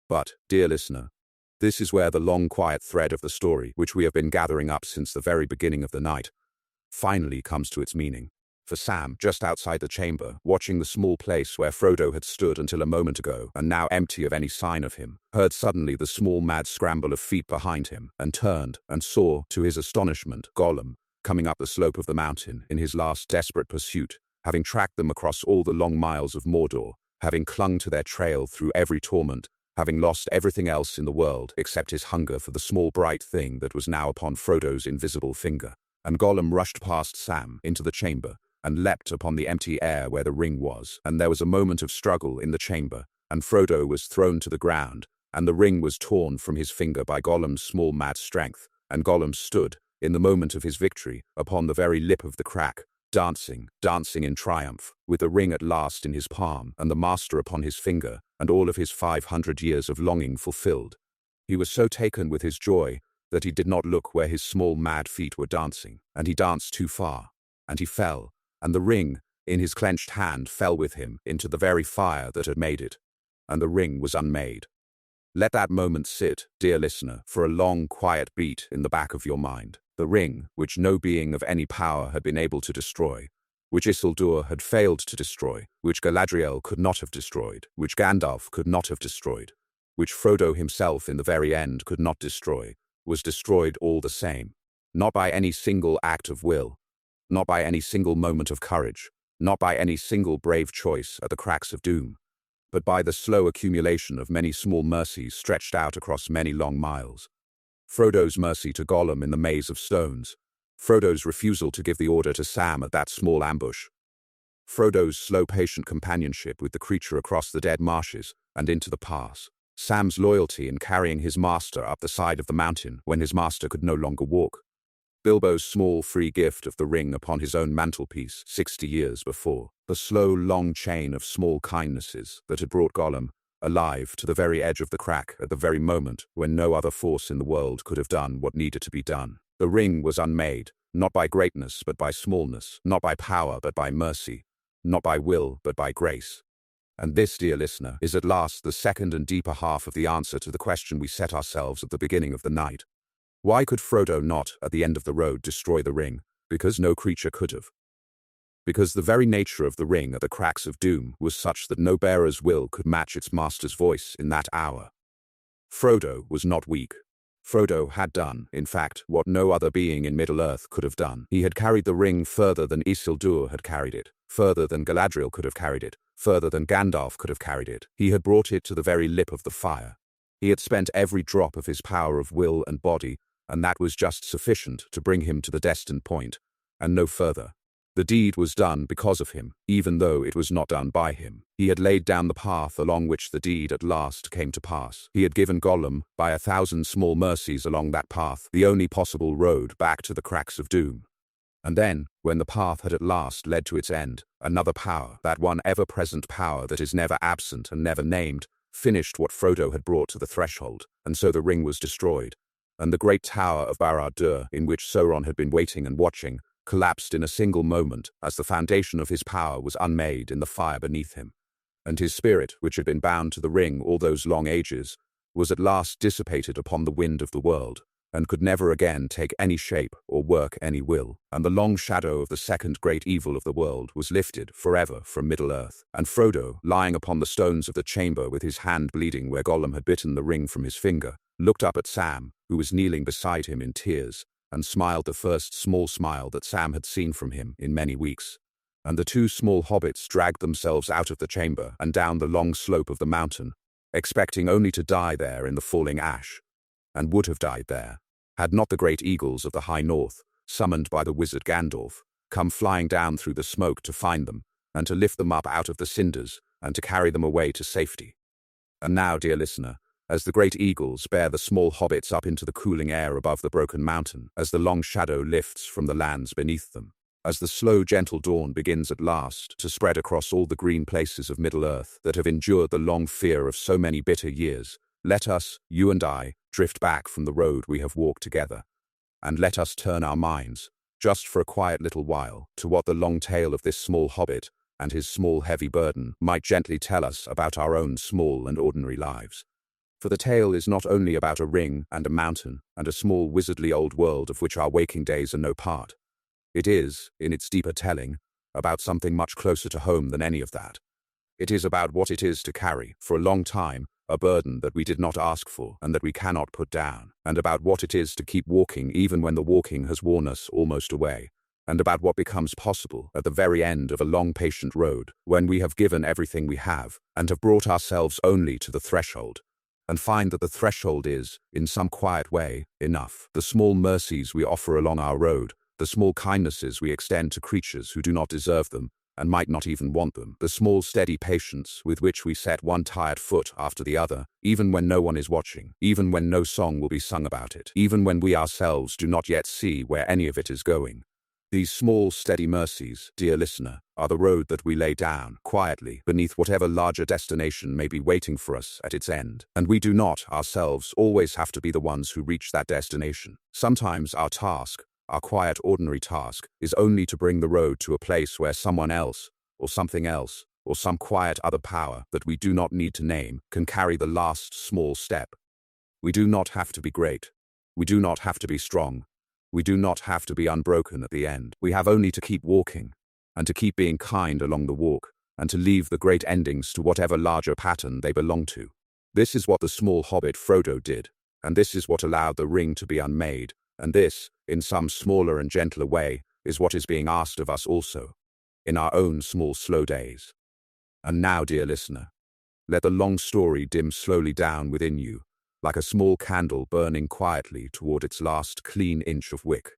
But, dear listener, this is where the long quiet thread of the story, which we have been gathering up since the very beginning of the night, finally comes to its meaning. For Sam, just outside the chamber, watching the small place where Frodo had stood until a moment ago, and now empty of any sign of him, heard suddenly the small mad scramble of feet behind him, and turned, and saw, to his astonishment, Gollum, coming up the slope of the mountain in his last desperate pursuit, having tracked them across all the long miles of Mordor, having clung to their trail through every torment, having lost everything else in the world except his hunger for the small bright thing that was now upon Frodo's invisible finger. And Gollum rushed past Sam into the chamber, and leapt upon the empty air where the ring was, and there was a moment of struggle in the chamber, and Frodo was thrown to the ground, and the ring was torn from his finger by Gollum's small mad strength, and Gollum stood, in the moment of his victory, upon the very lip of the crack, dancing in triumph, with the ring at last in his palm, and the master upon his finger, and all of his 500 years of longing fulfilled. He was so taken with his joy that he did not look where his small mad feet were dancing, and he danced too far, and he fell, and the ring, in his clenched hand, fell with him into the very fire that had made it, and the ring was unmade. Let that moment sit, dear listener, for a long, quiet beat in the back of your mind. The ring, which no being of any power had been able to destroy, which Isildur had failed to destroy, which Galadriel could not have destroyed, which Gandalf could not have destroyed, which Frodo himself in the very end could not destroy, was destroyed all the same, not by any single act of will, not by any single moment of courage, not by any single brave choice at the cracks of doom, but by the slow accumulation of many small mercies stretched out across many long miles. Frodo's mercy to Gollum in the maze of stones, Frodo's refusal to give the order to Sam at that small ambush, Frodo's slow patient companionship with the creature across the dead marshes and into the pass, Sam's loyalty in carrying his master up the side of the mountain when his master could no longer walk, Bilbo's small free gift of the ring upon his own mantelpiece 60 years before, the slow long chain of small kindnesses that had brought Gollum, alive to the very edge of the crack at the very moment when no other force in the world could have done what needed to be done. The ring was unmade, not by greatness but by smallness, not by power but by mercy, not by will but by grace. And this, dear listener, is at last the second and deeper half of the answer to the question we set ourselves at the beginning of the night. Why could Frodo not, at the end of the road, destroy the ring? Because no creature could have. Because the very nature of the ring at the cracks of doom was such that no bearer's will could match its master's voice in that hour. Frodo was not weak. Frodo had done, in fact, what no other being in Middle-earth could have done. He had carried the ring further than Isildur had carried it, further than Galadriel could have carried it, further than Gandalf could have carried it. He had brought it to the very lip of the fire. He had spent every drop of his power of will and body, and that was just sufficient to bring him to the destined point, and no further. The deed was done because of him, even though it was not done by him. He had laid down the path along which the deed at last came to pass. He had given Gollum, by 1,000 small mercies along that path, the only possible road back to the cracks of doom. And then, when the path had at last led to its end, another power, that one ever-present power that is never absent and never named, finished what Frodo had brought to the threshold, and so the ring was destroyed, and the great tower of Barad-dûr, in which Sauron had been waiting and watching, collapsed in a single moment as the foundation of his power was unmade in the fire beneath him, and his spirit, which had been bound to the ring all those long ages, was at last dissipated upon the wind of the world, and could never again take any shape or work any will, and the long shadow of the second great evil of the world was lifted forever from Middle-earth, and Frodo, lying upon the stones of the chamber with his hand bleeding where Gollum had bitten the ring from his finger, looked up at Sam, who was kneeling beside him in tears, and smiled the first small smile that Sam had seen from him in many weeks. And the two small hobbits dragged themselves out of the chamber and down the long slope of the mountain, expecting only to die there in the falling ash, and would have died there, had not the great eagles of the high north, summoned by the wizard Gandalf, come flying down through the smoke to find them, and to lift them up out of the cinders, and to carry them away to safety. And now, dear listener, as the great eagles bear the small hobbits up into the cooling air above the broken mountain, as the long shadow lifts from the lands beneath them, as the slow gentle dawn begins at last to spread across all the green places of Middle-earth that have endured the long fear of so many bitter years, let us, you and I, drift back from the road we have walked together, and let us turn our minds, just for a quiet little while, to what the long tale of this small hobbit and his small heavy burden might gently tell us about our own small and ordinary lives. For the tale is not only about a ring and a mountain and a small wizardly old world of which our waking days are no part. It is, in its deeper telling, about something much closer to home than any of that. It is about what it is to carry, for a long time, a burden that we did not ask for and that we cannot put down, and about what it is to keep walking even when the walking has worn us almost away, and about what becomes possible at the very end of a long patient road, when we have given everything we have, and have brought ourselves only to the threshold, and find that the threshold is, in some quiet way, enough. The small mercies we offer along our road, the small kindnesses we extend to creatures who do not deserve them, and might not even want them, the small steady patience with which we set one tired foot after the other, even when no one is watching, even when no song will be sung about it, even when we ourselves do not yet see where any of it is going. These small, steady mercies, dear listener, are the road that we lay down, quietly, beneath whatever larger destination may be waiting for us at its end. And we do not, ourselves, always have to be the ones who reach that destination. Sometimes our task, our quiet, ordinary task, is only to bring the road to a place where someone else, or something else, or some quiet other power that we do not need to name, can carry the last small step. We do not have to be great. We do not have to be strong. We do not have to be unbroken at the end. We have only to keep walking, and to keep being kind along the walk, and to leave the great endings to whatever larger pattern they belong to. This is what the small hobbit Frodo did, and this is what allowed the ring to be unmade, and this, in some smaller and gentler way, is what is being asked of us also, in our own small slow days. And now, dear listener, let the long story dim slowly down within you, like a small candle burning quietly toward its last clean inch of wick.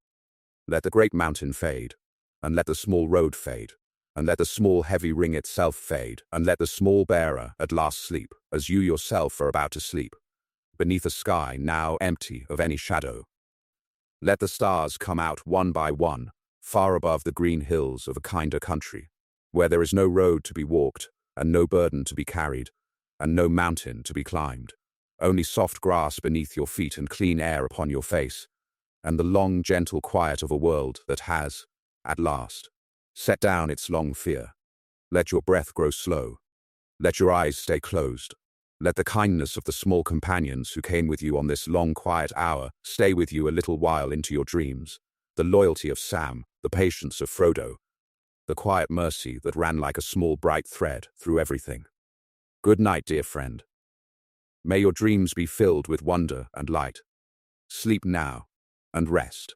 Let the great mountain fade, and let the small road fade, and let the small heavy ring itself fade, and let the small bearer at last sleep, as you yourself are about to sleep, beneath a sky now empty of any shadow. Let the stars come out one by one, far above the green hills of a kinder country, where there is no road to be walked, and no burden to be carried, and no mountain to be climbed. Only soft grass beneath your feet and clean air upon your face, and the long, gentle quiet of a world that has, at last, set down its long fear. Let your breath grow slow. Let your eyes stay closed. Let the kindness of the small companions who came with you on this long, quiet hour stay with you a little while into your dreams. The loyalty of Sam, the patience of Frodo, the quiet mercy that ran like a small bright thread through everything. Good night, dear friend. May your dreams be filled with wonder and light. Sleep now, and rest.